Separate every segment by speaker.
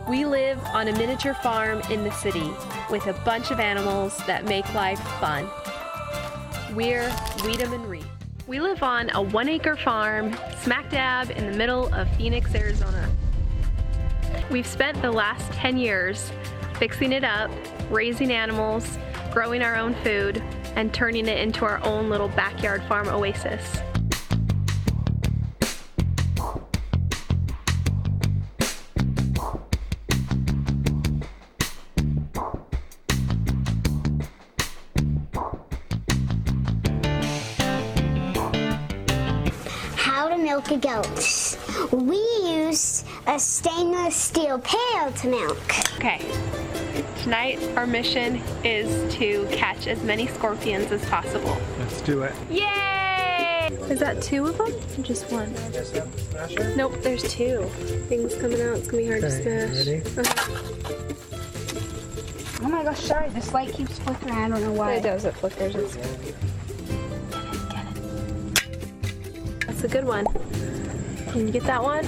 Speaker 1: We live on a miniature farm in the city with a bunch of animals that make life fun. We're Weedham and Reap. We live on a 1-acre farm smack dab in the middle of Phoenix, Arizona. We've spent the last 10 years fixing it up, raising animals, growing our own food, and turning it into our own little backyard farm oasis.
Speaker 2: How to milk a goat. We use a stainless steel pail to milk.
Speaker 1: Okay, tonight our mission is to catch as many scorpions as possible.
Speaker 3: Let's do it.
Speaker 1: Yay! Is that 2 of them? Or just 1? Nope, there's 2. Things coming out, it's gonna be hard to smash.
Speaker 3: Ready?
Speaker 2: Oh my gosh, sorry, this light keeps flickering. I don't know why.
Speaker 1: It does, it flickers. It's... That's a good one. Can you get that one?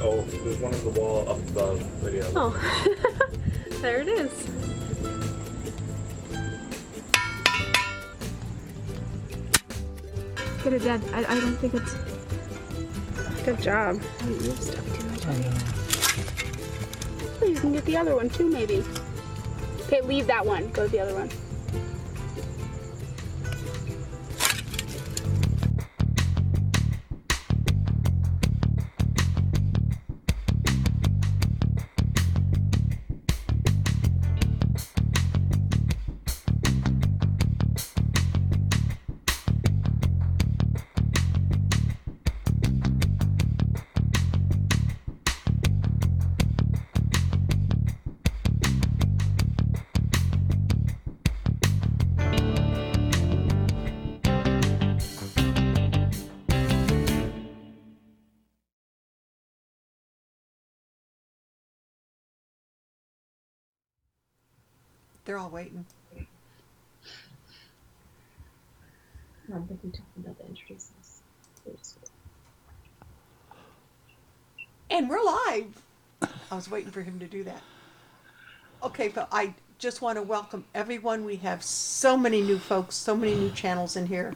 Speaker 4: Oh, there's one on the wall up above. Video.
Speaker 1: Oh, there it is. Get it dead. I don't think it's... Good job. I didn't move stuff too much. Oh, you can get the other one too, maybe. Okay, leave that one. Go to the other one.
Speaker 5: They're all waiting.
Speaker 1: I'm thinking talking about the introduce us.
Speaker 5: And we're live. I was waiting for him to do that. Okay, but I just want to welcome everyone. We have so many new folks, so many new channels in here.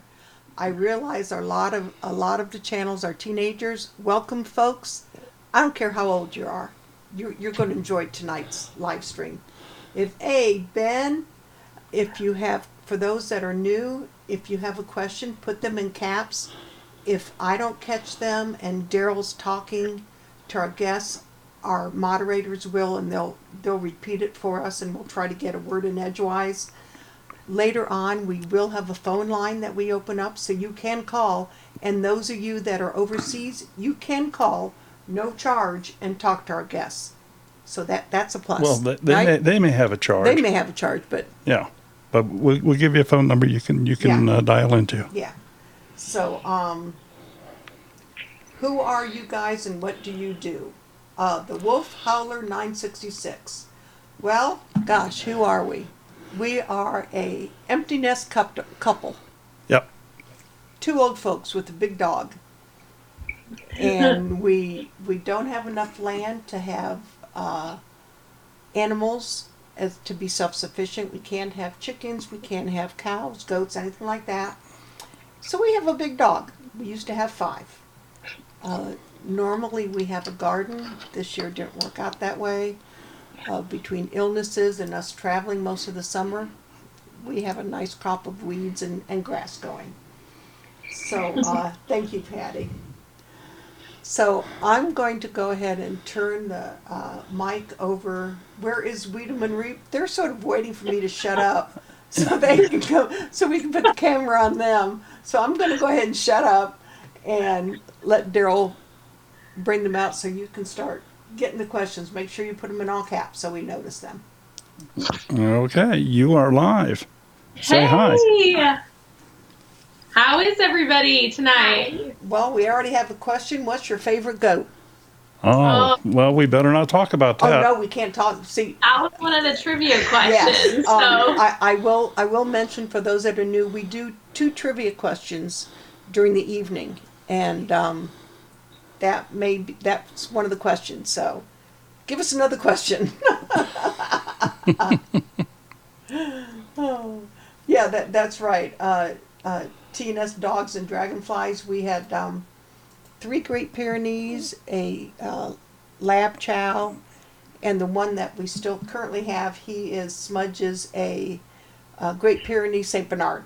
Speaker 5: I realize a lot of the channels are teenagers. Welcome, folks. I don't care how old you are. You're going to enjoy tonight's live stream. Ben, if you have, for those that are new, if you have a question, put them in caps. If I don't catch them and Daryl's talking to our guests, our moderators will, and they'll repeat it for us, and we'll try to get a word in edgewise. Later on, we will have a phone line that we open up, so you can call, and those of you that are overseas, you can call, no charge, and talk to our guests. So that's a plus.
Speaker 3: Well, they may have a charge.
Speaker 5: They may have a charge, but
Speaker 3: yeah, but we'll give you a phone number you can dial into.
Speaker 5: Yeah. So who are you guys and what do you do? The Wolf Howler 966. Well, gosh, who are we? We are a empty nest couple.
Speaker 3: Yep.
Speaker 5: 2 old folks with a big dog, and we don't have enough land to have animals as to be self-sufficient. We can't have chickens, we can't have cows, goats, anything like that. So we have a big dog. We used to have 5. Normally we have a garden. This year didn't work out that way. Between illnesses and us traveling most of the summer, we have a nice crop of weeds and grass going. So thank you, Patty. So I'm going to go ahead and turn the mic over. Where is Weedham and Reap? They're sort of waiting for me to shut up so they can go, so we can put the camera on them. So I'm going to go ahead and shut up and let Daryl bring them out so you can start getting the questions. Make sure you put them in all caps so we notice them.
Speaker 3: Okay, you are live. Say hi.
Speaker 6: How is everybody tonight?
Speaker 5: Well, we already have a question. What's your favorite goat?
Speaker 3: Oh, well, we better not talk about that.
Speaker 5: Oh no, we can't talk. See,
Speaker 6: that was one of the trivia questions.
Speaker 5: Yes, I will mention for those that are new, we do 2 trivia questions during the evening, and that's one of the questions. So give us another question. Oh, yeah, that's right. T&S Dogs and Dragonflies. We had 3 Great Pyrenees, a Lab Chow, and the one that we still currently have, he is Smudge's a Great Pyrenees Saint Bernard.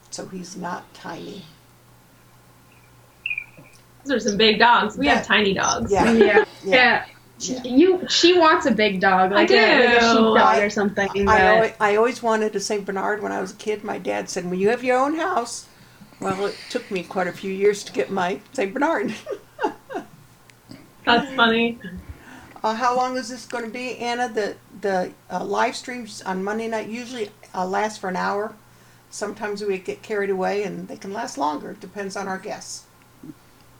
Speaker 5: So he's not tiny.
Speaker 6: Those are some big dogs. We
Speaker 5: Yeah.
Speaker 6: have tiny dogs.
Speaker 5: Yeah.
Speaker 7: Yeah.
Speaker 5: Yeah.
Speaker 7: Yeah. She wants a big dog, like
Speaker 6: I
Speaker 7: a
Speaker 6: do.
Speaker 7: sheepdog or something.
Speaker 5: I always wanted a Saint Bernard when I was a kid. My dad said, when you have your own house. Well, it took me quite a few years to get my Saint Bernard.
Speaker 6: That's funny.
Speaker 5: How long is this going to be, Anna? The live streams on Monday night usually last for an hour. Sometimes we get carried away, and they can last longer. It depends on our guests.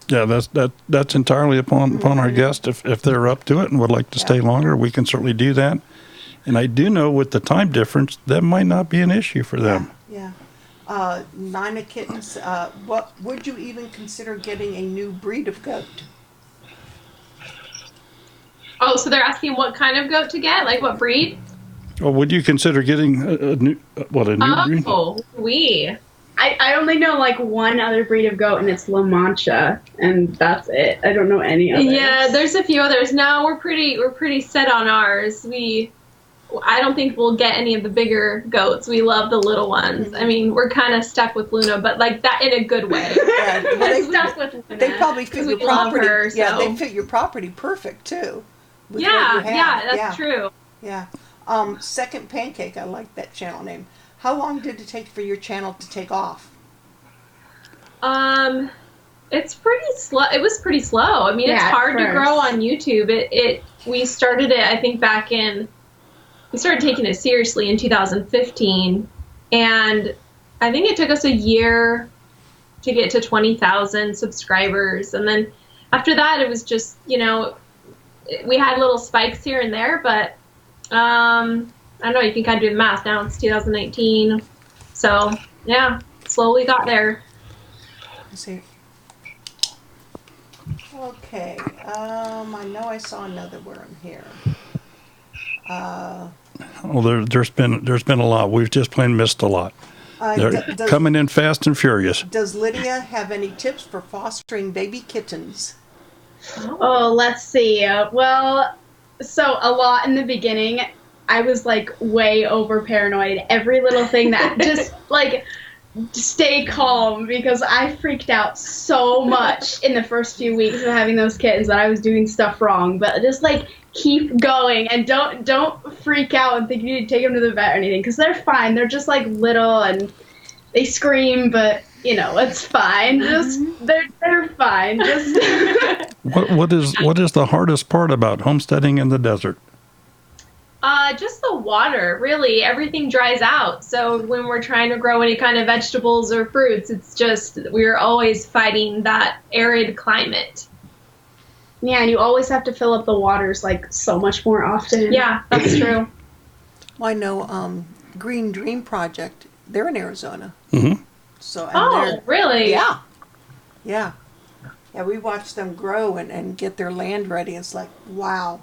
Speaker 3: Yeah, that's entirely upon our guest. If they're up to it and would like to stay longer, we can certainly do that. And I do know with the time difference, that might not be an issue for them.
Speaker 5: Yeah. Nina Kittens, what would you even consider getting a new breed of goat?
Speaker 6: Oh, so they're asking what kind of goat to get? Like what breed?
Speaker 3: Or would you consider getting a new breed?
Speaker 6: Oh, we.
Speaker 7: I only know like one other breed of goat, and it's La Mancha, and that's it. I don't know any others.
Speaker 6: Yeah, there's a few others. No, we're pretty set on ours. I don't think we'll get any of the bigger goats. We love the little ones. I mean, we're kind of stuck with Luna, but like that in a good way.
Speaker 5: Yeah, well,
Speaker 7: stuck with Luna.
Speaker 5: they probably fit your
Speaker 6: we love
Speaker 5: property.
Speaker 6: her,
Speaker 5: Yeah,
Speaker 6: so.
Speaker 5: they fit your property perfect too. with what
Speaker 6: Yeah,
Speaker 5: you have.
Speaker 6: yeah, that's true.
Speaker 5: Yeah. Second Pancake, I like that channel name. How long did it take for your channel to take off?
Speaker 6: It's pretty slow. It was pretty slow. I mean,
Speaker 7: Yeah,
Speaker 6: it's
Speaker 7: at
Speaker 6: hard to
Speaker 7: first.
Speaker 6: grow on YouTube. We started it, I think, we started taking it seriously in 2015, and I think it took us a year to get to 20,000 subscribers, and then after that, it was just, we had little spikes here and there, but I don't know, you can kind of do the math. Now it's 2019, so yeah, slowly got there.
Speaker 5: Let's see. Okay. I know I saw another one here.
Speaker 3: There's been a lot. We've just plain missed a lot. They're coming in fast and furious.
Speaker 5: Does Lydia have any tips for fostering baby kittens?
Speaker 7: Oh, let's see. Well, so a lot in the beginning, I was like way over paranoid. Every little thing that just like stay calm, because I freaked out so much in the first few weeks of having those kittens that I was doing stuff wrong. But just like keep going and don't freak out and think you need to take them to the vet or anything, because they're fine. They're just like little and they scream, but it's fine. Just they're fine. Just
Speaker 3: What is the hardest part about homesteading in the desert?
Speaker 6: Just the water, really. Everything dries out. So when we're trying to grow any kind of vegetables or fruits, it's just, we're always fighting that arid climate.
Speaker 7: yeah, and you always have to fill up the waters like so much more often.
Speaker 6: Yeah, that's true.
Speaker 5: Well, I know Green Dream Project, they're in Arizona.
Speaker 3: Mm-hmm.
Speaker 5: So, and
Speaker 6: Oh, really?
Speaker 5: Yeah. Yeah, we watch them grow and get their land ready. It's like, wow.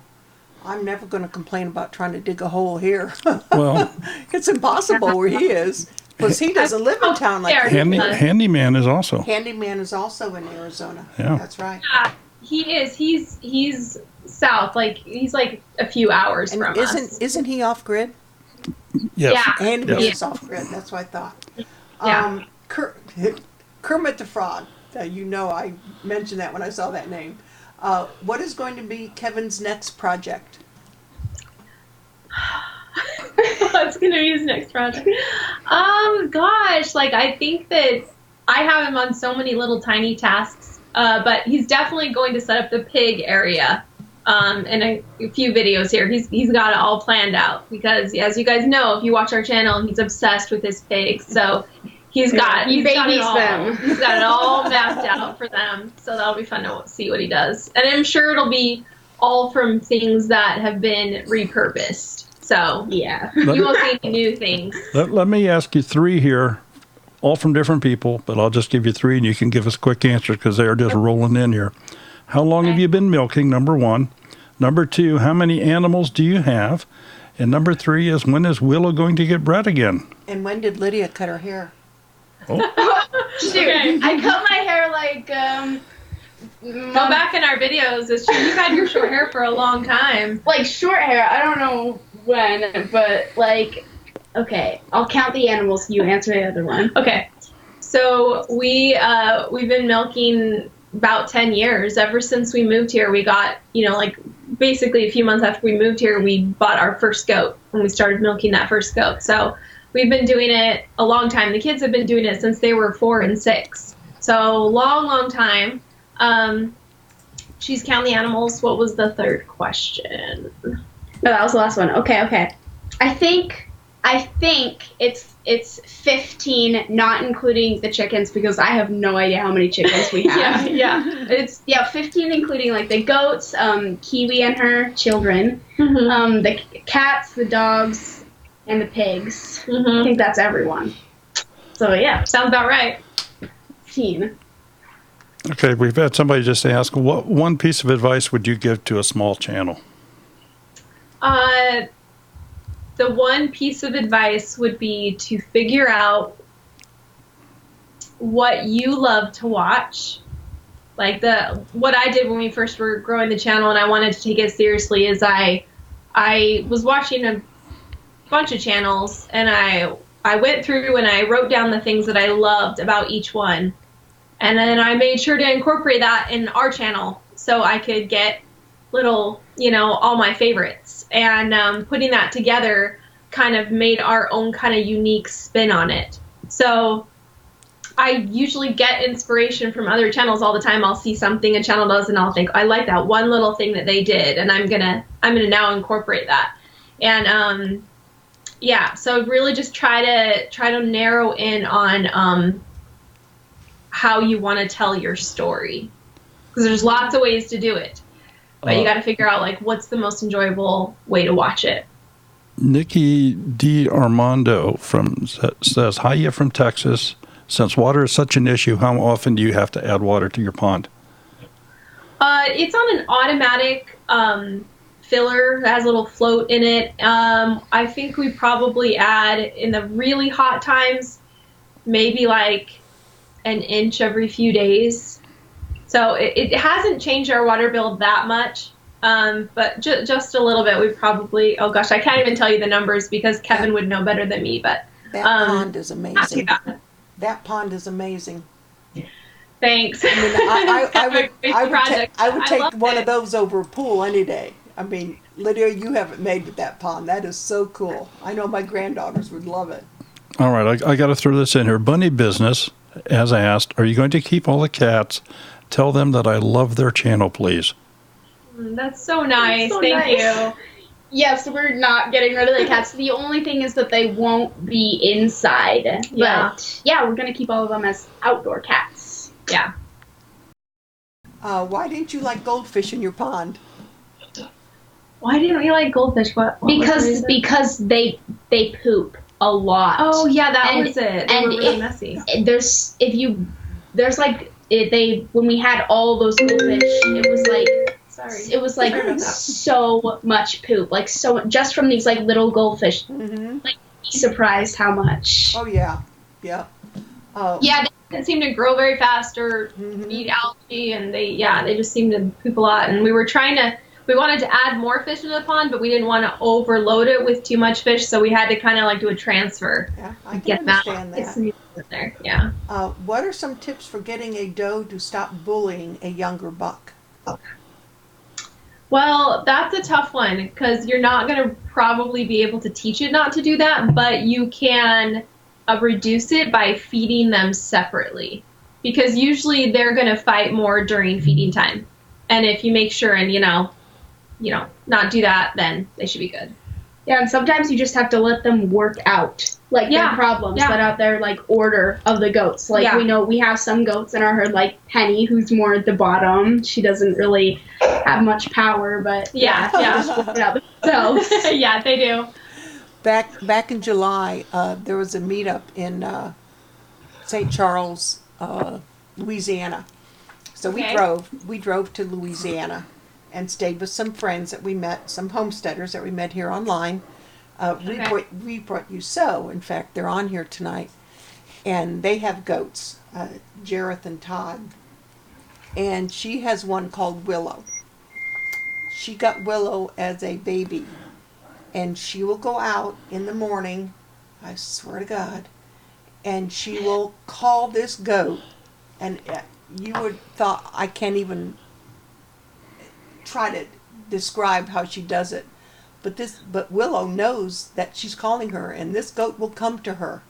Speaker 5: I'm never going to complain about trying to dig a hole here.
Speaker 3: Well,
Speaker 5: It's impossible where he is. Because he doesn't live in town like that.
Speaker 3: Handyman is also.
Speaker 5: Handyman is also in Arizona.
Speaker 3: Yeah.
Speaker 5: That's right.
Speaker 6: Yeah, he is. He's south. Like, he's like a few hours
Speaker 5: And
Speaker 6: from us.
Speaker 5: isn't he off grid?
Speaker 3: Yes.
Speaker 6: Yeah.
Speaker 5: Handyman
Speaker 3: Yes.
Speaker 5: is off grid. That's what I thought.
Speaker 6: Yeah.
Speaker 5: Kermit the Frog. I mentioned that when I saw that name. What is going to be Kevin's next project?
Speaker 6: What's going to be his next project? Gosh, I think that I have him on so many little tiny tasks, but he's definitely going to set up the pig area in a few videos here. He's got it all planned out because, as you guys know, if you watch our channel, he's obsessed with his pigs. So he
Speaker 7: babies
Speaker 6: got
Speaker 7: them.
Speaker 6: He's got it all mapped out for them. So that'll be fun to see what he does. And I'm sure it'll be all from things that have been repurposed. So
Speaker 7: Yeah.
Speaker 6: you won't see any new things.
Speaker 3: Let me ask you 3 here, all from different people, but I'll just give you 3 and you can give us quick answers because they are just rolling in here. How long have you been milking, number 1? Number 2, how many animals do you have? And number 3 is, when is Willow going to get bred again?
Speaker 5: And when did Lydia cut her hair?
Speaker 7: Shoot, I cut my hair like,
Speaker 6: Go back in our videos. You've had your short hair for a long time.
Speaker 7: like short hair. I don't know when, but like, okay, I'll count the animals. You answer the other one.
Speaker 6: Okay. So we've been milking about 10 years. Ever since we moved here, we got, like basically a few months after we moved here, we bought our first goat and we started milking that first goat. So we've been doing it a long time. The kids have been doing it since they were 4 and 6. So long time. She's counting the animals. What was the third question?
Speaker 7: No, that was the last one. Okay. I think it's 15, not including the chickens, because I have no idea how many chickens we have.
Speaker 6: Yeah.
Speaker 7: It's 15 including like the goats, Kiwi and her children, the cats, the dogs, and the pigs. I think that's everyone. So yeah,
Speaker 6: Sounds about right.
Speaker 7: 15.
Speaker 3: Okay, we've had somebody just ask, what one piece of advice would you give to a small channel?
Speaker 6: The one piece of advice would be to figure out what you love to watch. Like what I did when we first were growing the channel and I wanted to take it seriously is I was watching a bunch of channels and I went through and I wrote down the things that I loved about each one. And then I made sure to incorporate that in our channel so I could get little, all my favorites. And putting that together kind of made our own kind of unique spin on it. So I usually get inspiration from other channels all the time. I'll see something a channel does and I'll think, I like that one little thing that they did and I'm gonna now incorporate that. And so really just try to narrow in on how you want to tell your story, because there's lots of ways to do it, but you got to figure out like what's the most enjoyable way to watch it.
Speaker 3: Nikki D. Armando says, hiya from Texas. Since water is such an issue, how often do you have to add water to your pond?
Speaker 6: It's on an automatic filler that has a little float in it. I think we probably add in the really hot times maybe like an inch every few days. So it hasn't changed our water bill that much, but just a little bit. We probably, oh gosh, I can't even tell you the numbers because Kevin would know better than me, but
Speaker 5: That pond is amazing.
Speaker 6: not too bad.
Speaker 5: That pond is amazing.
Speaker 6: Thanks.
Speaker 5: I would take one
Speaker 6: it.
Speaker 5: of those over a pool any day. I mean, Lydia, you haven't made with that pond. That is so cool. I know my granddaughters would love it.
Speaker 3: All right, I got to throw this in here. Bunny Business has asked, are you going to keep all the cats? Tell them that I love their channel, please.
Speaker 6: That's so nice.
Speaker 7: So
Speaker 6: Thank
Speaker 7: nice.
Speaker 6: you.
Speaker 7: Yes, we're not getting rid of the cats. The only thing is that they won't be inside.
Speaker 6: Yeah.
Speaker 7: But yeah, we're going to keep all of them as outdoor cats.
Speaker 6: Yeah.
Speaker 5: Why didn't you like goldfish in your pond?
Speaker 6: Why didn't we like goldfish? What was the reason?
Speaker 7: Because they poop a lot.
Speaker 6: Oh yeah, that
Speaker 7: And-
Speaker 6: was it. They
Speaker 7: and
Speaker 6: were really
Speaker 7: it-
Speaker 6: messy.
Speaker 7: When we had all those goldfish, it was like
Speaker 6: Sorry.
Speaker 7: it was like
Speaker 6: Sorry about that.
Speaker 7: so much poop, like so just from these like little goldfish.
Speaker 5: Mm-hmm.
Speaker 7: Be surprised how much.
Speaker 5: Oh, yeah. Yeah.
Speaker 6: Yeah, they didn't seem to grow very fast or
Speaker 5: Mhm.
Speaker 6: eat algae, and they just seemed to poop a lot. And we wanted to add more fish into the pond, but we didn't want to overload it with too much fish, so we had to kind of like do a transfer.
Speaker 5: Yeah, I
Speaker 6: to
Speaker 5: can
Speaker 6: get
Speaker 5: understand
Speaker 6: get
Speaker 5: that.
Speaker 6: some meat in there. Yeah.
Speaker 5: What are some tips for getting a doe to stop bullying a younger buck?
Speaker 6: Well, that's a tough one because you're not going to probably be able to teach it not to do that, but you can reduce it by feeding them separately, because usually they're going to fight more during feeding time. And if you make sure and, not do that, then they should be good.
Speaker 7: Yeah, and sometimes you just have to let them work out like
Speaker 6: Yeah,
Speaker 7: their problems,
Speaker 6: yeah.
Speaker 7: let out their like order of the goats. Like
Speaker 6: Yeah.
Speaker 7: we know we have some goats in our herd, like Penny, who's more at the bottom. She doesn't really have much power, but
Speaker 6: Yeah.
Speaker 7: just work it out themselves.
Speaker 6: Yeah, they do.
Speaker 5: Back in July, there was a meetup in St. Charles, Louisiana. So
Speaker 6: Okay.
Speaker 5: we drove to Louisiana and stayed with some friends that we met, some homesteaders that we met here online. We brought you so. In fact, they're on here tonight, and they have goats, Jareth and Todd, and she has one called Willow. She got Willow as a baby, and she will go out in the morning, I swear to God, and she will call this goat, and you would thought I can't even try to describe how she does it, but Willow knows that she's calling her, and this goat will come to her,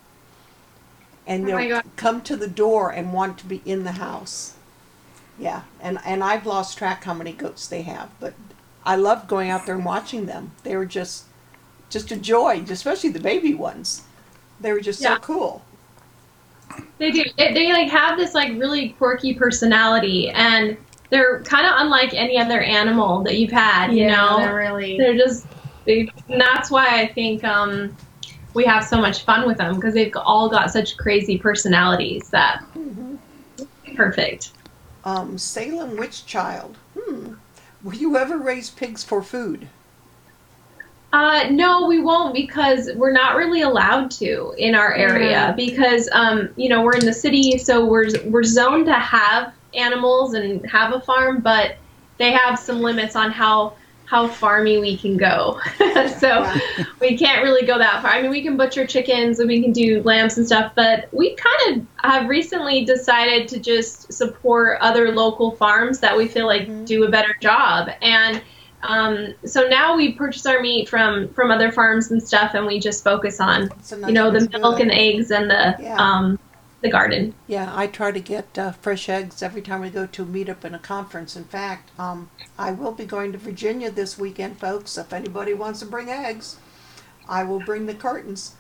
Speaker 5: and
Speaker 6: Oh my
Speaker 5: they'll
Speaker 6: God.
Speaker 5: come to the door and want to be in the house. Yeah, and I've lost track how many goats they have, but I loved going out there and watching them. They were just a joy, especially the baby ones. They were just so
Speaker 6: Yeah.
Speaker 5: cool.
Speaker 6: They do. They like have this like really quirky personality, and they're kind of unlike any other animal that you've had. You know,
Speaker 7: they're really.
Speaker 6: they're just. And that's why I think we have so much fun with them, because they've all got such crazy personalities that perfect.
Speaker 5: Salem Witch Child. Will you ever raise pigs for food?
Speaker 6: No, we won't, because we're not really allowed to in our area, because we're in the city, so we're zoned to have animals and have a farm, but they have some limits on how farmy we can go. So we can't really go that far. I mean, we can butcher chickens and we can do lambs and stuff, but we kind of have recently decided to just support other local farms that we feel like do a better job. And so now we purchase our meat from other farms and stuff, and we just focus on,
Speaker 5: That's
Speaker 6: the milk and the eggs and the garden.
Speaker 5: Yeah, I try to get fresh eggs every time we go to a meetup and a conference. In fact, I will be going to Virginia this weekend, folks. If anybody wants to bring eggs, I will bring the cartons.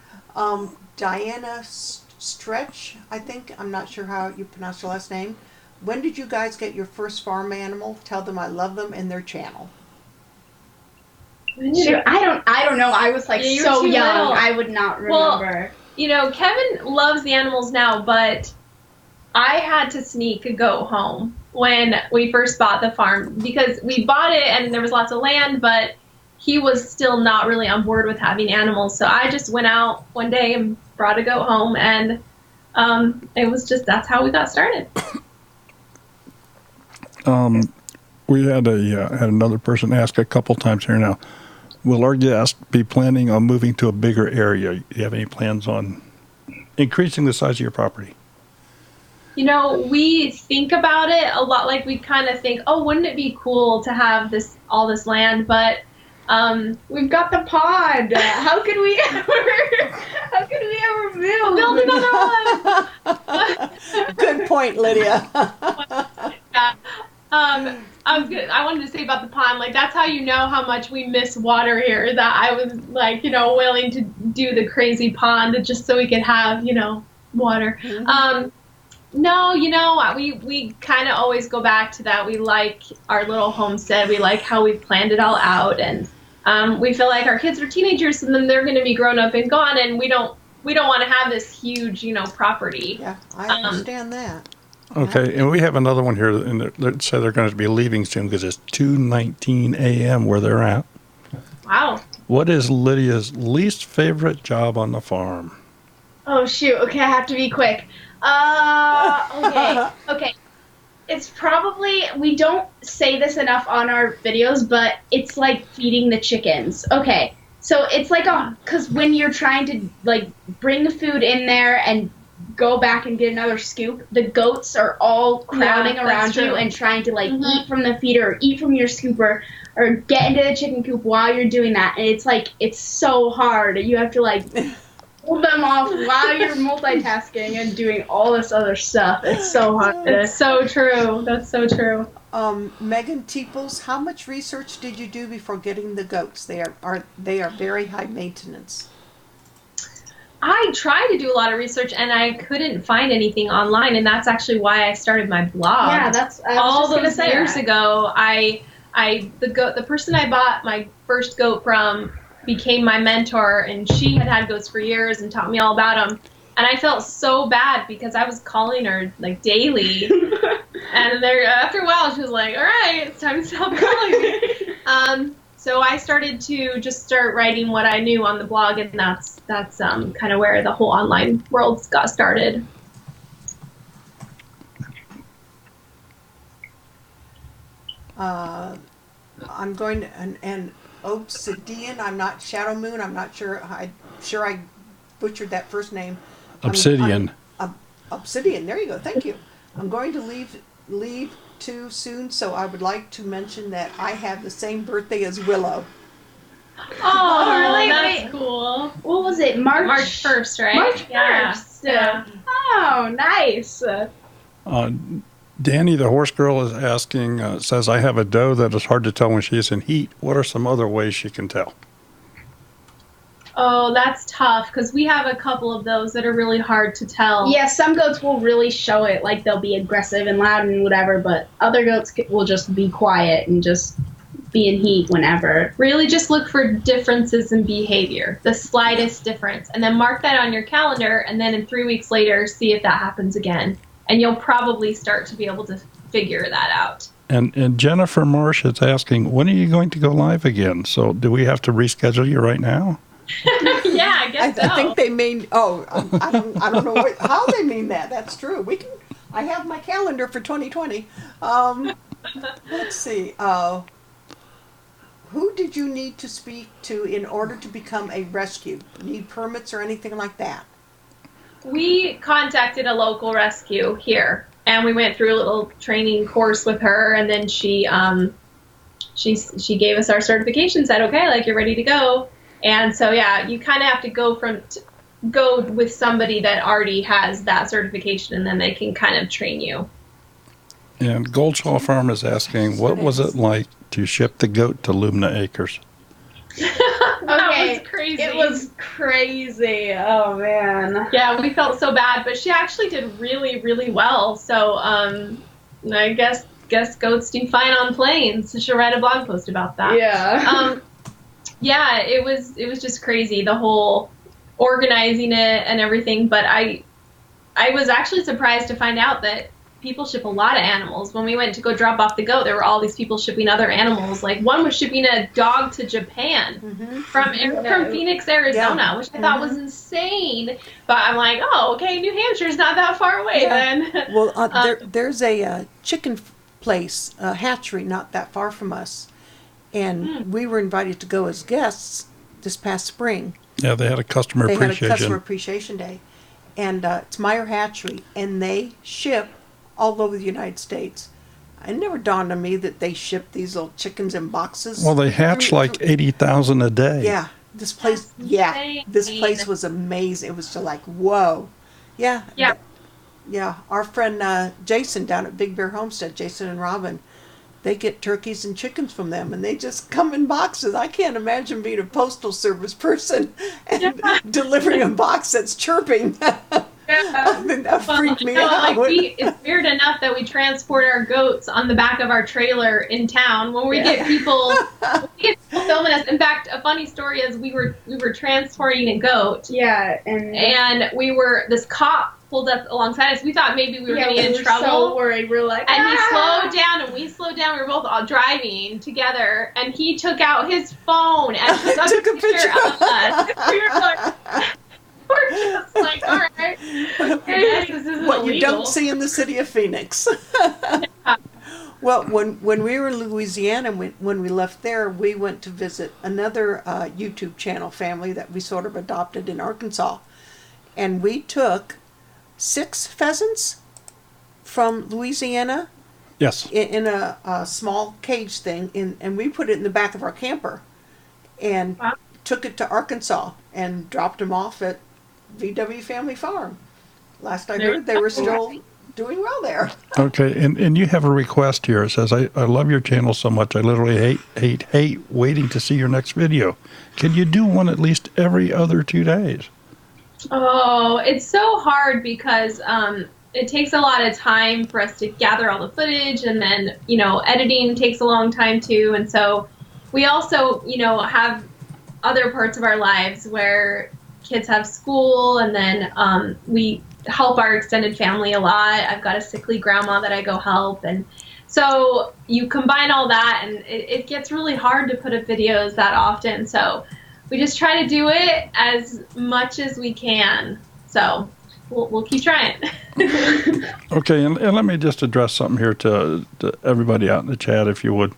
Speaker 5: Diana Stretch, I think. I'm not sure how you pronounce your last name. When did you guys get your first farm animal? Tell them I love them and their channel.
Speaker 7: Shoot, I don't know. I was like
Speaker 6: Yeah, you were
Speaker 7: so
Speaker 6: too
Speaker 7: young.
Speaker 6: little.
Speaker 7: I would not
Speaker 6: Well,
Speaker 7: remember.
Speaker 6: Kevin loves the animals now, but I had to sneak a goat home when we first bought the farm, because we bought it and there was lots of land, but he was still not really on board with having animals. So I just went out one day and brought a goat home, and it was just, that's how we got started.
Speaker 3: We had another person ask a couple times here now, will our guest be planning on moving to a bigger area? Do you have any plans on increasing the size of your property?
Speaker 6: We think about it a lot. Like, we kind of think, oh, wouldn't it be cool to have all this land? But
Speaker 7: We've got the pod. How could we ever move?
Speaker 6: build another one.
Speaker 5: Good point, Lydia.
Speaker 6: I wanted to say about the pond, like, that's how you know how much we miss water here, that I was like, willing to do the crazy pond just so we could have, water. No, we kind of always go back to that. We like our little homestead. We like how we've planned it all out, and we feel like our kids are teenagers, and then they're going to be grown up and gone, and we don't want to have this huge, property.
Speaker 5: Yeah, I understand that.
Speaker 3: Okay, and we have another one here, and they say they're going to be leaving soon because it's 2:19 a.m. where they're at.
Speaker 6: Wow.
Speaker 3: What is Lydia's least favorite job on the farm?
Speaker 7: Oh shoot! Okay, I have to be quick. Okay. It's probably, we don't say this enough on our videos, but it's like feeding the chickens. Okay, so it's like because when you're trying to like bring the food in there and go back and get another scoop, the goats are all crowding around you and trying to like eat from the feeder or eat from your scooper or get into the chicken coop while you're doing that, and it's like, it's so hard. You have to like hold them off while you're multitasking and doing all this other stuff. It's so hard.
Speaker 6: It's so true. That's so true.
Speaker 5: Megan Teeples, how much research did you do before getting the goats? They are very high maintenance.
Speaker 6: I tried to do a lot of research, and I couldn't find anything online, and that's actually why I started my blog.
Speaker 7: Yeah, that's
Speaker 6: all those years ago. The person I bought my first goat from became my mentor, and she had goats for years and taught me all about them. And I felt so bad because I was calling her like daily, And there, after a while, she was like, all right, it's time to stop calling me. So I started to just start writing what I knew on the blog, and that's kind of where the whole online world got started.
Speaker 5: I'm going to, and Obsidian, I'm not Shadow Moon, I'm not sure, I butchered that first name.
Speaker 3: Obsidian.
Speaker 5: Obsidian, there you go, thank you. I'm going to leave too soon, so I would like to mention that I have the same birthday as Willow.
Speaker 6: Oh,
Speaker 7: really?
Speaker 6: that's
Speaker 7: Wait.
Speaker 6: cool.
Speaker 7: What was it? March
Speaker 6: 1st, right?
Speaker 7: March 1st.
Speaker 6: Yeah.
Speaker 7: Oh, nice.
Speaker 3: Danny, the horse girl, is asking, says, I have a doe that is hard to tell when she is in heat. What are some other ways she can tell?
Speaker 6: Oh, that's tough because we have a couple of those that are really hard to tell.
Speaker 7: Yeah, some goats will really show it, like they'll be aggressive and loud and whatever, but other goats will just be quiet and just be in heat whenever.
Speaker 6: Really just look for differences in behavior, the slightest difference, and then mark that on your calendar, and then in 3 weeks later, see if that happens again. And you'll probably start to be able to figure that out.
Speaker 3: And Jennifer Marsh is asking, when are you going to go live again? So do we have to reschedule you right now?
Speaker 6: Yeah, I guess so.
Speaker 5: I think they mean, I don't know how they mean that. That's true. I have my calendar for 2020. Let's see. Who did you need to speak to in order to become a rescue? Need permits or anything like that?
Speaker 6: We contacted a local rescue here, and we went through a little training course with her, and then she gave us our certification, said, okay, like, you're ready to go. And so, yeah, you kind of have to go with somebody that already has that certification, and then they can kind of train you.
Speaker 3: And Goldshaw Farm is asking, what was it like to ship the goat to Lumina Acres?
Speaker 6: That was crazy.
Speaker 7: It was crazy. Oh, man.
Speaker 6: Yeah, we felt so bad, but she actually did really, really well. So I guess goats do fine on planes. So she'll write a blog post about that.
Speaker 7: Yeah.
Speaker 6: Yeah, it was just crazy, the whole organizing it and everything. But I was actually surprised to find out that people ship a lot of animals. When we went to go drop off the goat, there were all these people shipping other animals. Like, one was shipping a dog to Japan from Phoenix, Arizona, which I thought was insane. But I'm like, oh, okay, New Hampshire's not that far away then.
Speaker 5: Well, there's a chicken place, a hatchery not that far from us. And we were invited to go as guests this past spring.
Speaker 3: Yeah, they had a customer
Speaker 5: They
Speaker 3: appreciation.
Speaker 5: had a customer appreciation day. And it's Meyer Hatchery, and they ship all over the United States. It never dawned on me that they ship these little chickens in boxes.
Speaker 3: Well, they hatch like 80,000 a day.
Speaker 5: Yeah, this place. This place was amazing. It was just like, whoa. Yeah. Yeah. Our friend Jason down at Big Bear Homestead, Jason and Robin, they get turkeys and chickens from them, and they just come in boxes. I can't imagine being a postal service person and delivering a box that's chirping. That freaked me out.
Speaker 6: It's weird enough that we transport our goats on the back of our trailer in town when we get people filming us. In fact, a funny story is we were transporting a goat.
Speaker 7: Yeah,
Speaker 6: and this cop pulled up alongside us. We thought maybe we were going to get in trouble.
Speaker 7: So worried. We were like,
Speaker 6: and he slowed down, and we slowed down. We were both all driving together, and he took out his phone and took a picture of us. We were like, we're just like, all right, okay, this isn't
Speaker 5: what
Speaker 6: illegal.
Speaker 5: you don't see in the city of Phoenix. Well, when we were in Louisiana, when we left there, we went to visit another YouTube channel family that we sort of adopted in Arkansas, and we took 6 pheasants from Louisiana.
Speaker 3: Yes.
Speaker 5: In a small cage thing, and we put it in the back of our camper, and took it to Arkansas and dropped them off at VW Family Farm. Last I heard, they were still doing well there.
Speaker 3: Okay, and you have a request here. It says, I love your channel so much. I literally hate waiting to see your next video. Can you do one at least every other 2 days?
Speaker 6: Oh, it's so hard because it takes a lot of time for us to gather all the footage, and then, editing takes a long time too. And so we also, have other parts of our lives where kids have school, and then help our extended family a lot. I've got a sickly grandma that I go help. And so you combine all that, and it gets really hard to put up videos that often. So we just try to do it as much as we can. So we'll keep trying.
Speaker 3: Okay, and let me just address something here to everybody out in the chat, if you would.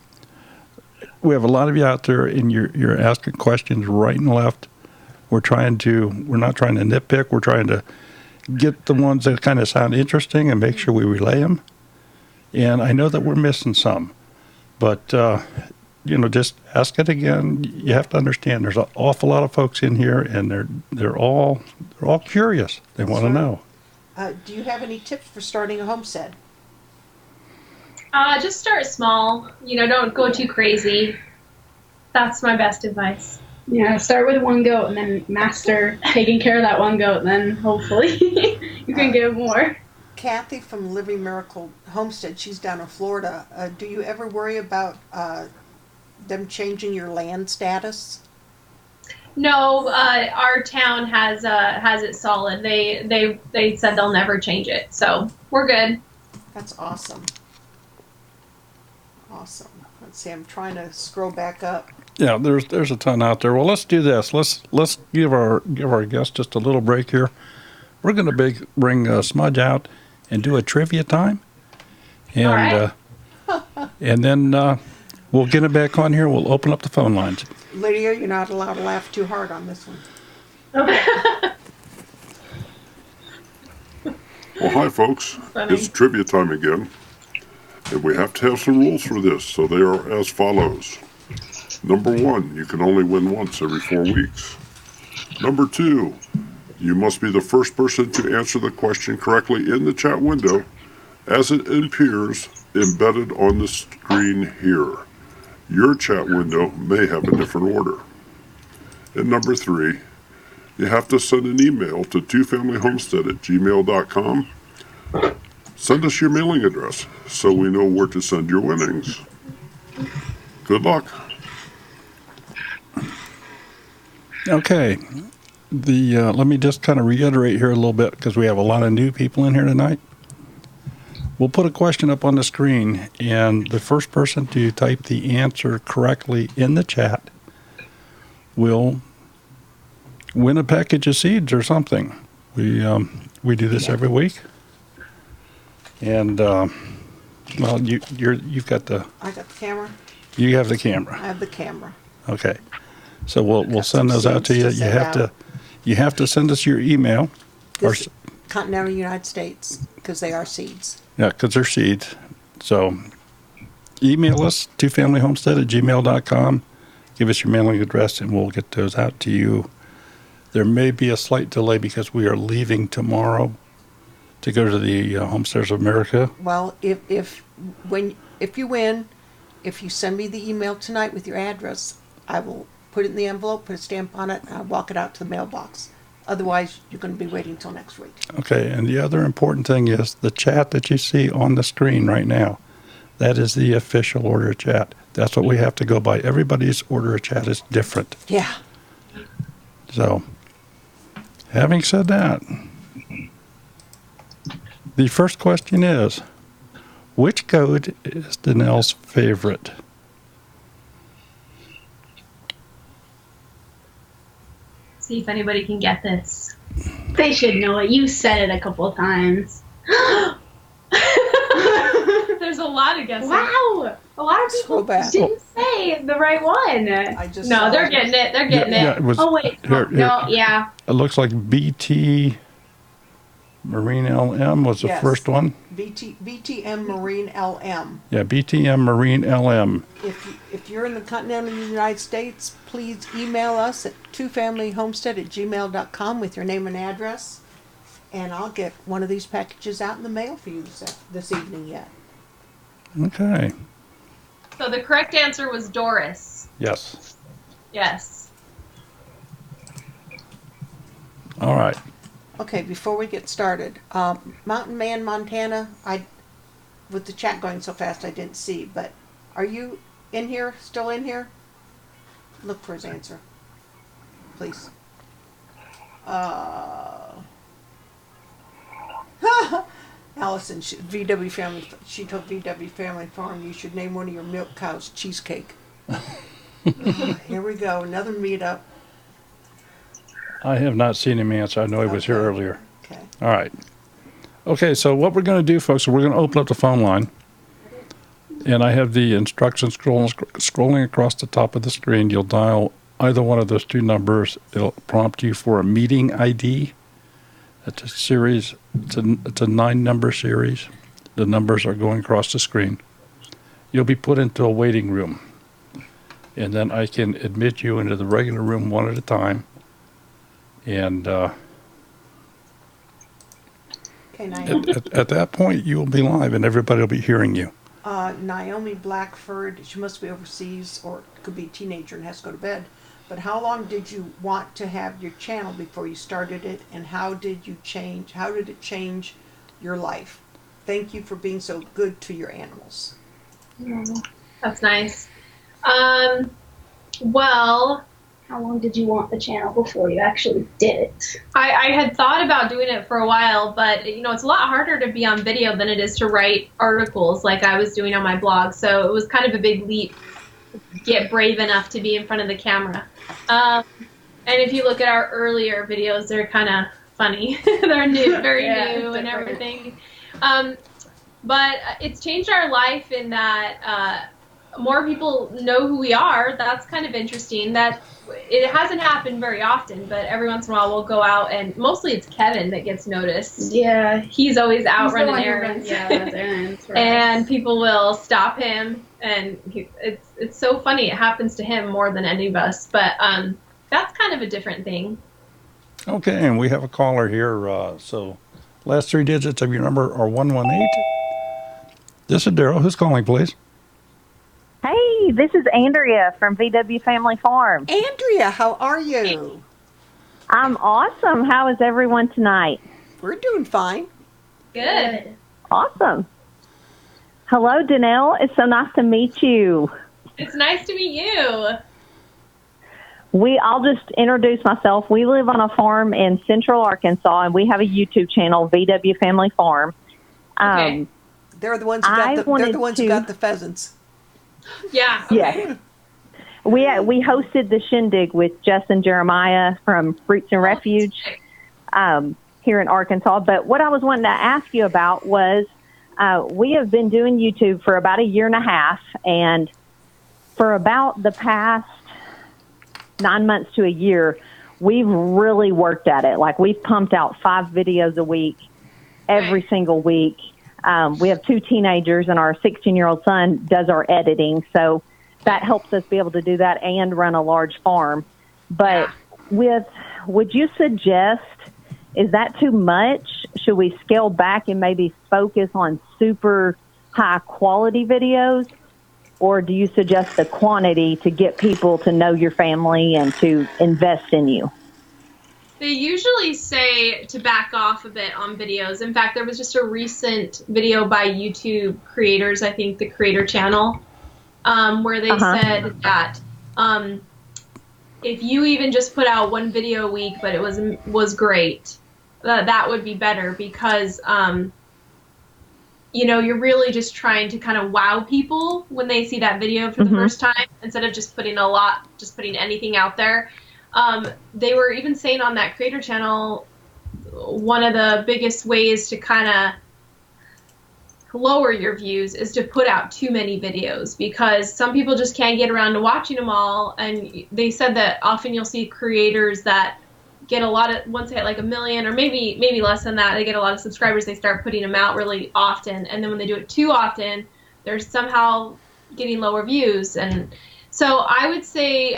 Speaker 3: We have a lot of you out there, and you're asking questions right and left. We're not trying to nitpick. We're trying to get the ones that kind of sound interesting and make sure we relay them. And I know that we're missing some, but just ask it again. You have to understand there's an awful lot of folks in here, and they're all curious. They want to know.
Speaker 5: Do you have any tips for starting a homestead?
Speaker 6: Just start small. Don't go too crazy. That's my best advice.
Speaker 7: Yeah, start with one goat and then master taking care of that one goat, and then hopefully you can get more.
Speaker 5: Kathy from Living Miracle Homestead, she's down in Florida. Do you ever worry about them changing your land status?
Speaker 6: No, our town has it solid. They said they'll never change it, so we're good.
Speaker 5: That's awesome. Awesome. Let's see. I'm trying to scroll back up.
Speaker 3: Yeah, there's a ton out there. Well, let's do this. Let's give our guests just a little break here. We're going to bring Smudge out and do a trivia time, and and then we'll get it back on here. We'll open up the phone lines.
Speaker 5: Lydia, you're not allowed to laugh too hard on this one.
Speaker 6: Okay.
Speaker 8: Well, hi, folks. It's trivia time again. And we have to have some rules for this, so they are as follows. Number 1, you can only win once every 4 weeks. Number 2, you must be the first person to answer the question correctly in the chat window as it appears embedded on the screen here. Your chat window may have a different order. And number 3, you have to send an email to twofamilyhomestead@gmail.com. Send us your mailing address so we know where to send your winnings. Good luck.
Speaker 3: Okay. Let me just kind of reiterate here a little bit because we have a lot of new people in here tonight. We'll put a question up on the screen, and the first person to type the answer correctly in the chat will win a package of seeds or something. We do this every week. And you've got the.
Speaker 5: I got the camera.
Speaker 3: You have the camera.
Speaker 5: I have the camera.
Speaker 3: Okay, so we'll send those out to you. You have to send us your email.
Speaker 5: This continental United States, because they are seeds.
Speaker 3: Yeah, because they're seeds. So email us twofamilyhomestead@gmail.com. Give us your mailing address, and we'll get those out to you. There may be a slight delay because we are leaving tomorrow to go to the Homesteaders of America.
Speaker 5: Well, if you win, if you send me the email tonight with your address, I will put it in the envelope, put a stamp on it, and I'll walk it out to the mailbox. Otherwise, you're going to be waiting till next week.
Speaker 3: Okay, and the other important thing is the chat that you see on the screen right now. That is the official order of chat. That's what we have to go by. Everybody's order of chat is different.
Speaker 5: Yeah.
Speaker 3: So, having said that, the first question is, which goat is Danelle's favorite?
Speaker 6: See if anybody can get this.
Speaker 7: They should know it. You said it a couple of times.
Speaker 6: There's a lot of guesses.
Speaker 7: Wow. A lot of people didn't say the right one.
Speaker 6: No, they're getting it. They're getting it.
Speaker 3: It was,
Speaker 7: Oh, wait. No, yeah.
Speaker 3: It looks like BT Marine LM was the first one.
Speaker 5: BTM Marine LM.
Speaker 3: Yeah, BTM Marine LM.
Speaker 5: If you're in the continental United States, please email us at twofamilyhomestead@gmail.com with your name and address, and I'll get one of these packages out in the mail for you this evening yet.
Speaker 3: Okay.
Speaker 6: So the correct answer was Doris.
Speaker 3: Yes.
Speaker 6: Yes.
Speaker 3: All right.
Speaker 5: Okay, before we get started, Mountain Man, Montana, with the chat going so fast I didn't see, but are you in here, still in here? Look for his answer, please. Allison, VW Family, she told VW Family Farm, you should name one of your milk cows Cheesecake. Here we go, another meetup.
Speaker 3: I have not seen him answer. I know he was here earlier.
Speaker 5: Okay.
Speaker 3: All right. Okay, so what we're going to do, folks, is we're going to open up the phone line. And I have the instructions scrolling across the top of the screen. You'll dial either one of those two numbers. It'll prompt you for a meeting ID. It's a series. It's a 9-number series. The numbers are going across the screen. You'll be put into a waiting room. And then I can admit you into the regular room one at a time. And
Speaker 5: Okay, Naomi.
Speaker 3: at that point, you will be live and everybody will be hearing you.
Speaker 5: Naomi Blackford, she must be overseas or could be a teenager and has to go to bed. But how long did you want to have your channel before you started it, and how did it change your life? Thank you for being so good to your animals.
Speaker 6: That's nice. Well,
Speaker 7: How long did you want the channel before you actually did it?
Speaker 6: I had thought about doing it for a while, but it's a lot harder to be on video than it is to write articles like I was doing on my blog. So it was kind of a big leap to get brave enough to be in front of the camera. And if you look at our earlier videos, they're kind of funny. They're new, very new and everything. But it's changed our life in that more people know who we are. That's kind of interesting. That it hasn't happened very often, but every once in a while we'll go out, and mostly it's Kevin that gets noticed.
Speaker 7: Yeah.
Speaker 6: He's always out running errands.
Speaker 7: Errands.
Speaker 6: And people will stop him, and it's so funny. It happens to him more than any of us, but that's kind of a different thing.
Speaker 3: Okay, and we have a caller here. So last 3 digits of your number are 118. This is Daryl. Who's calling, please?
Speaker 9: Hey, this is Andrea from VW Family Farm.
Speaker 5: Andrea, how are you?
Speaker 9: I'm awesome. How is everyone tonight?
Speaker 5: We're doing fine.
Speaker 6: Good.
Speaker 9: Awesome. Hello, Danelle. It's so nice to meet you.
Speaker 6: It's nice to meet you.
Speaker 9: I'll just introduce myself. We live on a farm in Central Arkansas, and we have a YouTube channel, VW Family Farm.
Speaker 6: Okay.
Speaker 5: They're the ones who got the pheasants.
Speaker 6: Yeah.
Speaker 9: Okay. Yes. We hosted the shindig with Jess and Jeremiah from Fruits and Refuge here in Arkansas. But what I was wanting to ask you about was we have been doing YouTube for about 1.5 years, and for about the past 9 months to a year, we've really worked at it. Like, we've pumped out 5 videos a week, every single week. We have 2 teenagers, and our 16-year-old son does our editing, so that helps us be able to do that and run a large farm. But would you suggest, is that too much? Should we scale back and maybe focus on super high-quality videos? Or do you suggest the quantity to get people to know your family and to invest in you?
Speaker 6: They usually say to back off a bit on videos. In fact, there was just a recent video by YouTube creators, I think the Creator Channel, where they said that if you even just put out 1 video a week, but it was great, that would be better, because you're really just trying to kind of wow people when they see that video for the first time, instead of just putting anything out there. They were even saying on that Creator Channel, one of the biggest ways to kind of lower your views is to put out too many videos, because some people just can't get around to watching them all. And they said that often you'll see creators that get a lot of, once they hit like 1 million or maybe less than that, they get a lot of subscribers, they start putting them out really often. And then when they do it too often, they're somehow getting lower views. And so I would say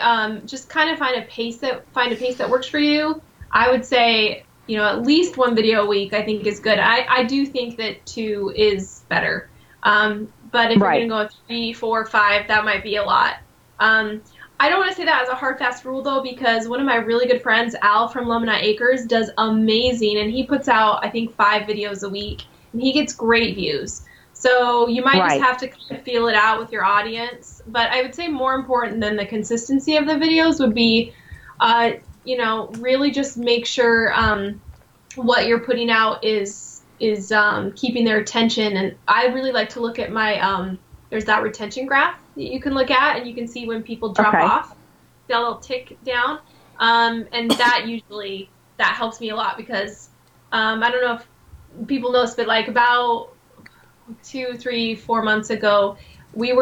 Speaker 6: just kind of find a pace that works for you. I would say, at least 1 video a week, I think is good. I do think that 2 is better. But if you're going to go with 3, 4, 5, that might be a lot. I don't want to say that as a hard, fast rule, though, because one of my really good friends, Al from Lemon Acres, does amazing. And he puts out, I think, 5 videos a week. And he gets great views. So you might just have to kind of feel it out with your audience. But I would say more important than the consistency of the videos would be, really just make sure what you're putting out is keeping their attention. And I really like to look at my there's that retention graph that you can look at, and you can see when people drop off, they'll tick down, and that helps me a lot because I don't know if people notice, but like about 2, 3, 4 months ago, I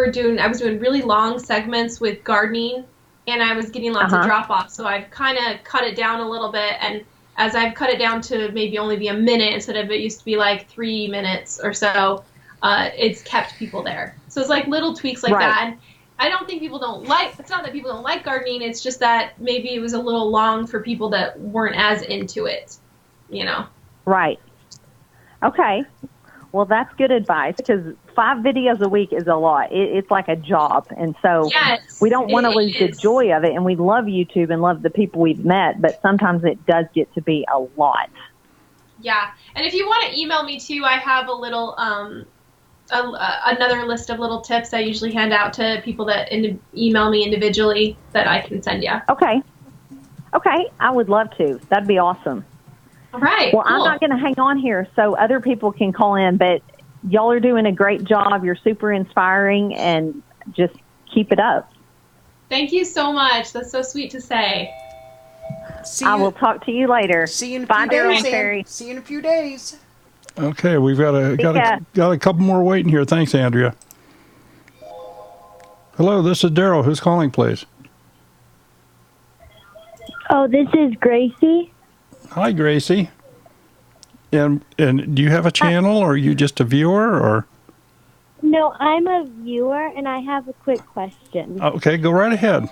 Speaker 6: was doing really long segments with gardening, and I was getting lots of drop off. So I've kind of cut it down a little bit, and as I've cut it down to maybe only be a minute instead of it used to be like 3 minutes or so, it's kept people there. So it's like little tweaks like that. And I don't think it's not that people don't like gardening, it's just that maybe it was a little long for people that weren't as into it, you know?
Speaker 9: Right. Okay. Well, that's good advice because 5 videos a week is a lot. It's like a job. And so we don't want to lose the joy of it. And we love YouTube and love the people we've met, but sometimes it does get to be a lot.
Speaker 6: Yeah. And if you want to email me too, I have a little, another list of little tips I usually hand out to people that email me individually that I can send you.
Speaker 9: Okay. I would love to. That'd be awesome.
Speaker 6: All right.
Speaker 9: Well,
Speaker 6: cool.
Speaker 9: I'm not going to hang on here so other people can call in, but y'all are doing a great job. You're super inspiring, and just keep it up.
Speaker 6: Thank you so much. That's so sweet to say.
Speaker 9: I will talk to you later.
Speaker 5: See you in a
Speaker 9: Bye,
Speaker 5: few
Speaker 9: Daryl
Speaker 5: days.
Speaker 9: and Terry.
Speaker 5: See you in a few days.
Speaker 3: Okay, we've got a couple more waiting here. Thanks, Andrea. Hello, this is Daryl. Who's calling, please?
Speaker 10: Oh, this is Gracie.
Speaker 3: Hi, Gracie. And do you have a channel, or are you just a viewer, or?
Speaker 10: No, I'm a viewer, and I have a quick question.
Speaker 3: Okay, go right ahead.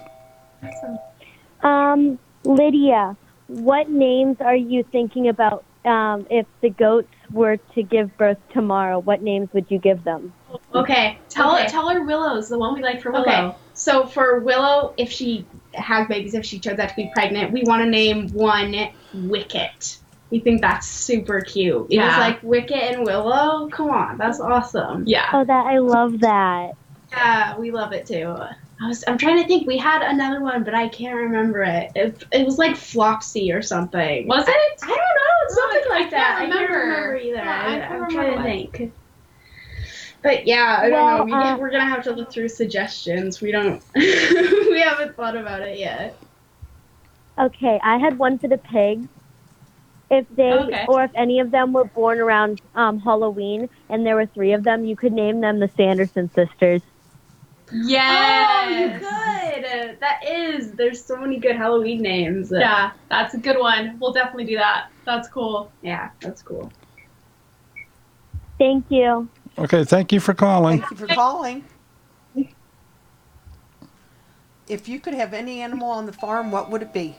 Speaker 10: Lydia, what names are you thinking about if the goats were to give birth tomorrow? What names would you give them?
Speaker 7: Okay.
Speaker 6: Tell her Willow's the one we like for Willow.
Speaker 7: Okay. So for Willow, if she has babies, if she turns out to be pregnant, we want to name one Wicket. We think that's super cute. It was like Wicket and Willow. Come on, that's awesome.
Speaker 6: Yeah.
Speaker 10: Oh, I love that.
Speaker 7: Yeah, we love it too. I'm trying to think. We had another one, but I can't remember it. It was like Flopsy or something.
Speaker 6: Was it?
Speaker 7: I don't know. It's something like that.
Speaker 6: I
Speaker 7: can't remember either.
Speaker 6: Yeah,
Speaker 7: I'm trying to think. But yeah, I don't know. We're gonna have to look through suggestions. We don't. We haven't thought about it yet.
Speaker 10: Okay, I had one for the pigs. If they or if any of them were born around Halloween and there were 3 of them, you could name them the Sanderson sisters.
Speaker 6: Yes.
Speaker 7: Oh, you could. That is. There's so many good Halloween names.
Speaker 6: Yeah, that's a good one. We'll definitely do that. That's cool.
Speaker 7: Yeah, that's cool.
Speaker 10: Thank you.
Speaker 3: Okay, thank you for calling.
Speaker 5: Thank you for calling. If you could have any animal on the farm, what would it be?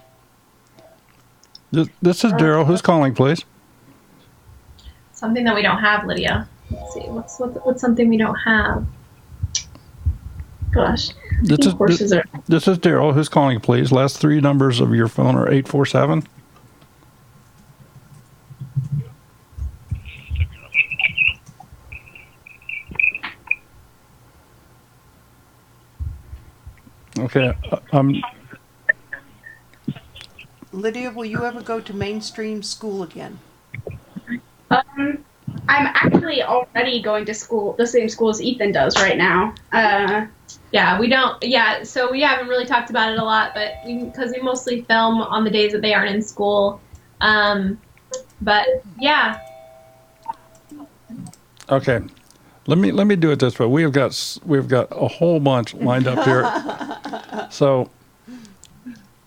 Speaker 3: This is Daryl. Who's calling, please?
Speaker 6: Something that we don't have, Lydia. Let's see. What's something we don't have? Gosh.
Speaker 3: This is Daryl. Who's calling, please? Last 3 numbers of your phone are 847. Okay.
Speaker 5: Lydia, will you ever go to mainstream school again?
Speaker 7: I'm actually already going to school, the same school as Ethan does right now.
Speaker 6: Yeah, we don't. Yeah, so we haven't really talked about it a lot, but because we mostly film on the days that they aren't in school. But yeah.
Speaker 3: Okay, let me do it this way. We've got a whole bunch lined up here. So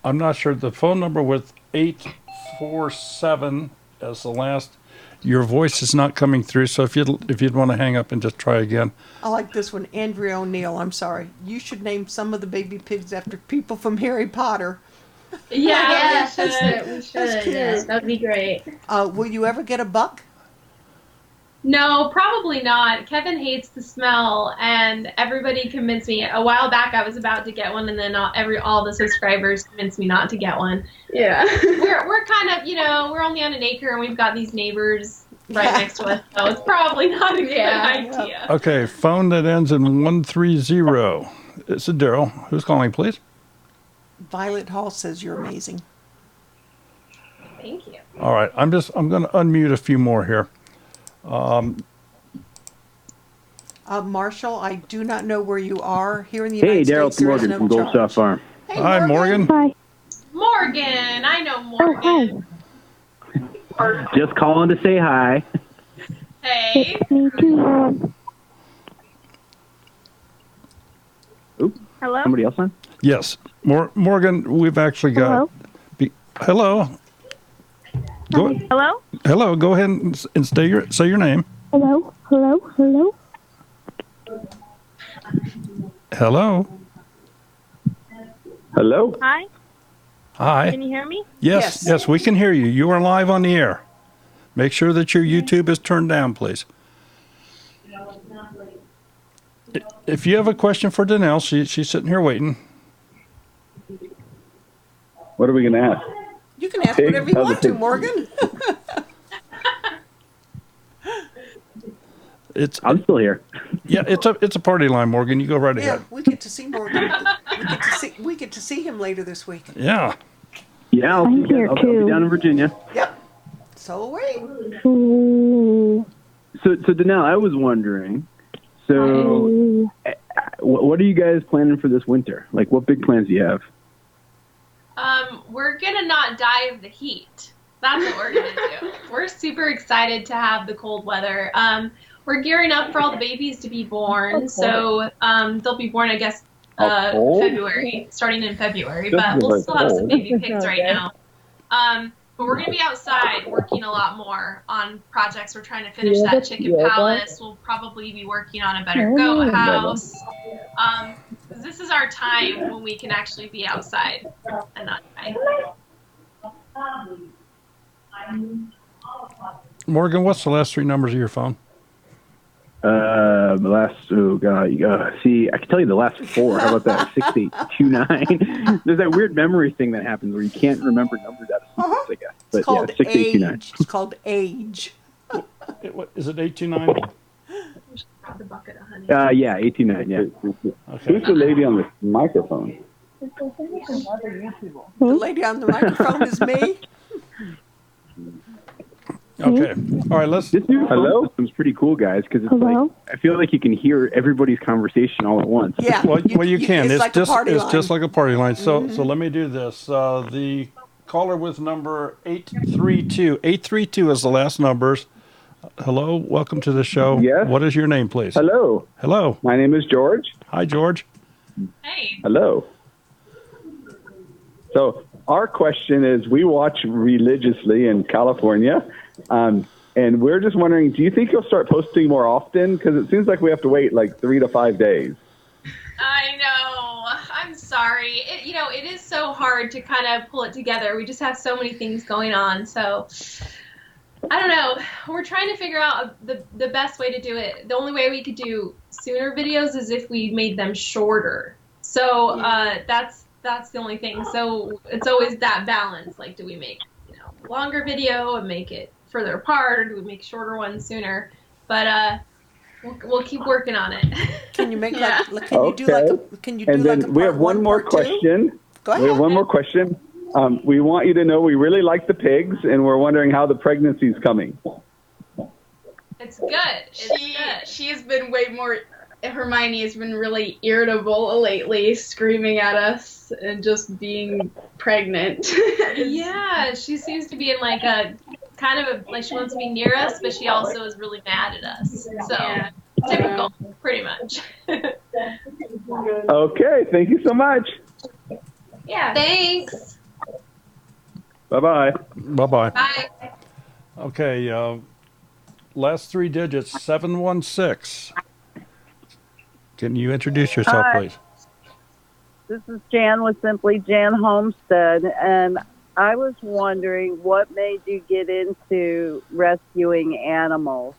Speaker 3: I'm not sure the phone number with 847 as the last. Your voice is not coming through, so if you'd want to hang up and just try again.
Speaker 5: I like this one, Andrea O'Neill. I'm sorry. You should name some of the baby pigs after people from Harry Potter.
Speaker 6: Yeah,
Speaker 7: we should.
Speaker 5: That's cute.
Speaker 7: Yes, that would be great.
Speaker 5: Will you ever get a buck?
Speaker 6: No, probably not. Kevin hates the smell, and everybody convinced me. A while back, I was about to get one, and then all the subscribers convinced me not to get one.
Speaker 7: Yeah.
Speaker 6: We're kind of, we're only on an acre, and we've got these neighbors right next to us, so it's probably not a good idea.
Speaker 3: Okay, phone that ends in 130. It's a Daryl. Who's calling, please?
Speaker 5: Violet Hall says you're amazing.
Speaker 6: Thank you.
Speaker 3: All right, I'm going to unmute a few more here.
Speaker 5: Marshall, I do not know where you are. Here in the
Speaker 11: Hey,
Speaker 5: United
Speaker 11: Daryl,
Speaker 5: States, there is
Speaker 11: Morgan
Speaker 5: no
Speaker 11: from Gold
Speaker 5: charge.
Speaker 11: Soft Farm.
Speaker 5: Hey,
Speaker 3: Hi, Morgan.
Speaker 10: Hi.
Speaker 6: Morgan, I know Morgan.
Speaker 11: Just calling to say hi.
Speaker 6: Hey.
Speaker 10: Me too.
Speaker 11: Oop,
Speaker 10: Hello?
Speaker 11: somebody else on?
Speaker 3: Yes. Morgan, we've actually got...
Speaker 10: Hello?
Speaker 3: Hello?
Speaker 10: Hello?
Speaker 3: Hello, go ahead and say your name.
Speaker 10: Hello? Hello? Hello?
Speaker 3: Hello?
Speaker 11: Hello?
Speaker 10: Hi?
Speaker 3: Hi.
Speaker 10: Can you hear me?
Speaker 3: Yes, we can hear you. You are live on the air. Make sure that your YouTube is turned down, please. If you have a question for Danelle, she's sitting here waiting.
Speaker 11: What are we going to ask?
Speaker 5: You can ask whatever you want to, Morgan.
Speaker 11: I'm still here.
Speaker 3: Yeah, it's a party line, Morgan. You go right ahead.
Speaker 5: Yeah, we get to see Morgan. We get to see him later this week.
Speaker 3: Yeah.
Speaker 11: Yeah, I'll be down in Virginia.
Speaker 5: Yep. So wait.
Speaker 11: So Danelle, I was wondering, what are you guys planning for this winter? Like, what big plans do you have?
Speaker 6: We're gonna not die of the heat. That's what we're gonna do. We're super excited to have the cold weather. We're gearing up for all the babies to be born. So they'll be born, I guess, February, starting in February. But we'll still have some baby pigs right now. But we're going to be outside working a lot more on projects. We're trying to finish that chicken palace. We'll probably be working on a better goat house. This is our time when we can actually be outside and not die.
Speaker 3: Morgan, what's the last three numbers of your phone?
Speaker 11: See, I can tell you the last four. How about that? 6829. There's that weird memory thing that happens where you can't remember numbers out of sequence, I guess. But
Speaker 5: It's called
Speaker 11: 6829.
Speaker 5: age. It's called age.
Speaker 3: What, is it 829?
Speaker 6: The bucket of honey.
Speaker 11: Yeah, 829, yeah.
Speaker 3: Okay.
Speaker 11: Who's the lady on the microphone?
Speaker 5: The lady on the microphone is me.
Speaker 3: Okay. All right, let's...
Speaker 11: This new phone system's pretty cool, guys, because it's like, I feel like you can hear everybody's conversation all at once.
Speaker 5: Yeah.
Speaker 3: Well, you can. It's
Speaker 5: like
Speaker 3: just
Speaker 5: a party line.
Speaker 3: just like a party line. So let me do this. The caller with number 832. 832 is the last numbers. Hello, welcome to the show.
Speaker 11: Yes.
Speaker 3: What is your name, please?
Speaker 11: Hello.
Speaker 3: Hello.
Speaker 11: My name is George.
Speaker 3: Hi, George.
Speaker 6: Hey.
Speaker 11: Hello. So our question is, we watch religiously in California, and we're just wondering, do you think you'll start posting more often? Because it seems like we have to wait like 3 to 5 days.
Speaker 6: I know. I'm sorry. It is so hard to kind of pull it together. We just have so many things going on. So I don't know. We're trying to figure out the best way to do it. The only way we could do sooner videos is if we made them shorter. So that's the only thing. So it's always that balance. Like, do we make longer video and make it further apart, or do we make shorter ones sooner? But we'll keep working on it.
Speaker 5: Can you make can you do
Speaker 11: and then we have one more question.
Speaker 5: Go ahead.
Speaker 11: We have one more question. We want you to know we really like the pigs, and we're wondering how the pregnancy's coming.
Speaker 6: It's good.
Speaker 7: She has been way more. Hermione has been really irritable lately, screaming at us and just being pregnant.
Speaker 6: Yeah, she seems to be in like a kind of like she wants to be near us, but she also is really mad at us. So typical, pretty much.
Speaker 11: Okay, thank you so much.
Speaker 6: Yeah, thanks.
Speaker 11: Bye-bye.
Speaker 3: Bye-bye.
Speaker 6: Bye.
Speaker 3: Okay, last three digits, 716. Can you introduce yourself,
Speaker 12: Hi.
Speaker 3: please?
Speaker 12: This is Jan with Simply Jan Homestead, and I was wondering what made you get into rescuing animals?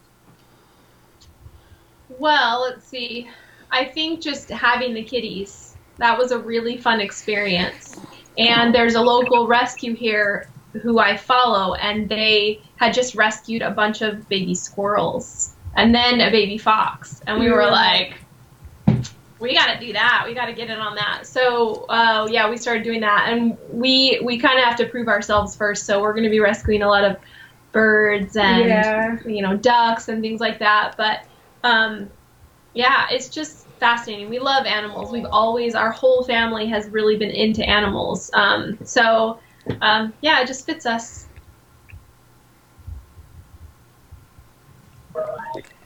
Speaker 6: Well, let's see. I think just having the kitties, that was a really fun experience. And there's a local rescue here who I follow, and they had just rescued a bunch of baby squirrels and then a baby fox. And we were like, we got to do that. We got to get in on that. So, yeah, we started doing that. And we kind of have to prove ourselves first. So we're going to be rescuing a lot of birds and ducks and things like that. But it's just fascinating. We love animals. Our whole family has really been into animals. It just fits us.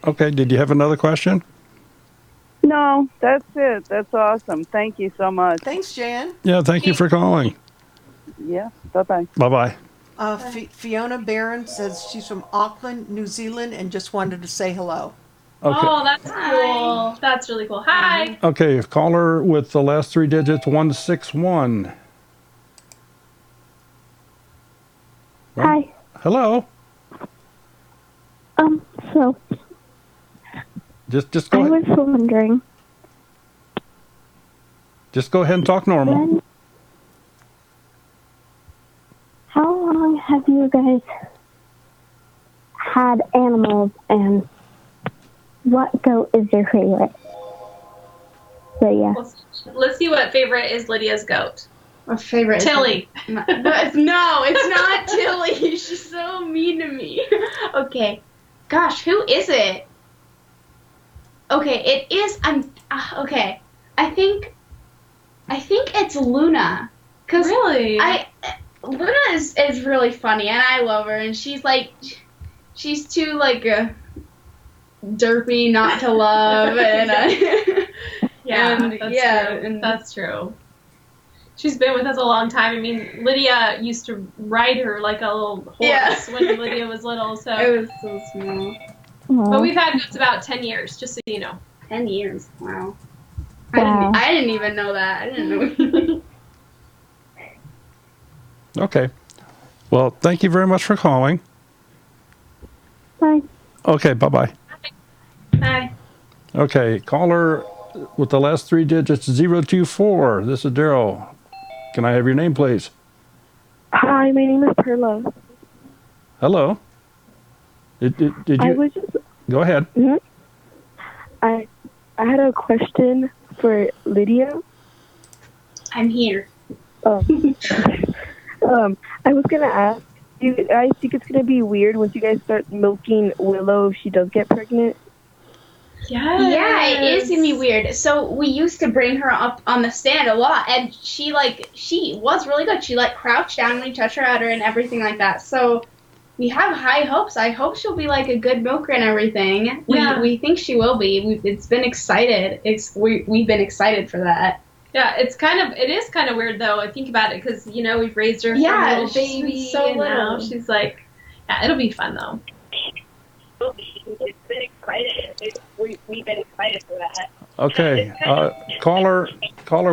Speaker 3: Okay, did you have another question?
Speaker 12: No, that's it. That's awesome. Thank you so much.
Speaker 5: Thanks, Jan.
Speaker 3: Yeah, thank you for calling.
Speaker 12: Yeah, bye-bye.
Speaker 3: Bye-bye.
Speaker 5: Fiona Barron says she's from Auckland, New Zealand, and just wanted to say hello.
Speaker 3: Okay.
Speaker 6: Oh, that's cool. That's really cool. Hi.
Speaker 3: Okay, caller with the last 3 digits, 161.
Speaker 10: Hi.
Speaker 3: Hello.
Speaker 10: So
Speaker 3: Just go
Speaker 10: I
Speaker 3: ahead.
Speaker 10: was wondering,
Speaker 3: Just go ahead and talk normal.
Speaker 10: how long have you guys had animals, and what goat is your favorite? So yeah.
Speaker 6: Let's see what favorite is Lydia's goat.
Speaker 7: My favorite
Speaker 6: Tilly.
Speaker 7: No, it's not Tilly. She's so mean to me. Okay. Gosh, who is it? Okay, it is. Okay. I think it's Luna.
Speaker 6: Really?
Speaker 7: Luna is really funny, and I love her. And she's too derpy not to love, and
Speaker 6: that's true. She's been with us a long time. I mean, Lydia used to ride her like a little horse when Lydia was little. So
Speaker 7: it was so small.
Speaker 6: But we've had goats about 10 years, just so you know.
Speaker 7: 10 years. Wow. I didn't even know that. I didn't know.
Speaker 3: Okay. Well, thank you very much for calling.
Speaker 10: Bye.
Speaker 3: Okay, bye-bye.
Speaker 6: Hi.
Speaker 3: Okay, caller with the last 3 digits, 024. This is Daryl. Can I have your name, please?
Speaker 10: Hi, my name is Perla.
Speaker 3: Hello. Did you... Go ahead.
Speaker 10: Mm-hmm. I had a question for Lydia.
Speaker 7: I'm here.
Speaker 10: I was gonna ask, do you guys think it's gonna be weird once you guys start milking Willow if she does get pregnant?
Speaker 6: Yes.
Speaker 7: Yeah, it is gonna be weird. So we used to bring her up on the stand a lot, and she was really good. She crouched down when we touched her udder and everything like that. So we have high hopes. I hope she'll be a good milker and everything. We think she will be. We've been excited. We've been excited for that.
Speaker 6: Yeah, it is kind of weird though. I think about it because we've raised her from a little baby,
Speaker 7: so
Speaker 6: and now she's it'll be fun though.
Speaker 9: It's been excited. We've been excited for that.
Speaker 3: Okay. Caller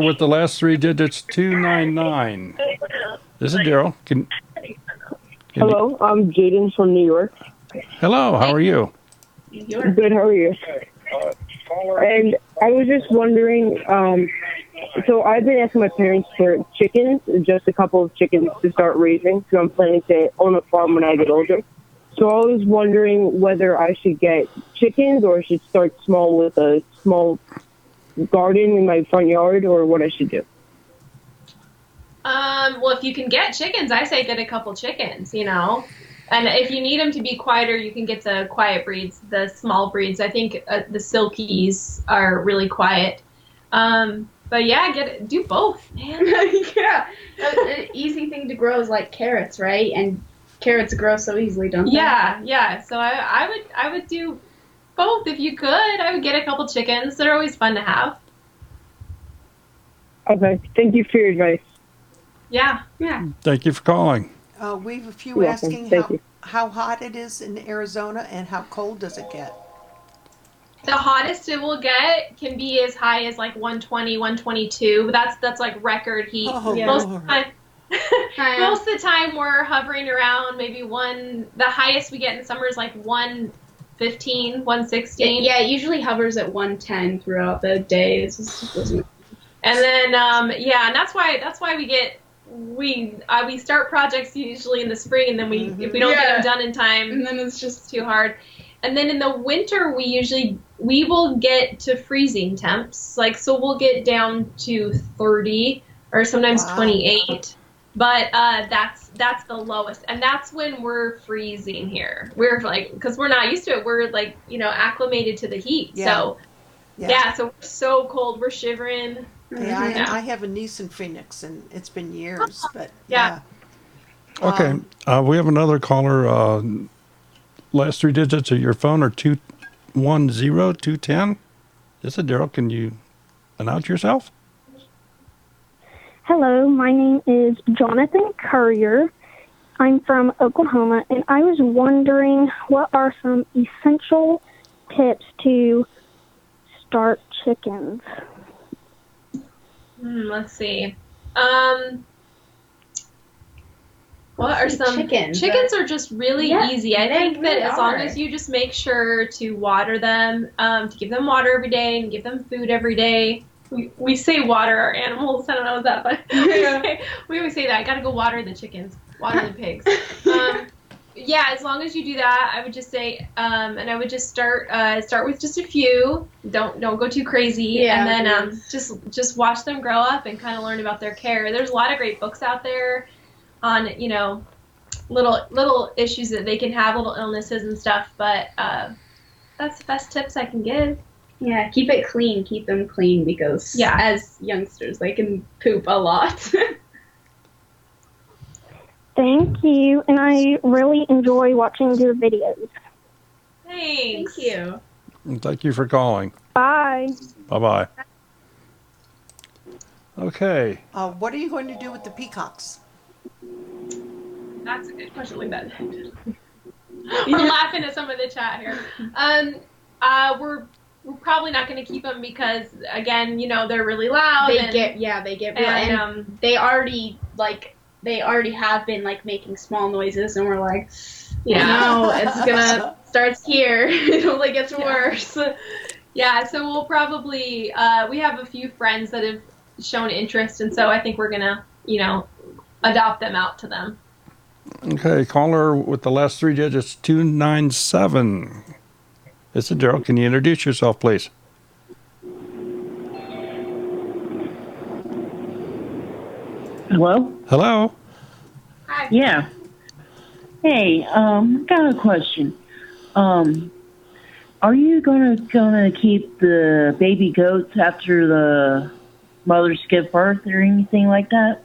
Speaker 3: with the last 3 digits, 299. This is Daryl.
Speaker 13: Hello, I'm Jaden from New York.
Speaker 3: Hello, how are you?
Speaker 13: Good, how are you? And I was just wondering, so I've been asking my parents for chickens, just a couple of chickens to start raising, so I'm planning to own a farm when I get older. So I was wondering whether I should get chickens or I should start small with a small garden in my front yard, or what I should do.
Speaker 6: Well, if you can get chickens, I say get a couple chickens, And if you need them to be quieter, you can get the quiet breeds, the small breeds. I think the silkies are really quiet. But yeah, do both, man.
Speaker 7: Yeah. An easy thing to grow is carrots, right? And carrots grow so easily, don't they?
Speaker 6: Yeah. So I would do both if you could. I would get a couple chickens. They're always fun to have.
Speaker 13: Okay, thank you for your advice.
Speaker 6: Yeah.
Speaker 3: Thank you for calling.
Speaker 5: We have a few asking how hot it is in Arizona and how cold does it get?
Speaker 6: The hottest it will get can be as high as 120, 122. But that's record heat. Most of the time we're hovering around maybe the highest we get in summer is 115, 116.
Speaker 7: Yeah, it usually hovers at 110 throughout the day.
Speaker 6: And then and that's why we start projects usually in the spring, and then if we don't get them done in time, and then it's just too hard. And then in the winter we will get to freezing temps, so we'll get down to 30 or sometimes 28. But that's the lowest, and that's when we're freezing here. We're like, because we're not used to it. We're like, acclimated to the heat.
Speaker 5: Yeah.
Speaker 6: So so we're so cold. We're shivering.
Speaker 5: Yeah, I have a niece in Phoenix, and it's been years, but
Speaker 6: Yeah.
Speaker 3: Okay, we have another caller. Last three digits of your phone are 210210. This is Daryl. Can you announce yourself?
Speaker 10: Hello, my name is Jonathan Courier. I'm from Oklahoma, and I was wondering what are some essential tips to start chickens?
Speaker 6: Let's see. What are some
Speaker 7: chickens?
Speaker 6: Chickens are just really easy. I think that as long
Speaker 7: are.
Speaker 6: as you just make sure to water them, to give them water every day and give them food every day. We say water our animals. I don't know if that, but we always say that. I gotta go water the chickens, water the pigs. As long as you do that, I would just say, and I would just start with just a few. Don't go too crazy, and then just watch them grow up and kind of learn about their care. There's a lot of great books out there on little issues that they can have, little illnesses and stuff. But that's the best tips I can give.
Speaker 7: Yeah, keep it clean. Keep them clean because as youngsters, they can poop a lot.
Speaker 10: Thank you, and I really enjoy watching your videos.
Speaker 6: Thanks.
Speaker 7: Thank you.
Speaker 3: And thank you for calling.
Speaker 10: Bye.
Speaker 3: Bye-bye. Okay.
Speaker 5: what are you going to do with the peacocks?
Speaker 6: That's a good question. Like that. We're laughing at some of the chat here. We're probably not going to keep them because, again, they're really loud.
Speaker 7: They get real, and they already have been making small noises, and we're like, no, it's gonna starts here. It only gets worse.
Speaker 6: Yeah, so we'll probably we have a few friends that have shown interest, and so I think we're gonna adopt them out to them.
Speaker 3: Okay, caller with the last three digits, 297. This is Daryl. Can you introduce yourself, please?
Speaker 14: Hello?
Speaker 3: Hello?
Speaker 6: Hi.
Speaker 14: Yeah. Hey, got a question. Are you gonna keep the baby goats after the mothers give birth or anything like that?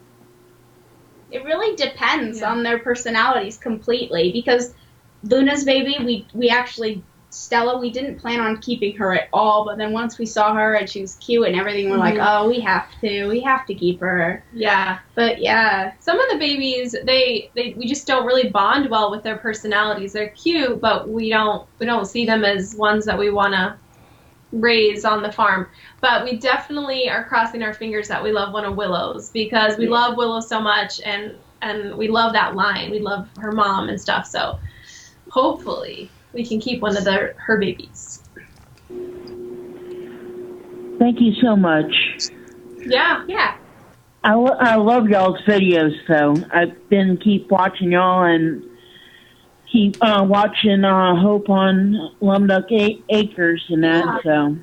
Speaker 7: It really depends on their personalities completely, because Luna's baby, we actually, Stella, we didn't plan on keeping her at all, but then once we saw her and she was cute and everything, we're like, oh, we have to keep her.
Speaker 6: Yeah.
Speaker 7: But yeah.
Speaker 6: Some of the babies, we just don't really bond well with their personalities. They're cute, but we don't see them as ones that we want to raise on the farm. But we definitely are crossing our fingers that we love one of Willow's, because we love Willow so much, and we love that line. We love her mom and stuff. So hopefully we can keep one of her babies.
Speaker 14: Thank you so much.
Speaker 6: Yeah. Yeah.
Speaker 14: I love y'all's videos, though. I've been keep watching y'all and keep watching Hope on Lumduck Acres and that, so.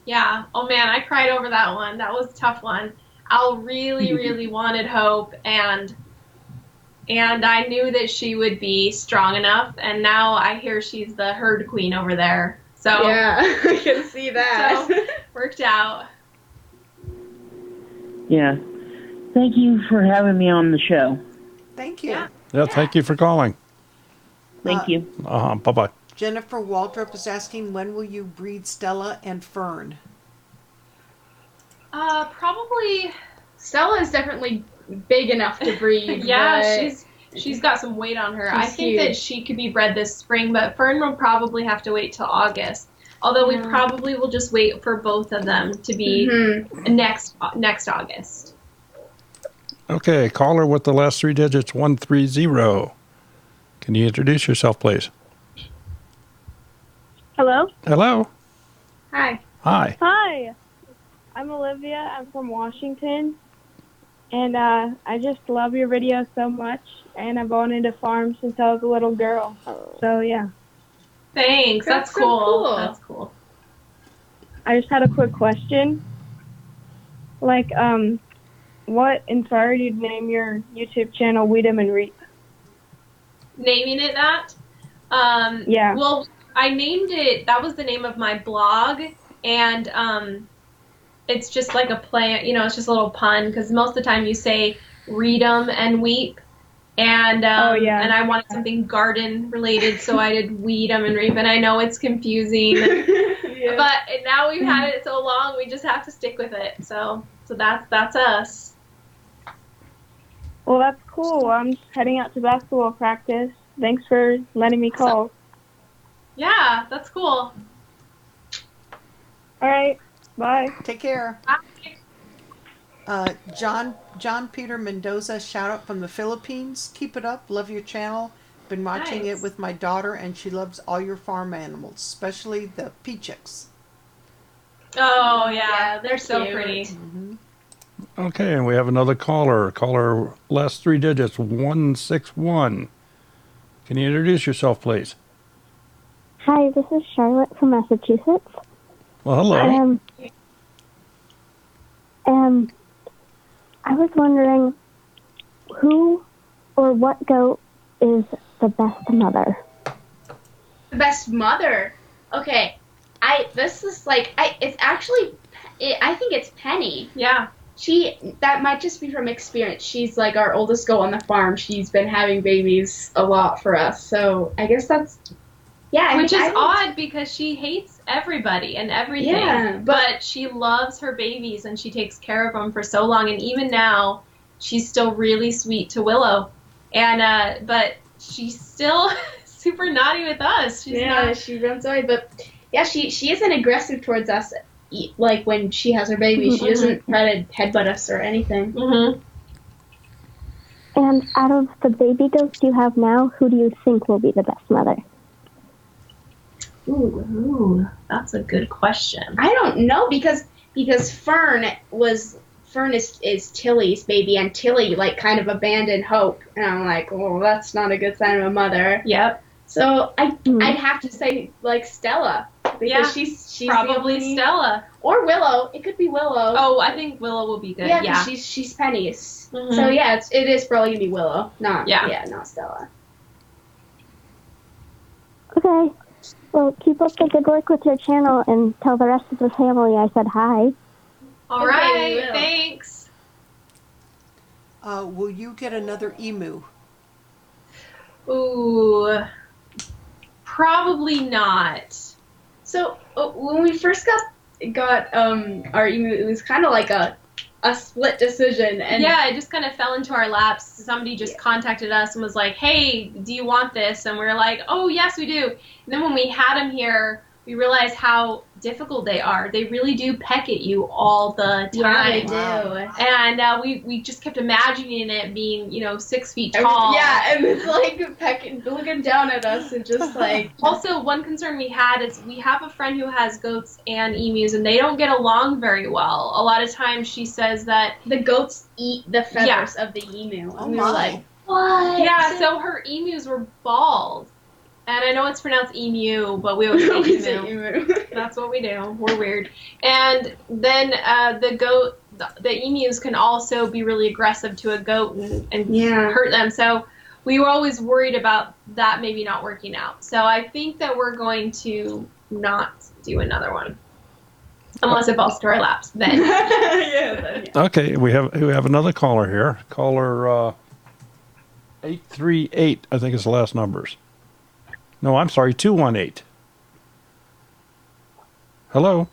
Speaker 6: Yeah. Oh, man, I cried over that one. That was a tough one. Al really, really wanted Hope, and I knew that she would be strong enough, and now I hear she's the herd queen over there. So
Speaker 7: yeah, I can see that.
Speaker 6: So, worked out.
Speaker 14: Yeah. Thank you for having me on the show.
Speaker 5: Thank you.
Speaker 3: Yeah, thank you for calling.
Speaker 14: Thank you.
Speaker 3: Bye-bye.
Speaker 5: Jennifer Waldrop is asking, when will you breed Stella and Fern?
Speaker 6: Probably.
Speaker 7: Stella is definitely big enough to breed.
Speaker 6: Yeah, she's got some weight on her. I think that she could be bred this spring, but Fern will probably have to wait till August. Although we probably will just wait for both of them to be next August.
Speaker 3: Okay, caller with the last three digits, 130. Can you introduce yourself, please?
Speaker 10: Hello?
Speaker 3: Hello?
Speaker 7: Hi.
Speaker 3: Hi.
Speaker 10: Hi. I'm Olivia. I'm from Washington. And I just love your videos so much. And I've wanted to farm since I was a little girl. So, yeah.
Speaker 6: Thanks. That's
Speaker 7: so
Speaker 6: cool.
Speaker 7: cool.
Speaker 6: That's cool.
Speaker 10: I just had a quick question. Like,
Speaker 13: what inspired you to name your YouTube channel Weed'em and Reap?
Speaker 6: Naming it that?
Speaker 13: Yeah.
Speaker 6: Well, I named it, that was the name of my blog, and it's just like a play, you know, it's just a little pun, because most of the time you say read 'em and weep, and and I wanted something garden related, so I did weed 'em and reap, and I know it's confusing, but now we've had it so long, we just have to stick with it, so that's us.
Speaker 13: Well, that's cool. I'm just heading out to basketball practice. Thanks for letting me call.
Speaker 6: Yeah, that's cool.
Speaker 13: All right. Bye.
Speaker 5: Take care.
Speaker 6: Bye.
Speaker 5: John Peter Mendoza, shout out from the Philippines. Keep it up. Love your channel. Been watching it with my daughter, and she loves all your farm animals, especially the peachicks.
Speaker 6: Oh, yeah, they're so
Speaker 7: cute.
Speaker 6: pretty.
Speaker 5: Mm-hmm.
Speaker 3: Okay, and we have another caller. Caller, last 3 digits, 161. Can you introduce yourself, please?
Speaker 10: Hi, this is Charlotte from Massachusetts.
Speaker 3: Well, hello.
Speaker 10: I was wondering who or what goat is the best mother?
Speaker 7: The best mother. Okay, it's actually, I think it's Penny.
Speaker 6: Yeah.
Speaker 7: That might just be from experience. She's like our oldest goat on the farm. She's been having babies a lot for us. So I guess that's,
Speaker 6: Which is odd because she hates everybody and everything.
Speaker 7: Yeah,
Speaker 6: but she loves her babies and she takes care of them for so long. And even now, she's still really sweet to Willow. And, but she's still super naughty with us. She's not...
Speaker 7: she runs away. But yeah, she isn't aggressive towards us. Like when she has her baby, she doesn't try to headbutt us or anything.
Speaker 6: Mm-hmm.
Speaker 10: And out of the baby goats you have now, who do you think will be the best mother?
Speaker 6: Ooh, that's a good question.
Speaker 7: I don't know because Fern is Tilly's baby, and Tilly like kind of abandoned Hope, and I'm like, well, that's not a good sign of a mother.
Speaker 6: Yep.
Speaker 7: So I'd have to say like Stella because she's
Speaker 6: probably Stella
Speaker 7: or Willow. It could be Willow.
Speaker 6: Oh, I think Willow will be good. Yeah,
Speaker 7: she's Penny's.
Speaker 6: Mm-hmm.
Speaker 7: So yeah, it is probably gonna be Willow, not not Stella.
Speaker 10: Okay. Well, keep up the good work with your channel and tell the rest of the family I said hi.
Speaker 6: All right, thanks.
Speaker 5: Will you get another emu?
Speaker 6: Ooh, probably not.
Speaker 7: So when we first got our emu, it was kind of like a split decision, and
Speaker 6: it just kind of fell into our laps. Somebody just contacted us and was like, hey, do you want this? And we were like, oh yes we do. And then when we had them here, we realized how difficult they are. They really do peck at you all the time.
Speaker 7: Yeah, they do.
Speaker 6: And we just kept imagining it being 6 feet tall.
Speaker 7: Yeah, and it's like pecking, looking down at us and just like.
Speaker 6: Also, one concern we had is we have a friend who has goats and emus, and they don't get along very well. A lot of times she says that
Speaker 7: the goats eat the feathers of the emu.
Speaker 5: Oh,
Speaker 7: and we were like,
Speaker 6: what? Yeah, so her emus were bald. And I know it's pronounced emu, but we always say emu. That's what we do. We're weird. And then the emus can also be really aggressive to a goat and hurt them. So we were always worried about that maybe not working out. So I think that we're going to not do another one. Unless it falls to our laps, then.
Speaker 3: Okay, we have another caller here. Caller 838, I think is the last numbers. No, I'm sorry, 218. Hello?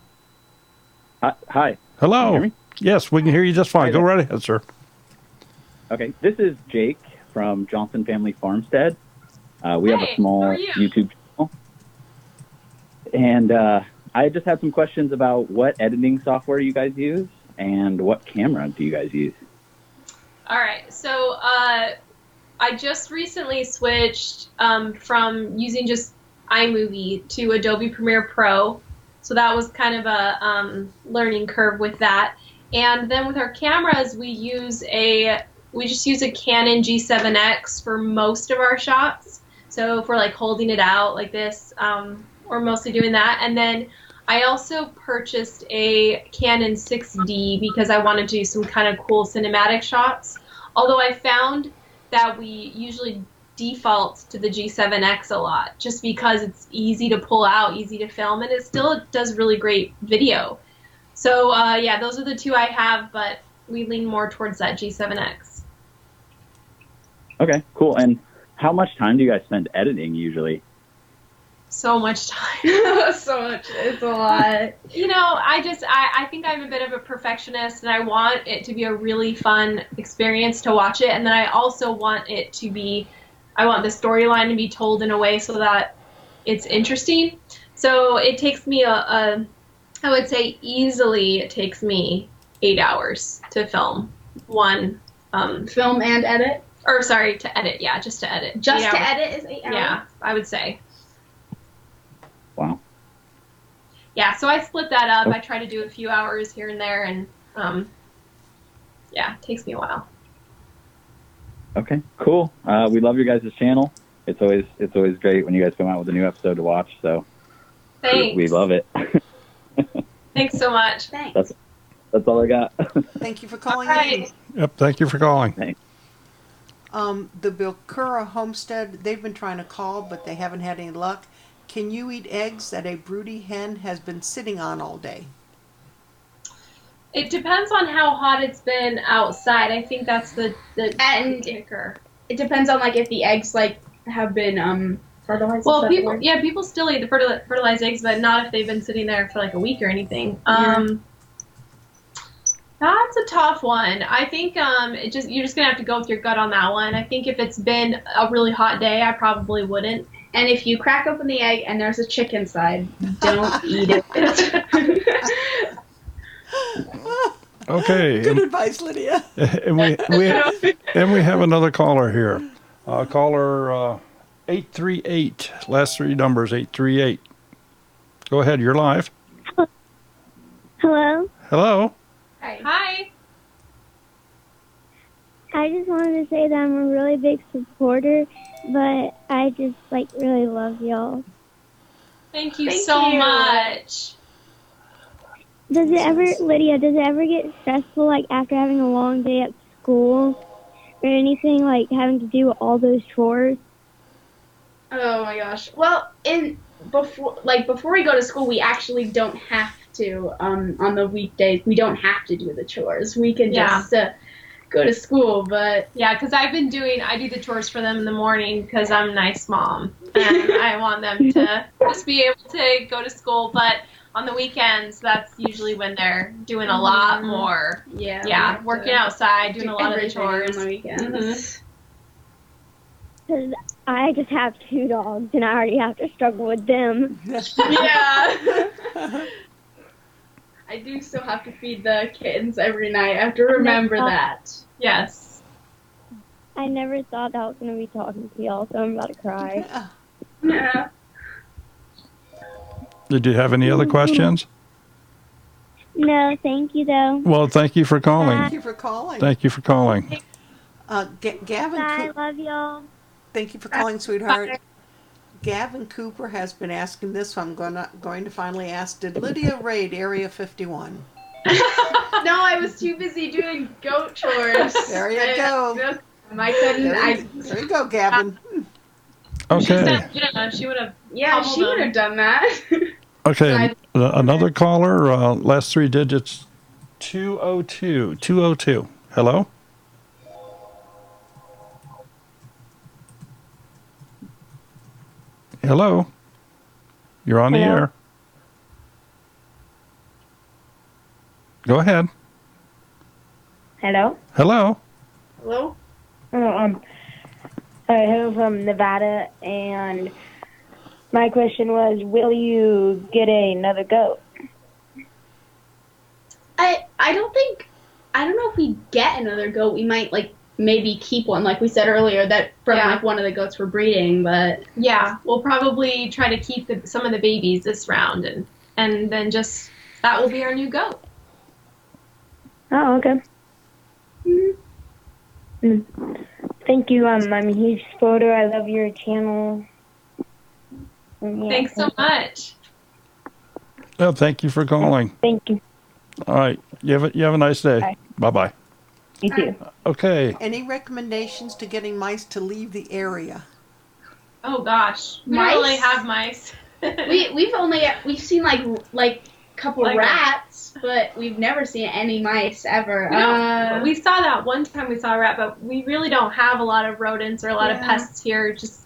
Speaker 15: Hi.
Speaker 3: Hello.
Speaker 15: Can you hear me?
Speaker 3: Yes, we can hear you just fine. Go right ahead, sir.
Speaker 15: Okay, this is Jake from Johnson Family Farmstead. We have a small YouTube channel. And I just have some questions about what editing software you guys use and what camera do you guys use?
Speaker 6: All right, so I just recently switched from using just iMovie to Adobe Premiere Pro. So that was kind of a learning curve with that. And then with our cameras, we just use a Canon G7X for most of our shots. So if we're like holding it out like this, we're mostly doing that. And then I also purchased a Canon 6D because I wanted to do some kind of cool cinematic shots. Although I found that we usually default to the G7X a lot just because it's easy to pull out, easy to film, and it still does really great video. So yeah, those are the two I have, but we lean more towards that G7X.
Speaker 15: Okay, cool. And how much time do you guys spend editing usually?
Speaker 6: So much time.
Speaker 7: So much. It's a lot.
Speaker 6: You know, I think I'm a bit of a perfectionist, and I want it to be a really fun experience to watch it, and then I also want it to be, I want the storyline to be told in a way so that it's interesting. So it takes me I would say easily it takes me 8 hours to film one.
Speaker 7: Film and edit?
Speaker 6: Or sorry, to edit. Yeah, just to edit.
Speaker 7: Just to edit is 8 hours?
Speaker 6: Yeah, I would say.
Speaker 15: Wow.
Speaker 6: Yeah, so I split that up. I try to do a few hours here and there, and yeah, it takes me a while.
Speaker 15: Okay, cool. We love your guys' channel. It's always great when you guys come out with a new episode to watch. So
Speaker 6: Thanks.
Speaker 15: we love it.
Speaker 6: Thanks so much.
Speaker 7: Thanks.
Speaker 15: That's all I got.
Speaker 5: Thank you for calling
Speaker 6: Right.
Speaker 3: Yep, thank you for calling.
Speaker 15: Thanks.
Speaker 5: The Bilkura Homestead, they've been trying to call, but they haven't had any luck. Can you eat eggs that a broody hen has been sitting on all day?
Speaker 6: It depends on how hot it's been outside. I think that's the kicker.
Speaker 7: It depends on like if the eggs like have been fertilized.
Speaker 6: Well, people still eat the fertilized eggs, but not if they've been sitting there for like a week or anything. That's a tough one. I think you're just gonna have to go with your gut on that one. I think if it's been a really hot day, I probably wouldn't.
Speaker 7: And if you crack open the egg and there's a chick inside, don't eat it.
Speaker 3: Okay.
Speaker 5: Good advice, Lydia.
Speaker 3: And we have another caller here. Caller 838. Last three numbers 838. Go ahead. You're live.
Speaker 10: Hello.
Speaker 3: Hello.
Speaker 6: Hi.
Speaker 10: I just wanted to say that I'm a really big supporter, but I just really love y'all.
Speaker 6: Thank you so much.
Speaker 10: Does it ever, Lydia, does it ever get stressful after having a long day at school or anything, having to do all those chores?
Speaker 7: Oh my gosh. Well, before we go to school, we actually don't have to on the weekdays. We don't have to do the chores. We can just go to school, but
Speaker 6: yeah, because I do the chores for them in the morning because I'm a nice mom and I want them to just be able to go to school. But on the weekends, that's usually when they're doing a lot more. Yeah, working outside, doing a lot of the chores
Speaker 7: on the weekends.
Speaker 10: Because I just have 2 dogs and I already have to struggle with them.
Speaker 7: Yeah. I do still have to feed the kittens every night. I have to remember that.
Speaker 6: Yes.
Speaker 10: I never thought I was going to be talking to y'all, so I'm about to cry.
Speaker 7: Yeah.
Speaker 3: Did you have any other questions?
Speaker 10: No, thank you, though.
Speaker 3: Well, thank you for calling.
Speaker 5: Thank you for calling.
Speaker 3: Thank you for calling.
Speaker 5: Gavin.
Speaker 10: I love y'all.
Speaker 5: Thank you for calling, sweetheart. Gavin Cooper has been asking this, so I'm going to finally ask, did Lydia raid Area 51?
Speaker 7: No, I was too busy doing goat chores.
Speaker 5: There you go.
Speaker 7: I couldn't.
Speaker 5: There you go, Gavin.
Speaker 3: Okay.
Speaker 6: She would have.
Speaker 7: Yeah, she would have done that.
Speaker 3: Okay. Another caller. Last 3 digits 202. 202. Hello? Hello? You're on the air. Go ahead.
Speaker 16: Hello?
Speaker 3: Hello?
Speaker 7: Hello?
Speaker 16: I hail from Nevada, and my question was, will you get another goat?
Speaker 7: I don't know if we get another goat. We might, maybe keep one, like we said earlier, that from, one of the goats we're breeding, but...
Speaker 6: Yeah, we'll probably try to keep some of the babies this round, and then that will be our new goat.
Speaker 16: Oh, okay. Thank you. I'm a huge supporter. I love your channel. Yeah,
Speaker 6: Thanks so much.
Speaker 3: Well, thank you for calling.
Speaker 10: Thank you.
Speaker 3: All right. You have a nice day.
Speaker 10: Bye.
Speaker 3: Bye-bye.
Speaker 10: You too.
Speaker 3: Okay.
Speaker 5: Any recommendations to getting mice to leave the area?
Speaker 6: Oh gosh, we
Speaker 7: Mice?
Speaker 6: don't really have mice.
Speaker 7: we've seen like a couple
Speaker 6: Like
Speaker 7: rats, but we've never seen any mice ever.
Speaker 6: No, we saw that one time we saw a rat, but we really don't have a lot of rodents or a lot of
Speaker 7: Yeah.
Speaker 6: pests here. Just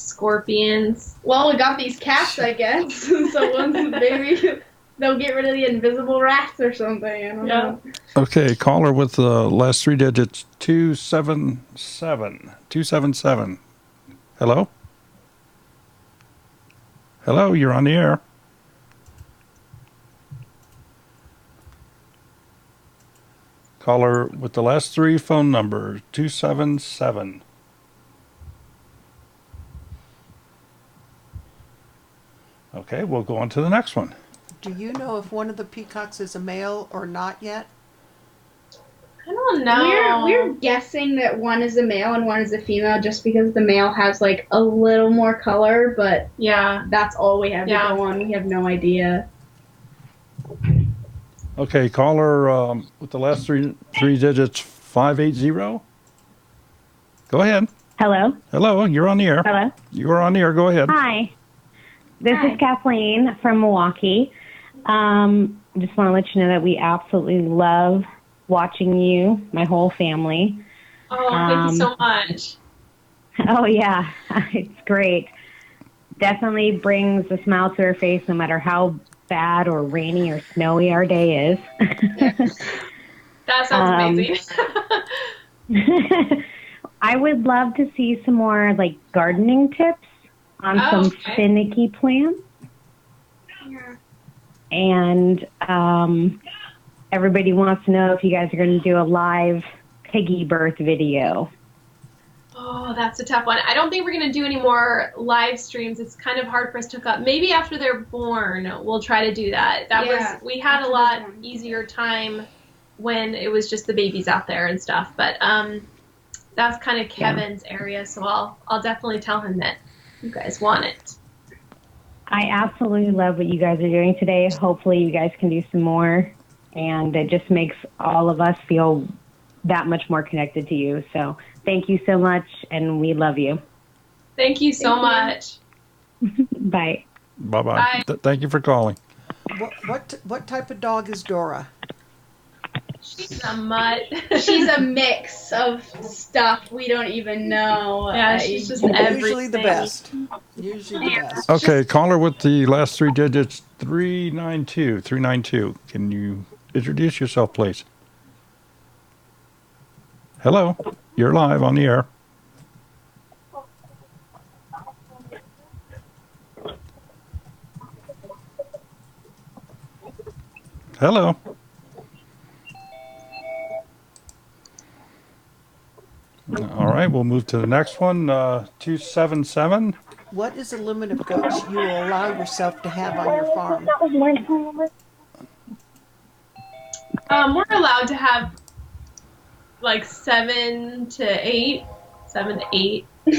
Speaker 6: scorpions.
Speaker 7: Well, we got these cats, I guess. So once maybe they'll get rid of the invisible rats or something. I don't know.
Speaker 3: Okay, caller with the last three digits, 277. 277. Hello? Hello, you're on the air. Caller with the last three phone numbers, 277. Okay, we'll go on to the next one.
Speaker 5: Do you know if one of the peacocks is a male or not yet?
Speaker 6: I don't know.
Speaker 7: We're guessing that one is a male and one is a female just because the male has like a little more color, but
Speaker 6: yeah,
Speaker 7: that's all we have to go on. We have no idea.
Speaker 3: Okay, caller with the last three digits, 580. Go ahead.
Speaker 9: Hello.
Speaker 3: Hello, you're on the air.
Speaker 9: Hello.
Speaker 3: You're on the air. Go ahead.
Speaker 9: Hi. This is Kathleen from Milwaukee. Just want to let you know that we absolutely love watching you, my whole family.
Speaker 6: Oh, thank you so much.
Speaker 9: Oh, yeah. It's great. Definitely brings a smile to our face no matter how bad or rainy or snowy our day is.
Speaker 6: That sounds amazing.
Speaker 9: I would love to see some more like gardening tips on some finicky plants.
Speaker 7: Yeah.
Speaker 9: And everybody wants to know if you guys are going to do a live piggy birth video.
Speaker 6: Oh, that's a tough one. I don't think we're going to do any more live streams. It's kind of hard for us to hook up. Maybe after they're born, we'll try to do that. We had a lot easier time when it was just the babies out there and stuff. But that's kind of Kevin's area, so I'll definitely tell him that you guys want it.
Speaker 9: I absolutely love what you guys are doing today. Hopefully you guys can do some more. And it just makes all of us feel that much more connected to you. So thank you so much, and we love you.
Speaker 6: Thank you so much.
Speaker 9: Bye.
Speaker 3: Bye-bye. Thank you for calling.
Speaker 5: What type of dog is Dora?
Speaker 6: She's a mutt.
Speaker 7: She's a mix of stuff we don't even know.
Speaker 6: Yeah, she's just everything.
Speaker 5: Usually the best. Usually the best.
Speaker 3: Okay, caller with the last three digits, 392. 392. Can you introduce yourself, please? Hello, you're live on the air. Hello. All right, we'll move to the next one, 277.
Speaker 5: What is the limit of goats you will allow yourself to have on your farm?
Speaker 10: That was my phone number.
Speaker 6: We're allowed to have like 7 to 8.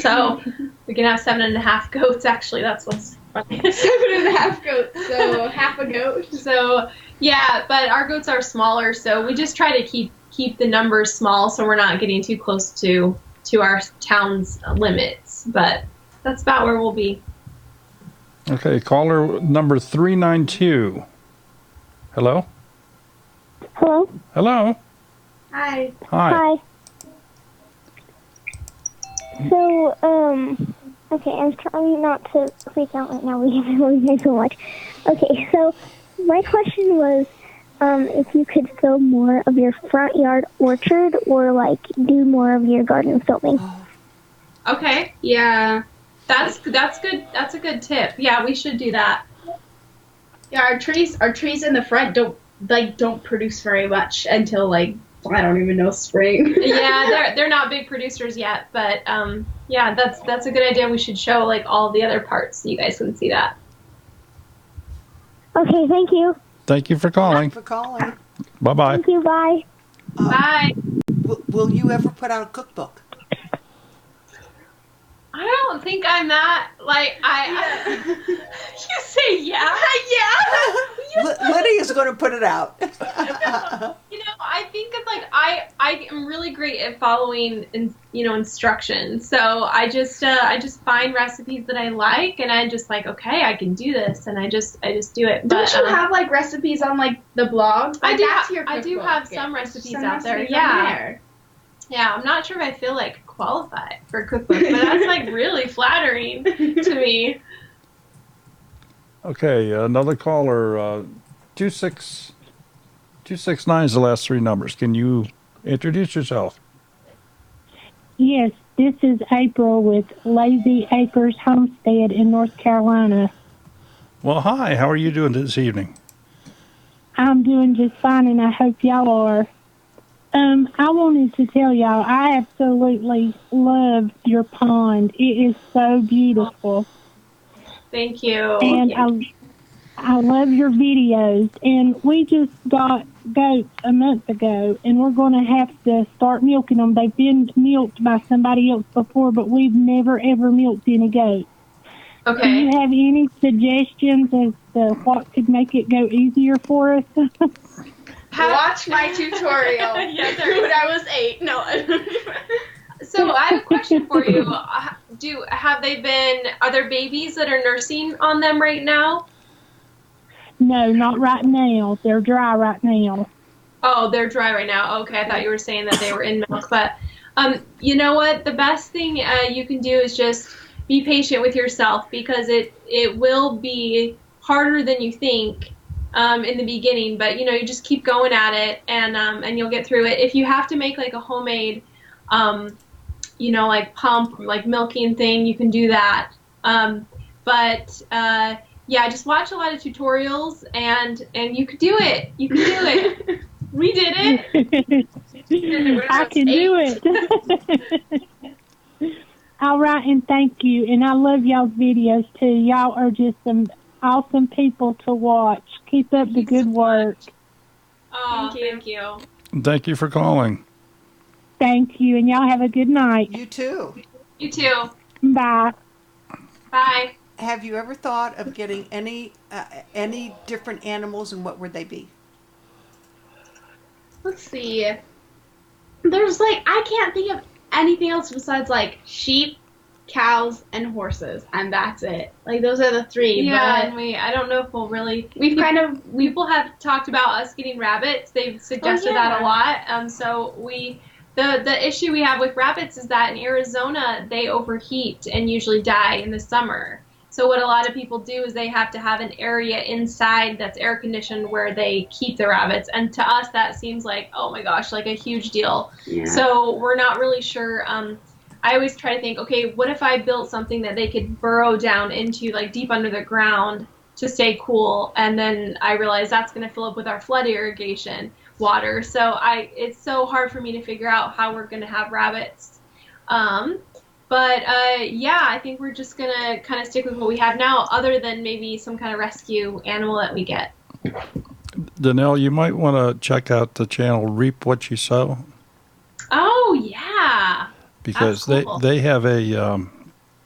Speaker 6: So we can have 7.5 goats. Actually, that's what's funny.
Speaker 7: 7.5 goats, so half a goat.
Speaker 6: So yeah, but our goats are smaller, so we just try to keep the numbers small, so we're not getting too close to our town's limits. But that's about where we'll be.
Speaker 3: Okay, caller number 392. Hello?
Speaker 10: Hello?
Speaker 3: Hello?
Speaker 7: Hi.
Speaker 3: Hi.
Speaker 10: So, okay, I'm trying not to freak out right now. We haven't really heard so much. Okay, so my question was, if you could film more of your front yard orchard or like do more of your garden filming.
Speaker 6: Okay.
Speaker 7: Yeah.
Speaker 6: That's good. That's a good tip. Yeah, we should do that.
Speaker 7: Yeah, our trees in the front don't produce very much until like I don't even know spring.
Speaker 6: Yeah, they're not big producers yet, but yeah, that's a good idea. We should show like all the other parts so you guys can see that.
Speaker 10: Okay, thank you.
Speaker 3: Thank you for calling.
Speaker 5: Thanks for calling.
Speaker 3: Bye-bye.
Speaker 10: Thank you, bye.
Speaker 6: Bye.
Speaker 5: Will you ever put out a cookbook?
Speaker 6: I don't think I'm that, like, you say yeah?
Speaker 5: Liddy is going to put it out.
Speaker 6: You know, I think it's like, I am really great at following, instructions. So I just find recipes that I like, and I'm just like, okay, I can do this, and I just do it.
Speaker 7: Don't you have like recipes on like the blog?
Speaker 6: I
Speaker 7: Like,
Speaker 6: do.
Speaker 7: that's your
Speaker 6: I do
Speaker 7: cookbook.
Speaker 6: have some recipes
Speaker 7: Some
Speaker 6: out there.
Speaker 7: recipes on
Speaker 6: Yeah.
Speaker 7: there.
Speaker 6: Yeah, I'm not sure if I feel like qualified for cookbook, but that's like really flattering to me.
Speaker 3: Okay, another caller. 269 is the last three numbers. Can you introduce yourself?
Speaker 17: Yes, this is April with Lazy Acres Homestead in North Carolina.
Speaker 3: Well, hi. How are you doing this evening?
Speaker 17: I'm doing just fine, and I hope y'all are. I wanted to tell y'all, I absolutely love your pond. It is so beautiful.
Speaker 6: Thank you.
Speaker 17: And I love your videos. And we just got goats a month ago, and we're going to have to start milking them. They've been milked by somebody else before, but we've never, ever milked any goats.
Speaker 6: Okay.
Speaker 17: Do you have any suggestions as to what could make it go easier for us?
Speaker 7: Watch my tutorial.
Speaker 6: Yes,
Speaker 7: when I was 8. No.
Speaker 6: So I have a question for you. Are there babies that are nursing on them right now?
Speaker 17: No, not right now. They're dry right now.
Speaker 6: Oh, they're dry right now. Okay, I thought you were saying that they were in milk. But you know what? The best thing you can do is just be patient with yourself, because it will be harder than you think in the beginning. But you just keep going at it, and you'll get through it. If you have to make like a homemade like pump, like milking thing, you can do that. Yeah, just watch a lot of tutorials, and you can do it. You can do it. We did it.
Speaker 17: I can do it. All right, and thank you. And I love y'all's videos, too. Y'all are just some awesome people to watch. Keep up the good work.
Speaker 6: Oh, thank you.
Speaker 3: Thank you for calling.
Speaker 17: Thank you, and y'all have a good night.
Speaker 5: You too.
Speaker 6: You too.
Speaker 17: Bye.
Speaker 6: Bye.
Speaker 5: Have you ever thought of getting any different animals, and what would they be?
Speaker 7: Let's see. There's like, I can't think of anything else besides like sheep, cows, and horses, and that's it. Like, those are the three.
Speaker 6: Yeah,
Speaker 7: but
Speaker 6: and I don't know if we'll really.
Speaker 7: People
Speaker 6: have talked about us getting rabbits. They've suggested that a lot. So the issue we have with rabbits is that in Arizona they overheat and usually die in the summer. So what a lot of people do is they have to have an area inside that's air conditioned where they keep the rabbits. And to us, that seems like, oh my gosh, like a huge deal.
Speaker 7: Yeah.
Speaker 6: So we're not really sure. I always try to think, okay, what if I built something that they could burrow down into, like deep under the ground to stay cool? And then I realized that's going to fill up with our flood irrigation water. So it's so hard for me to figure out how we're going to have rabbits. Yeah, I think we're just going to kind of stick with what we have now, other than maybe some kind of rescue animal that we get.
Speaker 3: Danelle, you might want to check out the channel Reap What You Sow.
Speaker 6: Oh, yeah.
Speaker 3: Because
Speaker 6: That's cool.
Speaker 3: they have a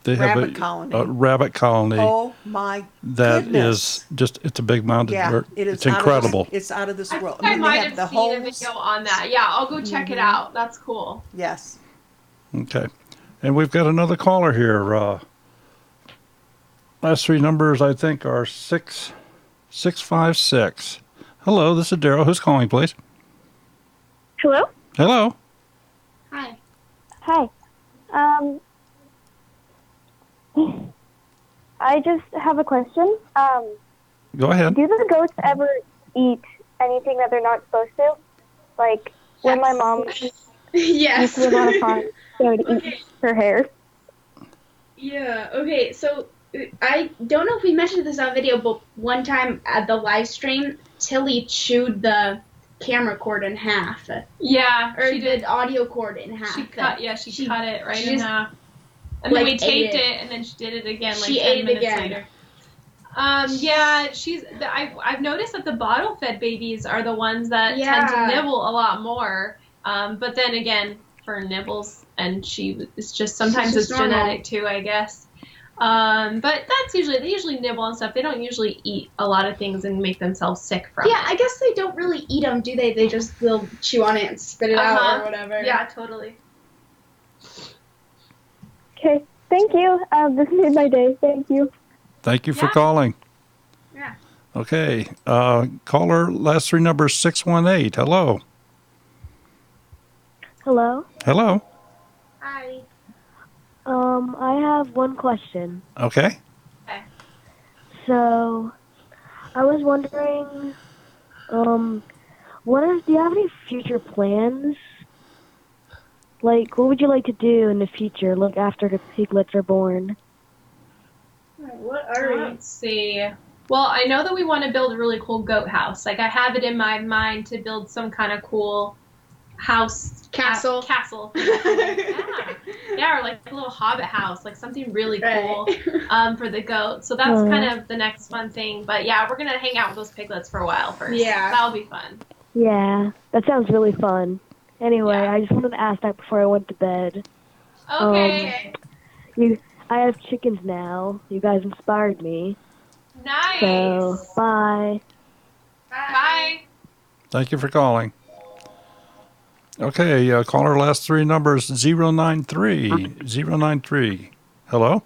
Speaker 5: Rabbit colony.
Speaker 3: A rabbit colony.
Speaker 5: Oh my
Speaker 3: That
Speaker 5: goodness.
Speaker 3: is just, it's a big mountain.
Speaker 5: Yeah,
Speaker 3: It's
Speaker 5: it's
Speaker 3: incredible.
Speaker 5: It's out of this world.
Speaker 6: I
Speaker 5: they
Speaker 6: might
Speaker 5: have
Speaker 6: have seen a video on that. Yeah, I'll go check it out. That's cool.
Speaker 5: Yes.
Speaker 3: Okay. And we've got another caller here. Last three numbers, I think, are 656. Hello, this is Daryl. Who's calling, please?
Speaker 10: Hello?
Speaker 3: Hello.
Speaker 7: Hi.
Speaker 10: Hi. I just have a question.
Speaker 3: Go ahead.
Speaker 10: Do the goats ever eat anything that they're not supposed to? Like, when my mom
Speaker 7: Yes.
Speaker 10: used to live on a farm, they would eat her hair.
Speaker 7: Yeah, okay, so I don't know if we mentioned this on video, but one time at the live stream, Tilly chewed the camera cord in half.
Speaker 6: Yeah,
Speaker 7: or the audio cord in half.
Speaker 6: She cut it right in
Speaker 7: just,
Speaker 6: half. And
Speaker 7: like,
Speaker 6: then we taped
Speaker 7: ate
Speaker 6: it, and then she did it again like
Speaker 7: She
Speaker 6: 10
Speaker 7: ate it
Speaker 6: minutes
Speaker 7: again.
Speaker 6: later. Yeah, I've noticed that the bottle-fed babies are the ones that tend to
Speaker 7: Yeah.
Speaker 6: nibble a lot more. But then again, for nibbles, and it's just sometimes it's
Speaker 7: normal.
Speaker 6: genetic too, I guess. But that's usually, they usually nibble and stuff. They don't usually eat a lot of things and make themselves sick from
Speaker 7: Yeah,
Speaker 6: it.
Speaker 7: I guess they don't really eat them, do they? They just will chew on it and spit it out or whatever.
Speaker 6: Yeah, totally.
Speaker 10: Okay, thank you. This made my day. Thank you.
Speaker 3: Thank you for calling.
Speaker 6: Yeah.
Speaker 3: Okay. Caller, last three numbers, 618. Hello.
Speaker 18: Hello.
Speaker 3: Hello.
Speaker 6: Hi.
Speaker 18: I have one question.
Speaker 3: Okay.
Speaker 18: So, I was wondering, do you have any future plans? Like, what would you like to do in the future, like after the piglets are born?
Speaker 6: What are we? Let's see. Well, I know that we want to build a really cool goat house. Like, I have it in my mind to build some kind of cool house.
Speaker 7: Castle.
Speaker 6: Castle. Yeah, or like a little hobbit house, like something really cool for the goat. So that's kind of the next fun thing. But yeah, we're going to hang out with those piglets for a while first.
Speaker 7: Yeah.
Speaker 6: That'll be fun.
Speaker 18: Yeah, that sounds really fun. Anyway, I just wanted to ask that before I went to bed.
Speaker 6: Okay.
Speaker 18: I have chickens now. You guys inspired me.
Speaker 6: Nice.
Speaker 18: So, bye.
Speaker 6: Bye.
Speaker 3: Thank you for calling. Okay, caller, last three numbers, 093. 093. Hello?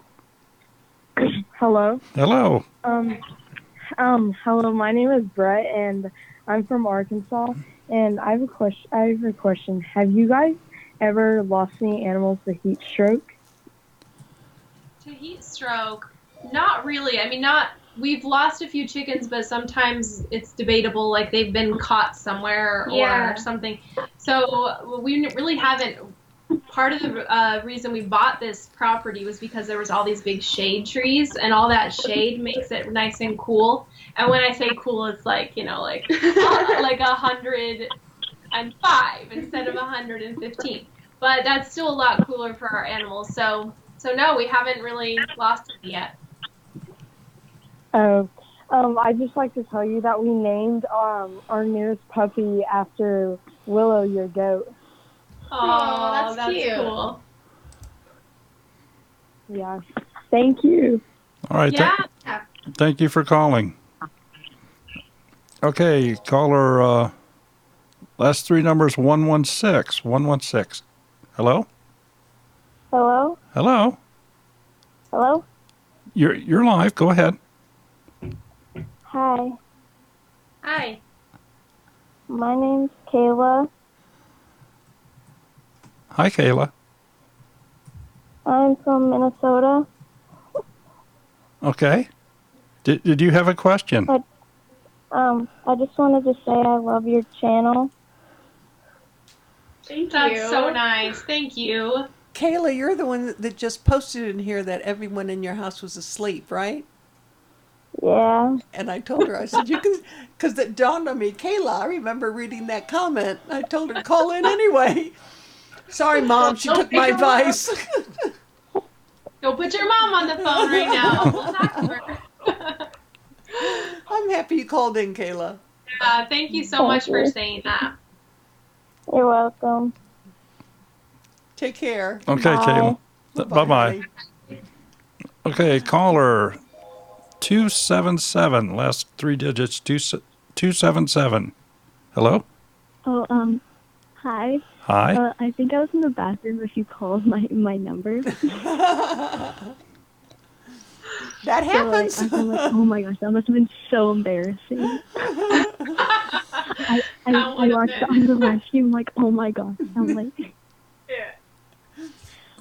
Speaker 13: Hello.
Speaker 3: Hello.
Speaker 13: Hello. My name is Brett, and I'm from Arkansas. And I have a question. Have you guys ever lost any animals to heat stroke?
Speaker 6: To heat stroke, not really. I mean, we've lost a few chickens, but sometimes it's debatable, like they've been caught somewhere or something. So we really haven't. Part of the reason we bought this property was because there was all these big shade trees, and all that shade makes it nice and cool. And when I say cool, it's like, like 105 instead of 115. But that's still a lot cooler for our animals. So no, we haven't really lost it yet.
Speaker 13: I'd just like to tell you that we named our newest puppy after Willow, your goat.
Speaker 6: Oh, that's cute. Cool.
Speaker 13: Yeah. Thank you.
Speaker 3: All right. Thank you for calling. Okay, caller, last three numbers, 116. 116. Hello?
Speaker 10: Hello?
Speaker 3: Hello?
Speaker 10: Hello?
Speaker 3: You're live. Go ahead.
Speaker 10: Hi.
Speaker 6: Hi.
Speaker 10: My name's Kayla.
Speaker 3: Hi, Kayla.
Speaker 10: I'm from Minnesota.
Speaker 3: Okay. Did you have a question?
Speaker 10: I just wanted to say I love your channel.
Speaker 6: Thank you. That's so nice. Thank you.
Speaker 5: Kayla, you're the one that just posted in here that everyone in your house was asleep, right?
Speaker 10: Yeah.
Speaker 5: And I told her, I said, you can, because it dawned on me, Kayla, I remember reading that comment. I told her to call in anyway. Sorry, Mom, she took my advice.
Speaker 6: Go put your mom on the phone right now. We'll talk to her.
Speaker 5: I'm happy you called in, Kayla.
Speaker 6: Thank you so much for saying that.
Speaker 10: You're welcome.
Speaker 5: Take care.
Speaker 3: Okay,
Speaker 10: Bye.
Speaker 3: Kayla. Bye-bye. Okay, caller, 277. Last three digits, 277. Hello?
Speaker 10: Oh, hi.
Speaker 3: Hi.
Speaker 10: I think I was in the bathroom if you called my number.
Speaker 5: That happens.
Speaker 10: So, I'm like, oh my gosh, that must have been so embarrassing. I watched it on the live stream, like, oh my gosh. I'm like,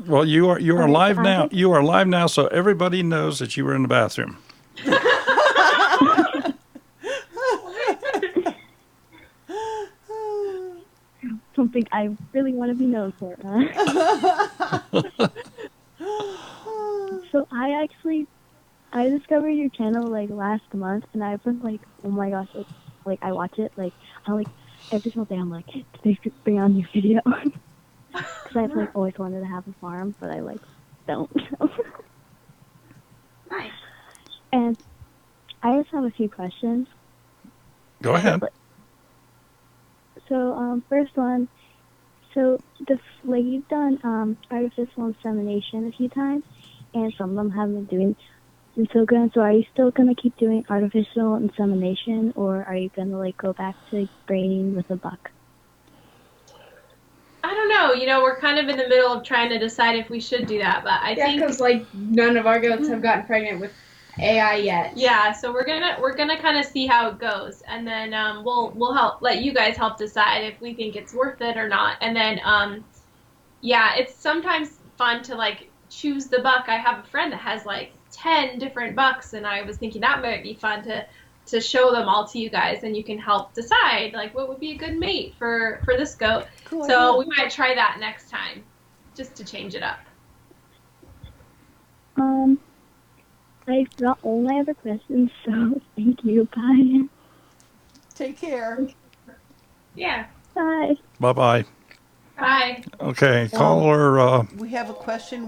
Speaker 3: Well, you are live now. You are live now, so everybody knows that you were in the bathroom.
Speaker 10: something I really want to be known for. So I discovered your channel like last month, and I've been like, oh my gosh, like I watch it, like I like every single day. I'm like, they should bring on a new video because I've like always wanted to have a farm, but I like don't.
Speaker 7: Nice.
Speaker 10: And I just have a few questions.
Speaker 3: Go ahead.
Speaker 10: So, first one. So you've done artificial insemination a few times, and some of them haven't been doing so good. So are you still gonna keep doing artificial insemination, or are you gonna go back to breeding with a buck?
Speaker 6: I don't know. We're kind of in the middle of trying to decide if we should do that, but I think
Speaker 7: because none of our goats have gotten pregnant with AI yet.
Speaker 6: Yeah, so we're gonna kind of see how it goes, and then we'll let you guys help decide if we think it's worth it or not. And then it's sometimes fun to choose the buck. I have a friend that has 10 different bucks, and I was thinking that might be fun to show them all to you guys, and you can help decide what would be a good mate for this goat.
Speaker 5: Cool
Speaker 6: So
Speaker 5: idea.
Speaker 6: we might try that next time, just to change it up.
Speaker 10: I've got all my other questions, so thank you. Bye.
Speaker 5: Take care.
Speaker 6: Yeah.
Speaker 10: Bye.
Speaker 3: Bye-bye.
Speaker 6: Bye.
Speaker 3: Okay, caller.
Speaker 5: We have a question.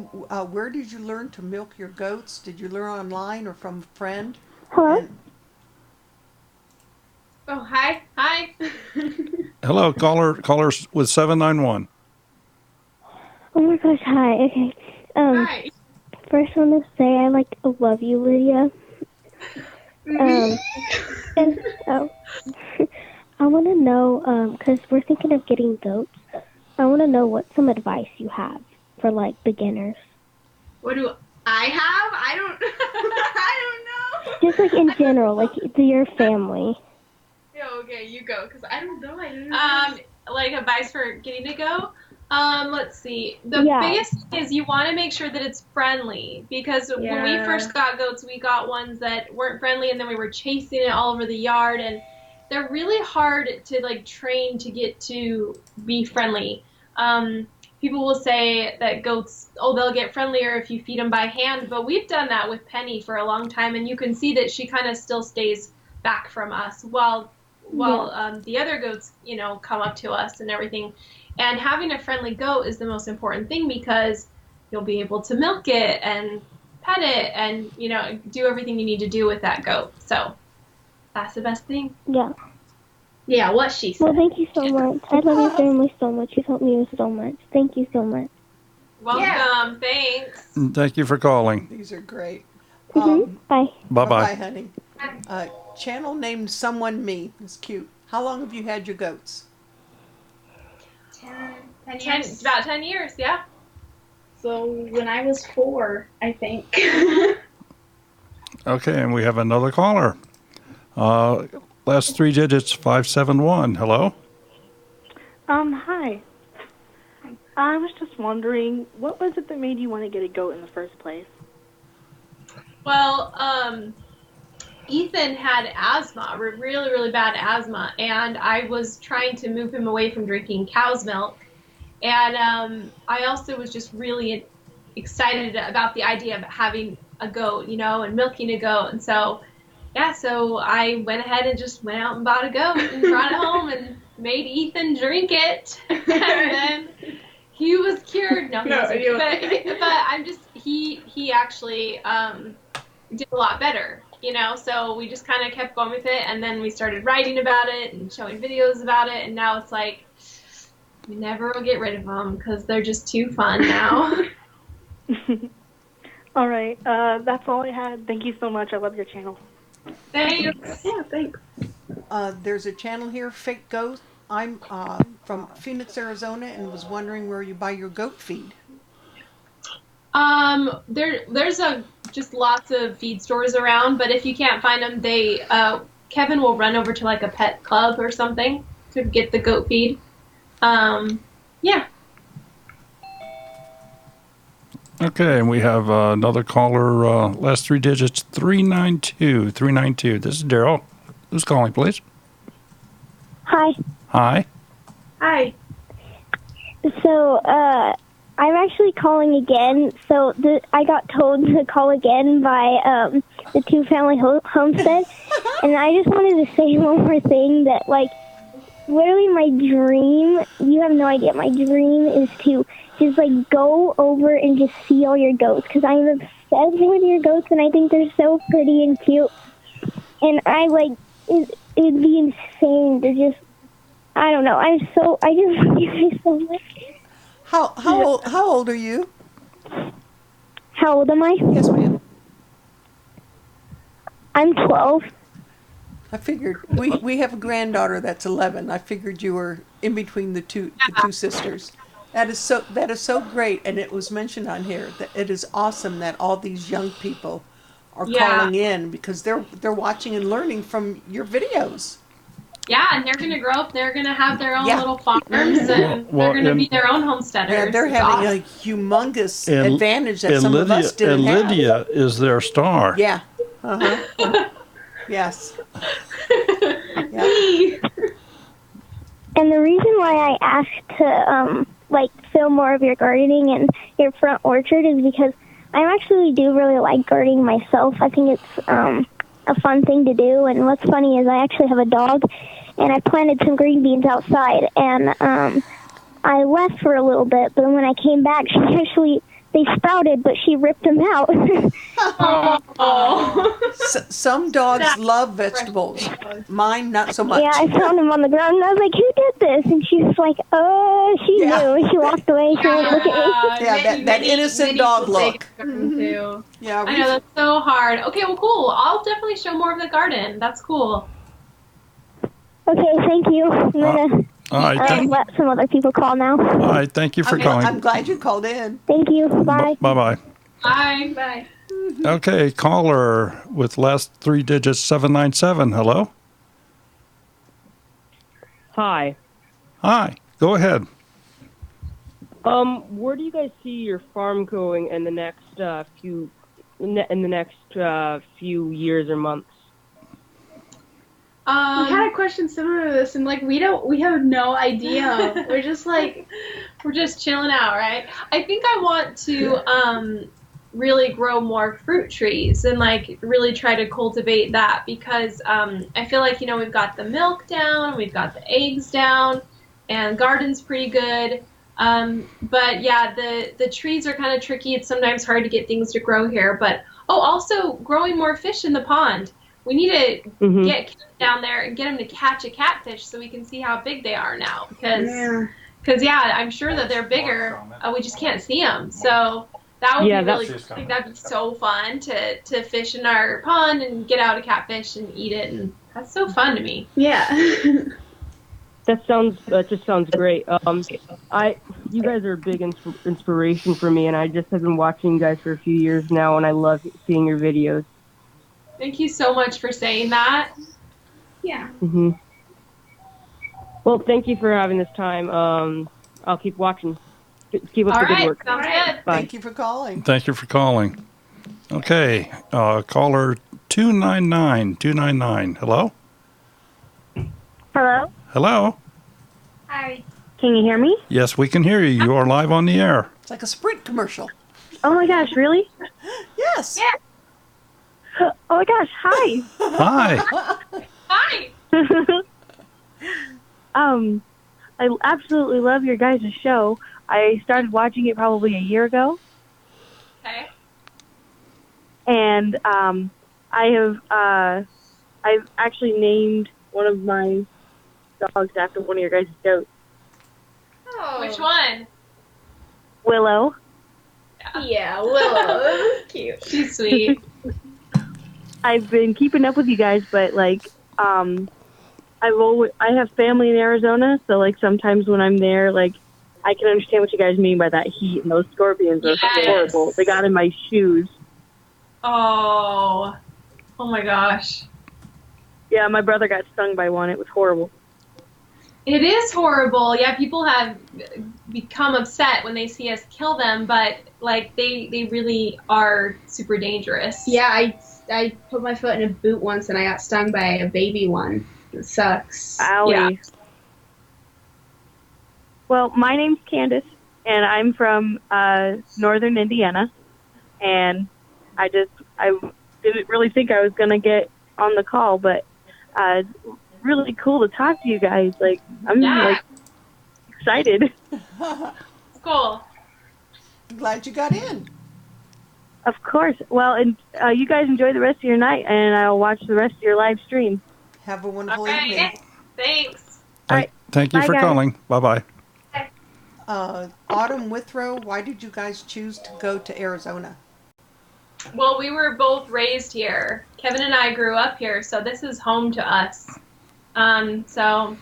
Speaker 5: Where did you learn to milk your goats? Did you learn online or from a friend?
Speaker 10: Hello?
Speaker 6: Oh, hi. Hi.
Speaker 3: Hello, callers with 791.
Speaker 10: Oh my gosh, hi. Okay.
Speaker 6: Hi.
Speaker 10: First I want to say I love you, Lydia. And I want to know, because we're thinking of getting goats, I want to know what some advice you have for beginners.
Speaker 7: What do I have? I don't know.
Speaker 10: Just in general, to your family.
Speaker 7: Yeah, okay, you go, because I don't know. I don't know.
Speaker 6: Advice for getting to go. Let's see. The
Speaker 10: Yeah.
Speaker 6: biggest thing is you want to make sure that it's friendly, because when we first got goats, we got ones that weren't friendly, and then we were chasing it all over the yard, and they're really hard to train to get to be friendly. People will say that goats, they'll get friendlier if you feed them by hand, but we've done that with Penny for a long time, and you can see that she kind of still stays back from us while the other goats, come up to us and everything. And having a friendly goat is the most important thing, because you'll be able to milk it and pet it and, do everything you need to do with that goat. So that's the best thing.
Speaker 10: Yeah.
Speaker 7: Yeah, what she said.
Speaker 10: Well, thank you so much. I love your family so much. You've helped me with so much. Thank you so much.
Speaker 6: Welcome.
Speaker 7: Yeah.
Speaker 6: Thanks.
Speaker 3: Thank you for calling.
Speaker 5: These are great.
Speaker 10: Bye.
Speaker 5: Bye,
Speaker 3: Bye-bye.
Speaker 5: honey. Channel named Someone Me. It's cute. How long have you had your goats?
Speaker 7: 10 years.
Speaker 6: About 10 years, yeah.
Speaker 7: So when I was 4, I think.
Speaker 3: Okay, and we have another caller. Last 3 digits, 571. Hello?
Speaker 19: Hi. I was just wondering, what was it that made you want to get a goat in the first place?
Speaker 6: Well, Ethan had asthma, really, really bad asthma, and I was trying to move him away from drinking cow's milk. And I also was just really excited about the idea of having a goat, and milking a goat. And so I went ahead and just went out and bought a goat and brought it home and made Ethan drink it. And then he was cured. No, but I'm just, he actually did a lot better. So we just kind of kept going with it, and then we started writing about it and showing videos about it, and now it's we never will get rid of them because they're just too fun now.
Speaker 19: All right, that's all I had. Thank you so much. I love your channel.
Speaker 6: Thanks. Yeah, thanks.
Speaker 5: There's a channel here, Fake Goat. I'm from Phoenix, Arizona, and was wondering where you buy your goat feed.
Speaker 6: There's just lots of feed stores around, but if you can't find them, Kevin will run over to a pet club or something to get the goat feed. Yeah.
Speaker 3: Okay, and we have another caller, last 3 digits, 392. 392. This is Daryl. Who's calling, please?
Speaker 10: Hi.
Speaker 3: Hi.
Speaker 6: Hi.
Speaker 10: So, I'm actually calling again. So I got told to call again by the Two Family Homestead, and I just wanted to say one more thing that literally my dream. You have no idea. My dream is to just go over and just see all your goats, because I'm obsessed with your goats and I think they're so pretty and cute. And it'd be insane to just. I don't know. I just love you guys so much.
Speaker 5: How old are you?
Speaker 10: How old am I?
Speaker 5: Yes, ma'am.
Speaker 10: I'm 12.
Speaker 5: I figured we have a granddaughter that's 11. I figured you were in between the two sisters. That is so great, and it was mentioned on here that it is awesome that all these young people are calling in because they're watching and learning from your videos.
Speaker 6: Yeah, and they're going to grow up. They're going to have their own little farms, and they're going to be their own homesteaders.
Speaker 5: Yeah, they're having a humongous advantage that some of us didn't have.
Speaker 3: And Lydia is their star.
Speaker 5: Yeah. Yes.
Speaker 10: And the reason why I asked to film more of your gardening and your front orchard is because I actually do really like gardening myself. I think it's a fun thing to do. And what's funny is I actually have a dog, and I planted some green beans outside, and I left for a little bit, but when I came back, they sprouted, but she ripped them out.
Speaker 5: Some dogs love vegetables. Mine, not so much.
Speaker 10: Yeah, I found them on the ground, and I was like, who did this? And she was like, she knew. And she walked away. She didn't look at me.
Speaker 5: Yeah, that innocent dog look.
Speaker 6: Too.
Speaker 5: Yeah,
Speaker 6: I know, that's so hard. Okay, well, cool. I'll definitely show more of the garden. That's cool.
Speaker 10: Okay, thank you. I'm going to let some other people call now.
Speaker 3: All right, thank you for calling.
Speaker 5: I'm glad you called in.
Speaker 10: Thank you. Bye.
Speaker 3: Bye-bye.
Speaker 6: Bye. Bye.
Speaker 3: Okay, caller with last three digits, 797. Hello?
Speaker 20: Hi.
Speaker 3: Hi. Go ahead.
Speaker 20: Where do you guys see your farm going in the next few years or months?
Speaker 7: We had a question similar to this, and we have no idea. We're just
Speaker 6: we're just chilling out, right? I think I want to really grow more fruit trees and really try to cultivate that because I feel like we've got the milk down, we've got the eggs down, and garden's pretty good. But yeah, the trees are kind of tricky. It's sometimes hard to get things to grow here. But also growing more fish in the pond. We need to get kids down there and get them to catch a catfish so we can see how big they are now. Because I'm sure that they're bigger. We just can't see them. So that would be really. I think that'd be so fun to fish in our pond and get out a catfish and eat it, and that's so fun to me.
Speaker 7: Yeah.
Speaker 20: That just sounds great. You guys are a big inspiration for me, and I just have been watching you guys for a few years now, and I love seeing your videos.
Speaker 6: Thank you so much for saying that.
Speaker 7: Yeah.
Speaker 20: Mm-hmm. Well, thank you for having this time. I'll keep watching. Keep up the good work.
Speaker 6: Sounds good.
Speaker 20: Bye.
Speaker 5: Thank you for calling.
Speaker 3: Thank you for calling. Okay, caller 299. Hello?
Speaker 10: Hello?
Speaker 3: Hello?
Speaker 10: Hi. Can you hear me?
Speaker 3: Yes, we can hear you. You are live on the air.
Speaker 5: It's like a Sprint commercial.
Speaker 10: Oh my gosh, really?
Speaker 5: Yes.
Speaker 10: Yeah. Oh my gosh, hi.
Speaker 3: Hi.
Speaker 6: Hi.
Speaker 10: I absolutely love your guys' show. I started watching it probably a year ago.
Speaker 6: Okay.
Speaker 10: And I've actually named one of my dogs after one of your guys' goats.
Speaker 6: Oh. Which one?
Speaker 10: Willow.
Speaker 7: Yeah, Willow. Cute.
Speaker 6: She's sweet.
Speaker 10: I've been keeping up with you guys, but I have family in Arizona, so sometimes when I'm there, I can understand what you guys mean by that heat, and those scorpions are horrible. They got in my shoes.
Speaker 6: Oh my gosh.
Speaker 10: Yeah, my brother got stung by one. It was horrible.
Speaker 6: It is horrible. Yeah, people have become upset when they see us kill them, but they really are super dangerous.
Speaker 7: Yeah, I put my foot in a boot once and I got stung by a baby one. It sucks.
Speaker 10: Owie.
Speaker 6: Yeah.
Speaker 10: Well, my name's Candace, and I'm from northern Indiana, and I didn't really think I was going to get on the call, but it's really cool to talk to you guys. I'm excited.
Speaker 6: Cool.
Speaker 5: I'm glad you got in.
Speaker 10: Of course. Well, and you guys enjoy the rest of your night, and I'll watch the rest of your live stream.
Speaker 5: Have a wonderful evening.
Speaker 6: Thanks.
Speaker 10: All right.
Speaker 3: Thank you
Speaker 6: Bye,
Speaker 3: for
Speaker 6: guys.
Speaker 3: calling. Bye-bye.
Speaker 5: Autumn Withrow, why did you guys choose to go to Arizona?
Speaker 6: Well, we were both raised here. Kevin and I grew up here, so this is home to us. So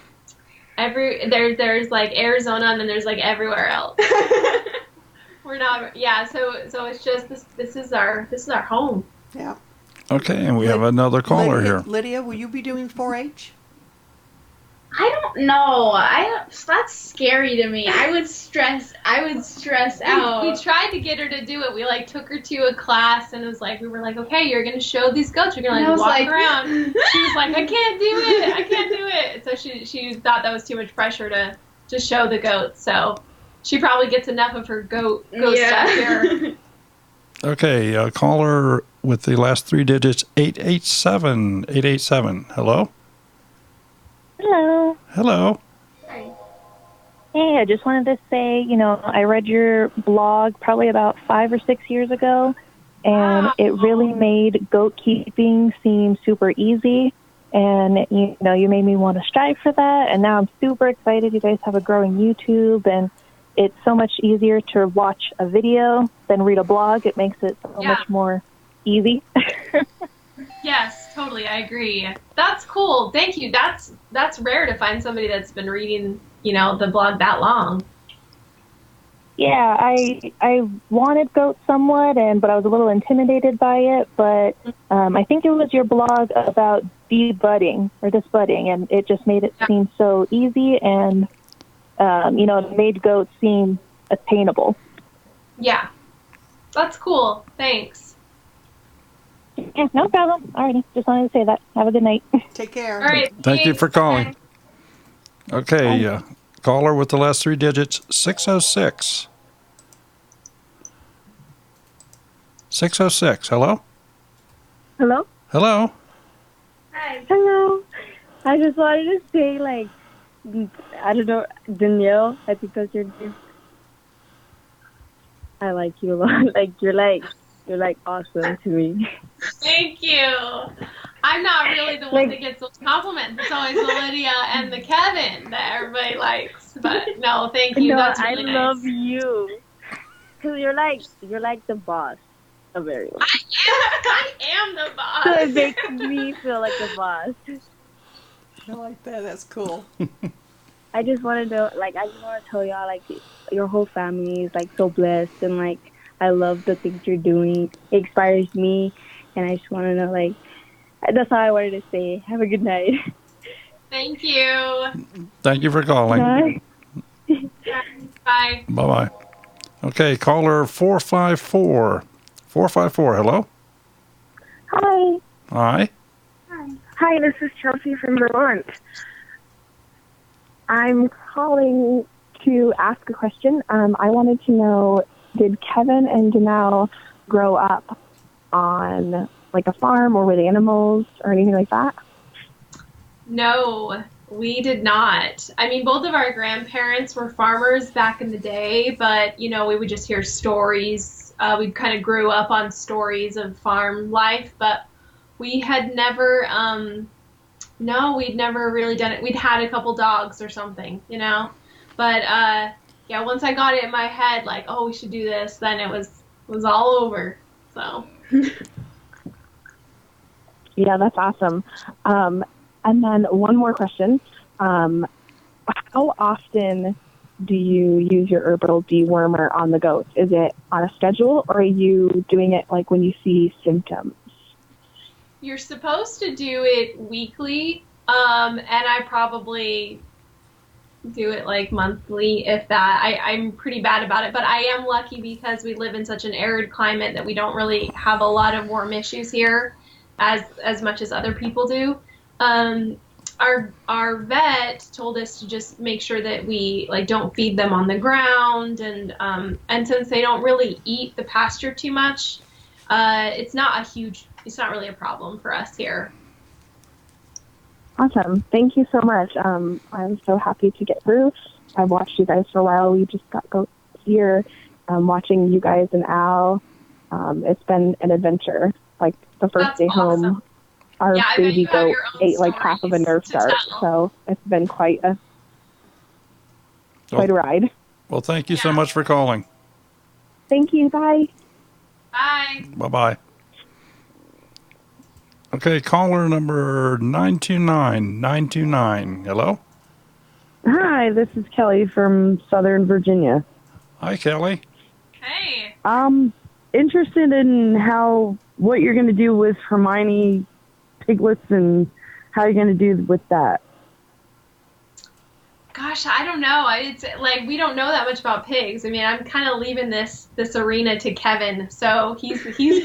Speaker 6: there's like Arizona, and then there's like everywhere else. We're not, yeah. So it's just this is our home.
Speaker 5: Yeah.
Speaker 3: Okay, and we have another caller here.
Speaker 5: Lydia, will you be doing 4-H?
Speaker 7: I don't know. That's scary to me. I would stress out.
Speaker 6: We tried to get her to do it. We like took her to a class, and it was like we were like, okay, you're gonna show these goats. You're gonna
Speaker 7: And I
Speaker 6: like
Speaker 7: was
Speaker 6: walk
Speaker 7: like-
Speaker 6: around. She was like, I can't do it. I can't do it. So she thought that was too much pressure to show the goats. So she probably gets enough of her goat stuff here.
Speaker 3: Okay, caller with the last 3 digits, 887. 887. Hello?
Speaker 21: Hello.
Speaker 3: Hello.
Speaker 21: Hey, I just wanted to say, I read your blog probably about 5 or 6 years ago, and it really made goat keeping seem super easy. And, you made me want to strive for that. And now I'm super excited. You guys have a growing YouTube, and it's so much easier to watch a video than read a blog. It makes it so much more easy.
Speaker 6: Yes, totally. I agree. That's cool. Thank you. That's rare to find somebody that's been reading, the blog that long.
Speaker 21: Yeah, I wanted goats somewhat, but I was a little intimidated by it. But I think it was your blog about debudding or disbudding, and it just made it seem so easy, and it made goats seem attainable.
Speaker 6: Yeah, that's cool. Thanks.
Speaker 21: Yeah, no problem. Alrighty, just wanted to say that. Have a good night.
Speaker 5: Take care.
Speaker 6: All right.
Speaker 3: Thank you for calling. Okay, caller with the last 3 digits, 606. 606. Hello?
Speaker 13: Hello?
Speaker 3: Hello?
Speaker 13: Hi. Hello. I just wanted to say, I don't know, Danielle, I think that's your name. I like you a lot. You're awesome to me.
Speaker 6: Thank you. I'm not really the one that gets those compliments. It's always the Lydia and the Kevin that everybody likes. But no, thank you.
Speaker 13: No,
Speaker 6: That's really
Speaker 13: I
Speaker 6: nice.
Speaker 13: love you. Because you're like the boss of everyone.
Speaker 6: I am the boss.
Speaker 13: So it makes me feel like the boss.
Speaker 5: I like that. That's cool.
Speaker 13: I just wanted to, tell y'all, your whole family is, so blessed, and, I love the things you're doing. It inspires me, and I just want to know, that's all I wanted to say. Have a good night.
Speaker 6: Thank you.
Speaker 3: Thank you for calling.
Speaker 13: Bye.
Speaker 6: Bye.
Speaker 3: Bye-bye. Okay, caller 454. 454, hello?
Speaker 10: Hi.
Speaker 3: Hi.
Speaker 10: Hi, this is Chelsea from Vermont. I'm calling to ask a question. I wanted to know, did Kevin and Janelle grow up on a farm or with animals or anything like that?
Speaker 6: No, we did not. I mean, both of our grandparents were farmers back in the day, but, we would just hear stories. We kind of grew up on stories of farm life, but we had never, we'd never really done it. We'd had a couple dogs or something, but, once I got it in my head, we should do this, then it was all over, so.
Speaker 10: Yeah, that's awesome. And then one more question. How often do you use your herbal dewormer on the goats? Is it on a schedule, or are you doing it when you see symptoms?
Speaker 6: You're supposed to do it weekly, and I probably do it monthly, if that. I'm pretty bad about it, but I am lucky because we live in such an arid climate that we don't really have a lot of worm issues here as much as other people do. Our vet told us to just make sure that we don't feed them on the ground, and since they don't really eat the pasture too much, it's not really a problem for us here.
Speaker 10: Awesome. Thank you so much. I'm so happy to get through. I've watched you guys for a while. We just got goats here. Watching you guys and Al, it's been an adventure. The first day home, our baby goat ate half of a Nerf dart. So it's been quite a
Speaker 13: quite a ride.
Speaker 3: Well, thank you so much for calling.
Speaker 13: Thank you. Bye.
Speaker 6: Bye.
Speaker 3: Bye-bye. Okay, caller number 929. Hello?
Speaker 13: Hi, this is Kelly from Southern Virginia.
Speaker 3: Hi, Kelly.
Speaker 6: Hey.
Speaker 13: Interested in what you're going to do with Hermione piglets and how you're going to do with that.
Speaker 6: Gosh, I don't know. It's like we don't know that much about pigs. I mean, I'm kind of leaving this arena to Kevin, so he's to be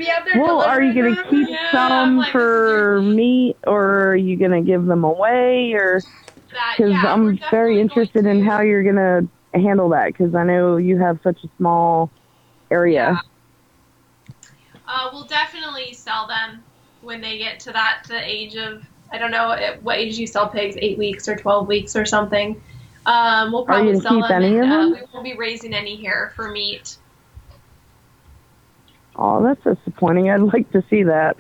Speaker 6: out there.
Speaker 13: Well, are you going to keep some for meat, or are you going to give them away, or because I'm very interested in how you're going to handle that, because I know you have such a small area.
Speaker 6: We'll definitely sell them when they get to the age of, I don't know at what age you sell pigs, 8 weeks or 12 weeks or something. We'll probably sell them, and we won't be raising any here for meat.
Speaker 13: Oh, that's disappointing. I'd like to see that.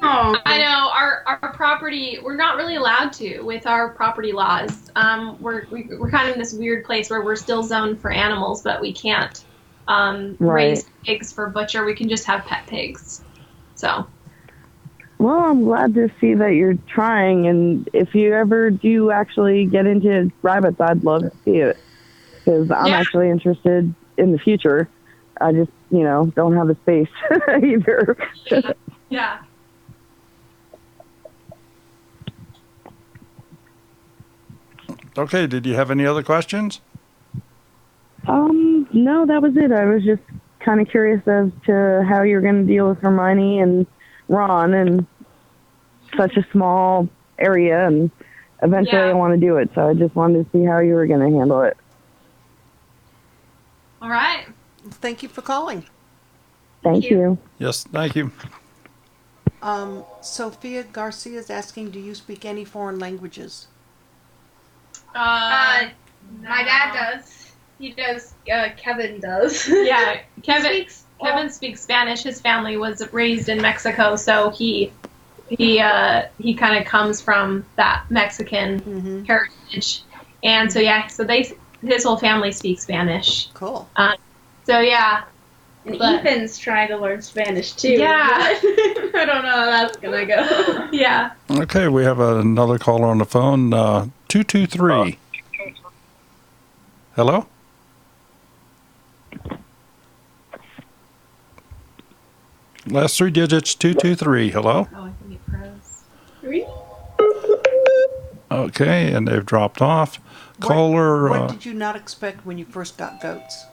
Speaker 6: Oh, I know our property. We're not really allowed to with our property laws. We're kind of in this weird place where we're still zoned for animals, but we can't raise pigs for butcher. We can just have pet pigs. So.
Speaker 13: Well, I'm glad to see that you're trying, and if you ever do actually get into rabbits, I'd love to see it, because I'm actually interested in the future. I just, don't have the space either.
Speaker 6: Yeah.
Speaker 3: Okay, did you have any other questions?
Speaker 13: No, that was it. I was just kind of curious as to how you're going to deal with Hermione and Ron in such a small area, and eventually I want to do it, so I just wanted to see how you were going to handle it.
Speaker 6: All right.
Speaker 5: Thank you for calling.
Speaker 13: Thank you.
Speaker 3: Yes, thank you.
Speaker 5: Sophia Garcia is asking, do you speak any foreign languages?
Speaker 7: My dad does. He does. Kevin does.
Speaker 6: Yeah, Kevin speaks Spanish. His family was raised in Mexico, so he kind of comes from that Mexican heritage, and so his whole family speaks Spanish.
Speaker 5: Cool.
Speaker 6: So yeah.
Speaker 7: And Ethan's trying to learn Spanish too.
Speaker 6: Yeah.
Speaker 7: I don't know how that's gonna go.
Speaker 6: Yeah.
Speaker 3: Okay, we have another caller on the phone. 223. Hello? Last three digits, 223. Hello?
Speaker 6: Oh, I think it froze.
Speaker 7: 3?
Speaker 3: Okay, and they've dropped off. Caller.
Speaker 5: What did you not expect when you first got goats?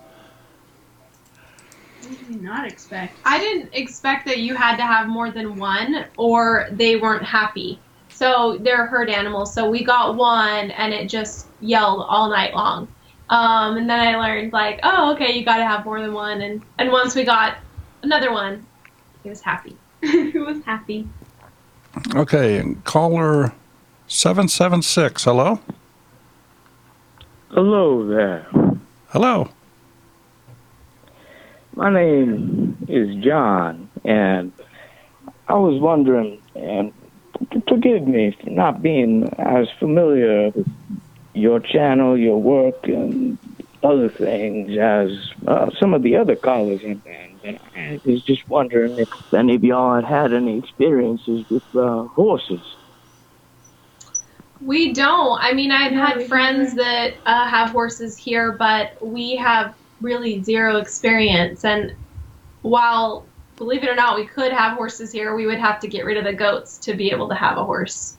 Speaker 7: What did you not expect?
Speaker 6: I didn't expect that you had to have more than one or they weren't happy. So they're herd animals. So we got one and it just yelled all night long. And then I learned oh, okay, you got to have more than one. And once we got another one, it was happy. It was happy.
Speaker 3: Okay, caller 776. Hello?
Speaker 2: Hello there.
Speaker 3: Hello.
Speaker 2: My name is John, and I was wondering, and forgive me for not being as familiar with your channel, your work, and other things as some of the other callers have been. But I was just wondering if any of y'all had any experiences with horses.
Speaker 6: We don't. I mean, I've had friends that have horses here, but we have really zero experience. And while, believe it or not, we could have horses here, we would have to get rid of the goats to be able to have a horse.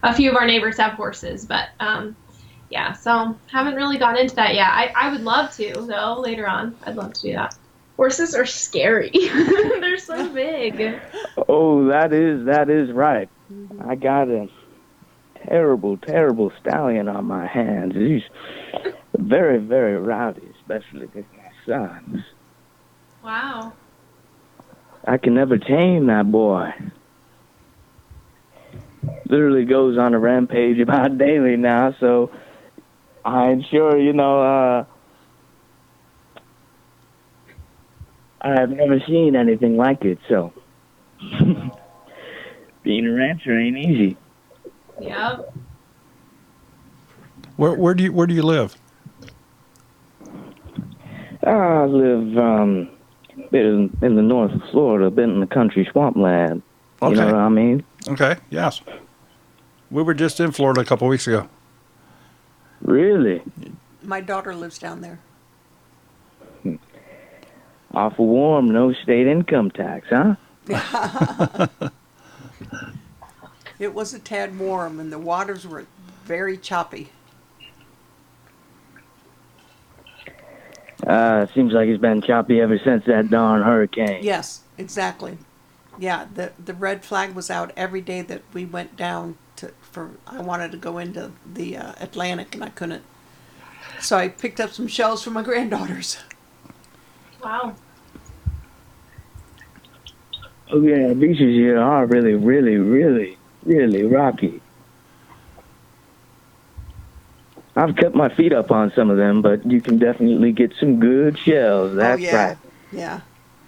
Speaker 6: A few of our neighbors have horses, but yeah, so haven't really got into that yet. I would love to, though, later on. I'd love to do that.
Speaker 7: Horses are scary. They're so big.
Speaker 2: Oh, that is right. I got a terrible stallion on my hands. He's very, very rowdy, especially with my sons.
Speaker 6: Wow.
Speaker 2: I can never tame that boy. Literally goes on a rampage about daily now, so I'm sure, I've never seen anything like it, so being a rancher ain't easy.
Speaker 6: Yep.
Speaker 3: Where do you live?
Speaker 2: I live in the north of Florida, a bit in the country swampland. You know what I mean?
Speaker 3: Okay, yes. We were just in Florida a couple weeks ago.
Speaker 2: Really?
Speaker 5: My daughter lives down there.
Speaker 2: Awful warm, no state income tax, huh?
Speaker 5: It was a tad warm, and the waters were very choppy.
Speaker 2: Seems like it's been choppy ever since that darn hurricane.
Speaker 5: Yes, exactly. Yeah, the red flag was out every day that we went down I wanted to go into the Atlantic, and I couldn't. So I picked up some shells for my granddaughters.
Speaker 6: Wow.
Speaker 2: Oh yeah, beaches here are really, really, really, really rocky. I've kept my feet up on some of them, but you can definitely get some good shells. That's right.
Speaker 5: Yeah.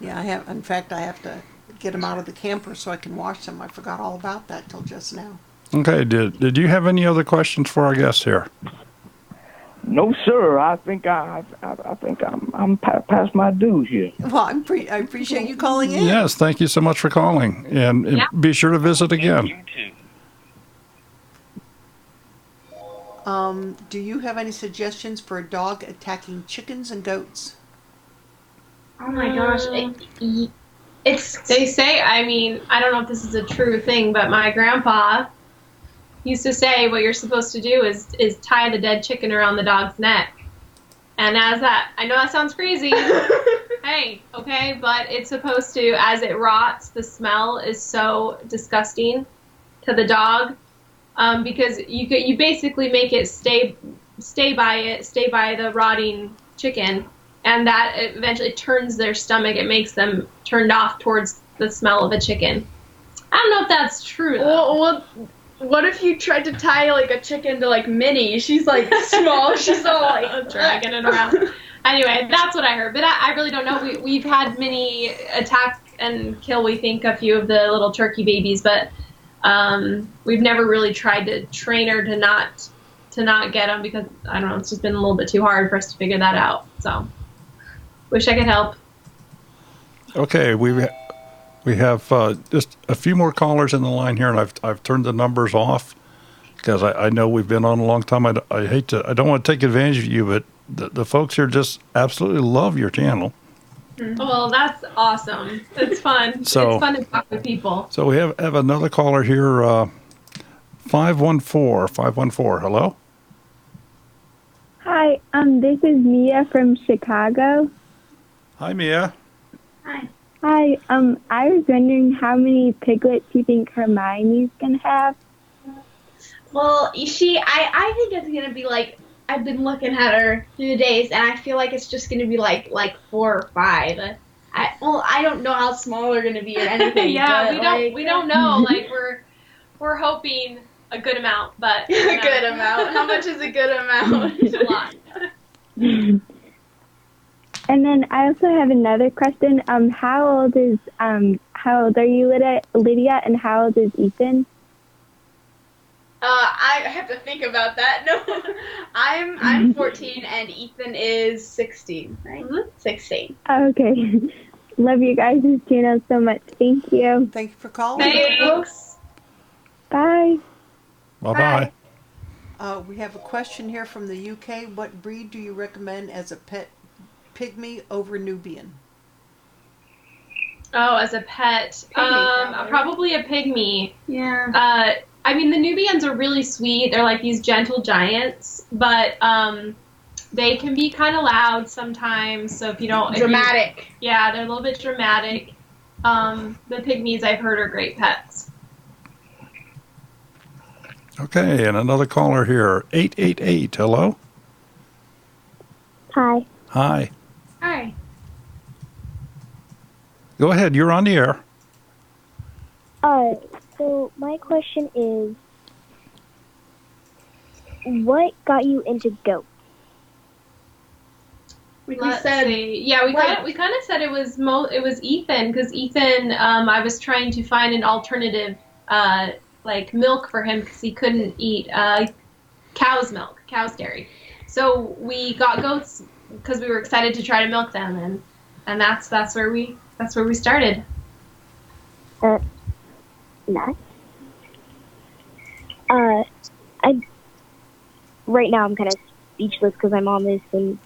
Speaker 5: I have. In fact, I have to get them out of the camper so I can wash them. I forgot all about that till just now.
Speaker 3: Okay. Did you have any other questions for our guests here?
Speaker 2: No, sir. I think I'm past my dues here.
Speaker 5: Well, I appreciate you calling in.
Speaker 3: Yes. Thank you so much for calling, and be sure to visit again.
Speaker 5: Do you have any suggestions for a dog attacking chickens and goats?
Speaker 6: Oh my gosh. They say, I mean, I don't know if this is a true thing, but my grandpa used to say what you're supposed to do is tie the dead chicken around the dog's neck. And I know that sounds crazy. Hey, okay, but it's supposed to, as it rots, the smell is so disgusting to the dog. Because you basically make it stay by the rotting chicken, and that eventually turns their stomach. It makes them turned off towards the smell of a chicken. I don't know if that's true, though.
Speaker 7: Well, what if you tried to tie like a chicken to like Minnie? She's like small. She's all like
Speaker 6: dragging it around. Anyway, that's what I heard, but I really don't know. We've had Minnie attack and kill, we think, a few of the little turkey babies, but we've never really tried to train her to not get them, because I don't know, it's just been a little bit too hard for us to figure that out. So, wish I could help.
Speaker 3: Okay, we have just a few more callers in the line here, and I've turned the numbers off because I know we've been on a long time. I don't want to take advantage of you, but the folks here just absolutely love your channel.
Speaker 6: Well, that's awesome. It's fun.
Speaker 3: So,
Speaker 6: it's fun to talk with people.
Speaker 3: So we have another caller here, 514. Hello?
Speaker 10: Hi, this is Mia from Chicago.
Speaker 3: Hi, Mia.
Speaker 10: Hi. Hi, I was wondering how many piglets you think Hermione's gonna have?
Speaker 7: Well, I think it's gonna be like, I've been looking at her through the days, and I feel like it's just gonna be like 4 or 5. I don't know how small they're gonna be or anything.
Speaker 6: Yeah, we don't know. Like we're hoping a good amount, but
Speaker 7: a good amount. How much is a good amount?
Speaker 6: A lot.
Speaker 10: And then I also have another question. How old are you, Lydia, and how old is Ethan?
Speaker 7: I have to think about that. No, I'm 14 and Ethan is 16, right? Mm-hmm. 16.
Speaker 10: Okay. Love you guys' channel so much. Thank you.
Speaker 5: Thank you for calling.
Speaker 6: Thanks.
Speaker 10: Bye.
Speaker 3: Bye-bye.
Speaker 5: We have a question here from the UK. What breed do you recommend as a pet? Pygmy over Nubian?
Speaker 6: Oh, as a pet, probably a pygmy.
Speaker 7: Yeah.
Speaker 6: I mean, the Nubians are really sweet. They're like these gentle giants, but they can be kind of loud sometimes. So if you don't...
Speaker 7: Dramatic.
Speaker 6: Yeah, they're a little bit dramatic. The pygmies, I've heard, are great pets.
Speaker 3: Okay, and another caller here, 888. Hello?
Speaker 10: Hi.
Speaker 3: Hi.
Speaker 6: Hi.
Speaker 3: Go ahead, you're on the air.
Speaker 10: So my question is, what got you into goats?
Speaker 6: We kind of said it was Ethan, because Ethan, I was trying to find an alternative like milk for him because he couldn't eat cow's milk, cow's dairy. So we got goats because we were excited to try to milk them, and that's where we started.
Speaker 18: Nice. Right now I'm kind of speechless because I'm on this, and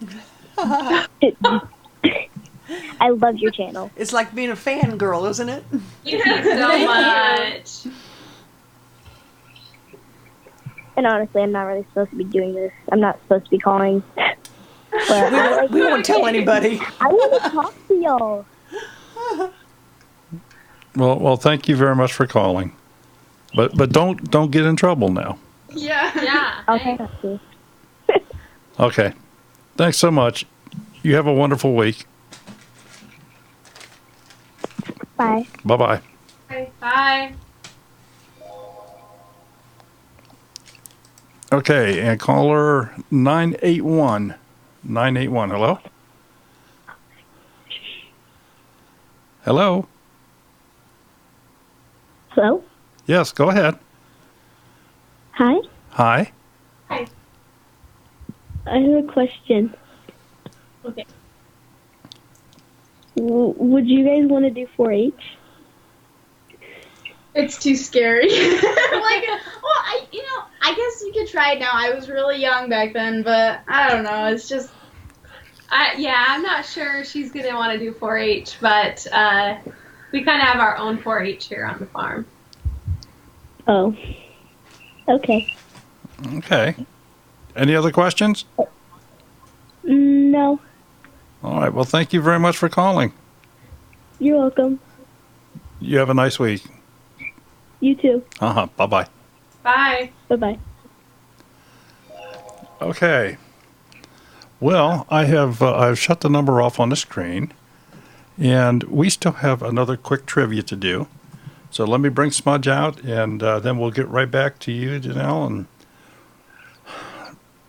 Speaker 18: I love your channel.
Speaker 5: It's like being a fangirl, isn't it?
Speaker 6: Thank you so much.
Speaker 18: And honestly, I'm not really supposed to be doing this. I'm not supposed to be calling. But
Speaker 5: we won't tell anybody.
Speaker 18: I want to talk to y'all.
Speaker 3: Well, thank you very much for calling. But don't get in trouble now.
Speaker 6: Yeah.
Speaker 18: Okay, that's cool.
Speaker 3: Okay. Thanks so much. You have a wonderful week.
Speaker 18: Bye.
Speaker 3: Bye-bye.
Speaker 6: Bye.
Speaker 3: Okay, and caller 981. 981, hello? Hello?
Speaker 10: Hello?
Speaker 3: Yes, go ahead.
Speaker 10: Hi.
Speaker 3: Hi.
Speaker 6: Hi.
Speaker 10: I have a question.
Speaker 6: Okay.
Speaker 10: Would you guys want to do 4-H?
Speaker 7: It's too scary. I guess you could try it now. I was really young back then, but I don't know. It's just.
Speaker 6: I'm not sure she's gonna want to do 4-H, but we kind of have our own 4-H here on the farm.
Speaker 10: Oh. Okay.
Speaker 3: Okay. Any other questions?
Speaker 10: No.
Speaker 3: All right, well, thank you very much for calling.
Speaker 10: You're welcome.
Speaker 3: You have a nice week.
Speaker 10: You too.
Speaker 3: Bye-bye.
Speaker 6: Bye.
Speaker 10: Bye-bye.
Speaker 3: Okay. Well, I've shut the number off on the screen, and we still have another quick trivia to do. So let me bring Smudge out, and then we'll get right back to you, Janelle. And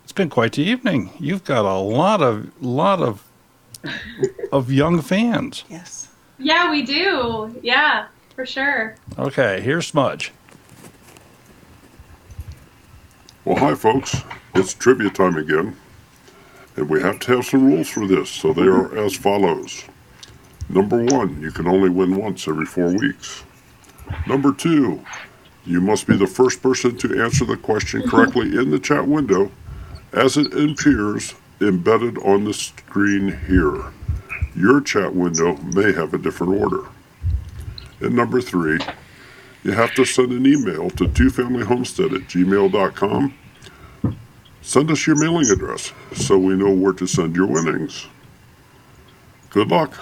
Speaker 3: it's been quite the evening. You've got a lot of young fans.
Speaker 5: Yes.
Speaker 6: Yeah, we do. Yeah, for sure.
Speaker 3: Okay, here's Smudge.
Speaker 8: Well, hi, folks. It's trivia time again. And we have to have some rules for this, so they are as follows. Number 1, you can only win once every 4 weeks. Number 2, you must be the first person to answer the question correctly in the chat window as it appears embedded on the screen here. Your chat window may have a different order. And number 3, you have to send an email to twofamilyhomestead@gmail.com. Send us your mailing address so we know where to send your winnings. Good luck.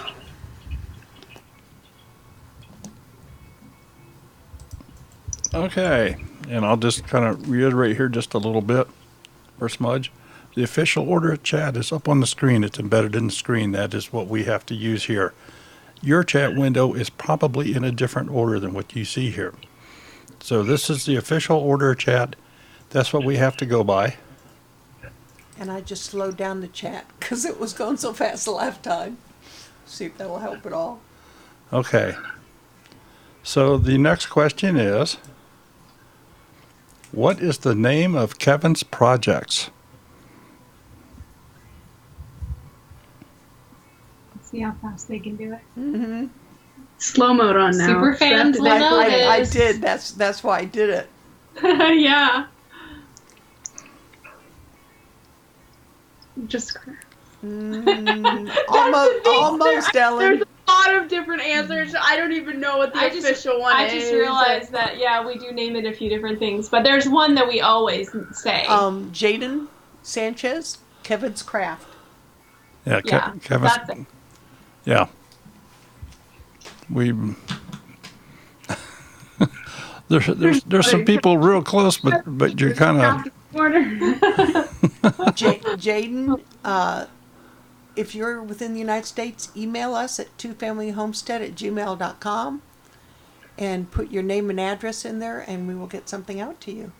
Speaker 3: Okay, and I'll just kind of reiterate here just a little bit for Smudge. The official order of chat is up on the screen. It's embedded in the screen. That is what we have to use here. Your chat window is probably in a different order than what you see here. So this is the official order of chat. That's what we have to go by.
Speaker 5: And I just slowed down the chat because it was going so fast the last time. See if that will help at all.
Speaker 3: Okay. So the next question is, what is the name of Kevin's projects?
Speaker 6: See how fast they can do it.
Speaker 5: Mm-hmm.
Speaker 7: Slow mode on now.
Speaker 6: Super fans will know
Speaker 5: I
Speaker 6: this.
Speaker 5: did. That's why I did it.
Speaker 6: Yeah.
Speaker 7: Just
Speaker 5: almost, Ellen.
Speaker 7: There's a lot of different answers. I don't even know what the official one is.
Speaker 6: I just realized that, we do name it a few different things, but there's one that we always say.
Speaker 5: Jaden Sanchez, Kevin's Craft.
Speaker 3: Yeah, Kevin's.
Speaker 6: That's it.
Speaker 3: Yeah. We. there's some people real close, but you're kind of.
Speaker 5: Jaden, if you're within the United States, email us at twofamilyhomestead@gmail.com and put your name and address in there, and we will get something out to you.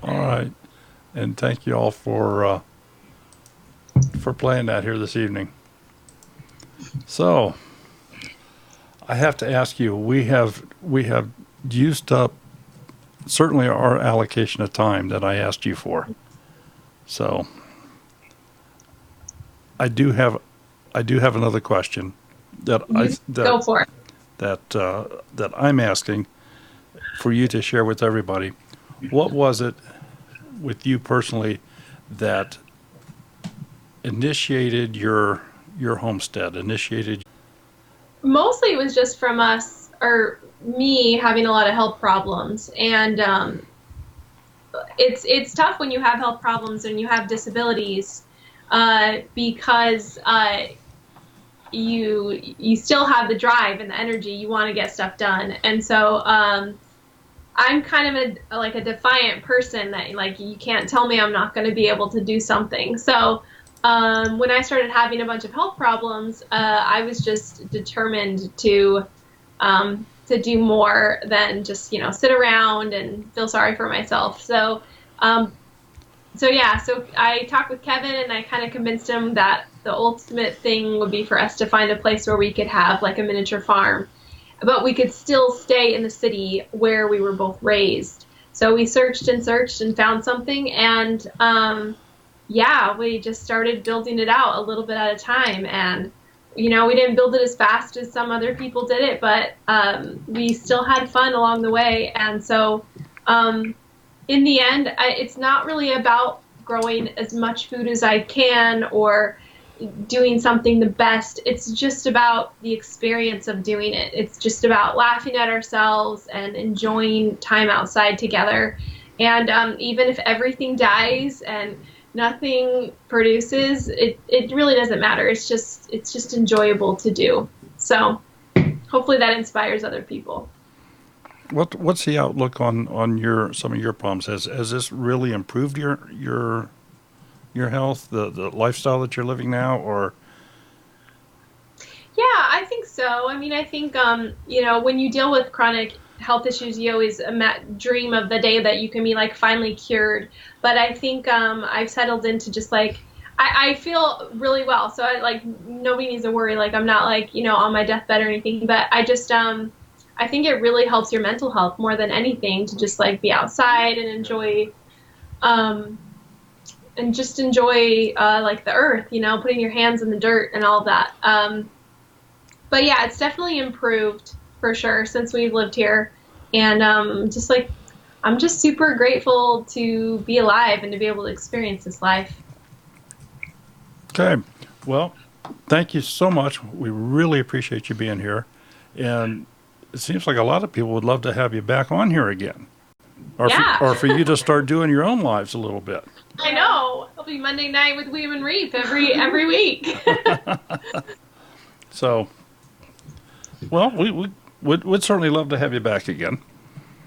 Speaker 3: All right, and thank you all for playing that here this evening. So, I have to ask you, we have used up certainly our allocation of time that I asked you for. So I do have another question that
Speaker 6: Go for it.
Speaker 3: that I'm asking for you to share with everybody. What was it with you personally that initiated your homestead?
Speaker 6: Mostly it was just from us, or me, having a lot of health problems, and it's tough when you have health problems and you have disabilities, because you still have the drive and the energy. You want to get stuff done, and so I'm kind of a defiant person that, like, you can't tell me I'm not going to be able to do something. So when I started having a bunch of health problems, I was just determined to do more than just, sit around and feel sorry for myself. So I talked with Kevin, and I kind of convinced him that the ultimate thing would be for us to find a place where we could have like a miniature farm, but we could still stay in the city where we were both raised. So we searched and found something, and we just started building it out a little bit at a time. And we didn't build it as fast as some other people did it, but we still had fun along the way. And so in the end, it's not really about growing as much food as I can or doing something the best. It's just about the experience of doing it. It's just about laughing at ourselves and enjoying time outside together. And even if everything dies and nothing produces, it really doesn't matter. It's just enjoyable to do. So hopefully that inspires other people.
Speaker 3: What's the outlook on some of your problems? Has this really improved your health, the lifestyle that you're living now, or?
Speaker 6: Yeah, I think so. I mean, I think when you deal with chronic health issues, you always dream of the day that you can be like finally cured. But I think I've settled into just like I feel really well. So nobody needs to worry. Like, I'm not like on my deathbed or anything. But I just I think it really helps your mental health more than anything to just like be outside and enjoy like the earth, putting your hands in the dirt and all that. But yeah, it's definitely improved for sure since we've lived here. And I'm just super grateful to be alive and to be able to experience this life.
Speaker 3: Okay. Well, thank you so much. We really appreciate you being here. And it seems like a lot of people would love to have you back on here again. Or for you to start doing your own lives a little bit.
Speaker 6: I know. It'll be Monday night with William and Reef every week.
Speaker 3: So, well, we'd certainly love to have you back again.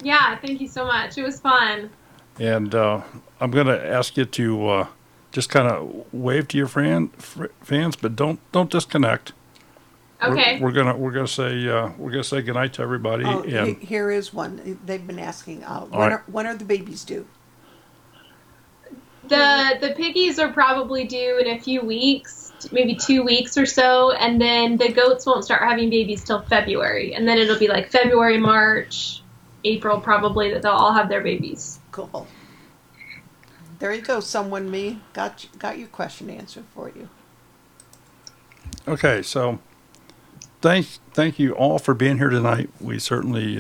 Speaker 6: Yeah, thank you so much. It was fun.
Speaker 3: And I'm going to ask you to just kind of wave to your fans, but don't disconnect.
Speaker 6: Okay.
Speaker 3: We're gonna say goodnight to everybody.
Speaker 5: Oh,
Speaker 3: and
Speaker 5: here is one. They've been asking.
Speaker 3: Right.
Speaker 5: When are the babies due?
Speaker 6: The piggies are probably due in a few weeks, maybe 2 weeks or so, and then the goats won't start having babies till February, and then it'll be like February, March, April probably that they'll all have their babies.
Speaker 5: Cool. There you go. Someone got your question answered for you.
Speaker 3: Okay, so. Thank you all for being here tonight. We certainly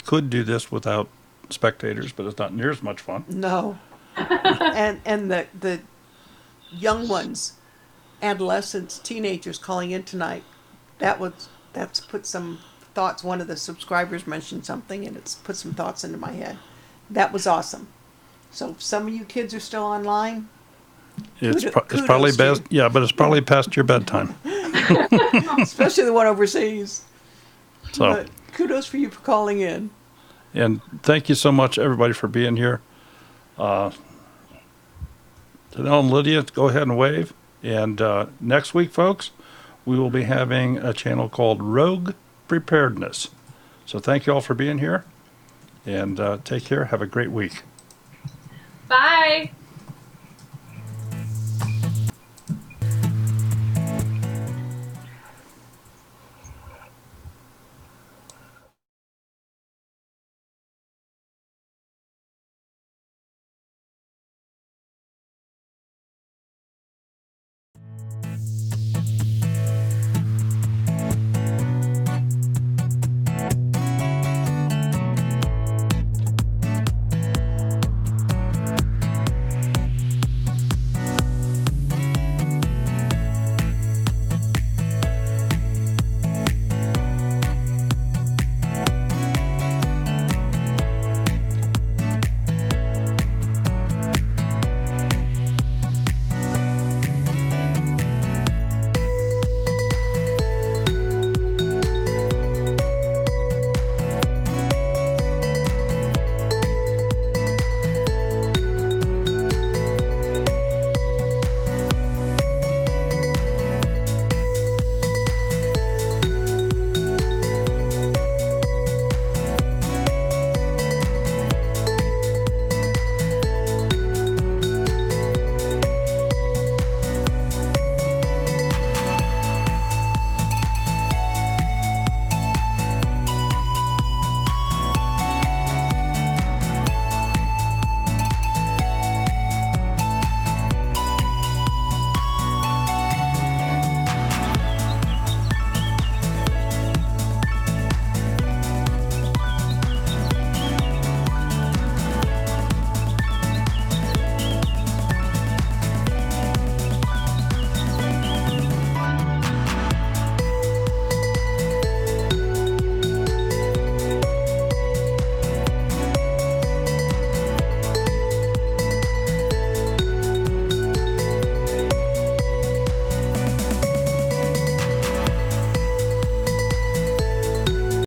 Speaker 3: could do this without spectators, but it's not near as much fun.
Speaker 5: No, and the young ones, adolescents, teenagers calling in tonight, that's put some thoughts. One of the subscribers mentioned something, and it's put some thoughts into my head. That was awesome. So if some of you kids are still online.
Speaker 3: It's probably best, yeah, but it's probably past your bedtime.
Speaker 5: Especially the one overseas.
Speaker 3: So,
Speaker 5: but kudos for you for calling in.
Speaker 3: And thank you so much, everybody, for being here. Janelle and Lydia, go ahead and wave. And next week, folks, we will be having a channel called Rogue Preparedness. So thank you all for being here. And take care. Have a great week.
Speaker 6: Bye.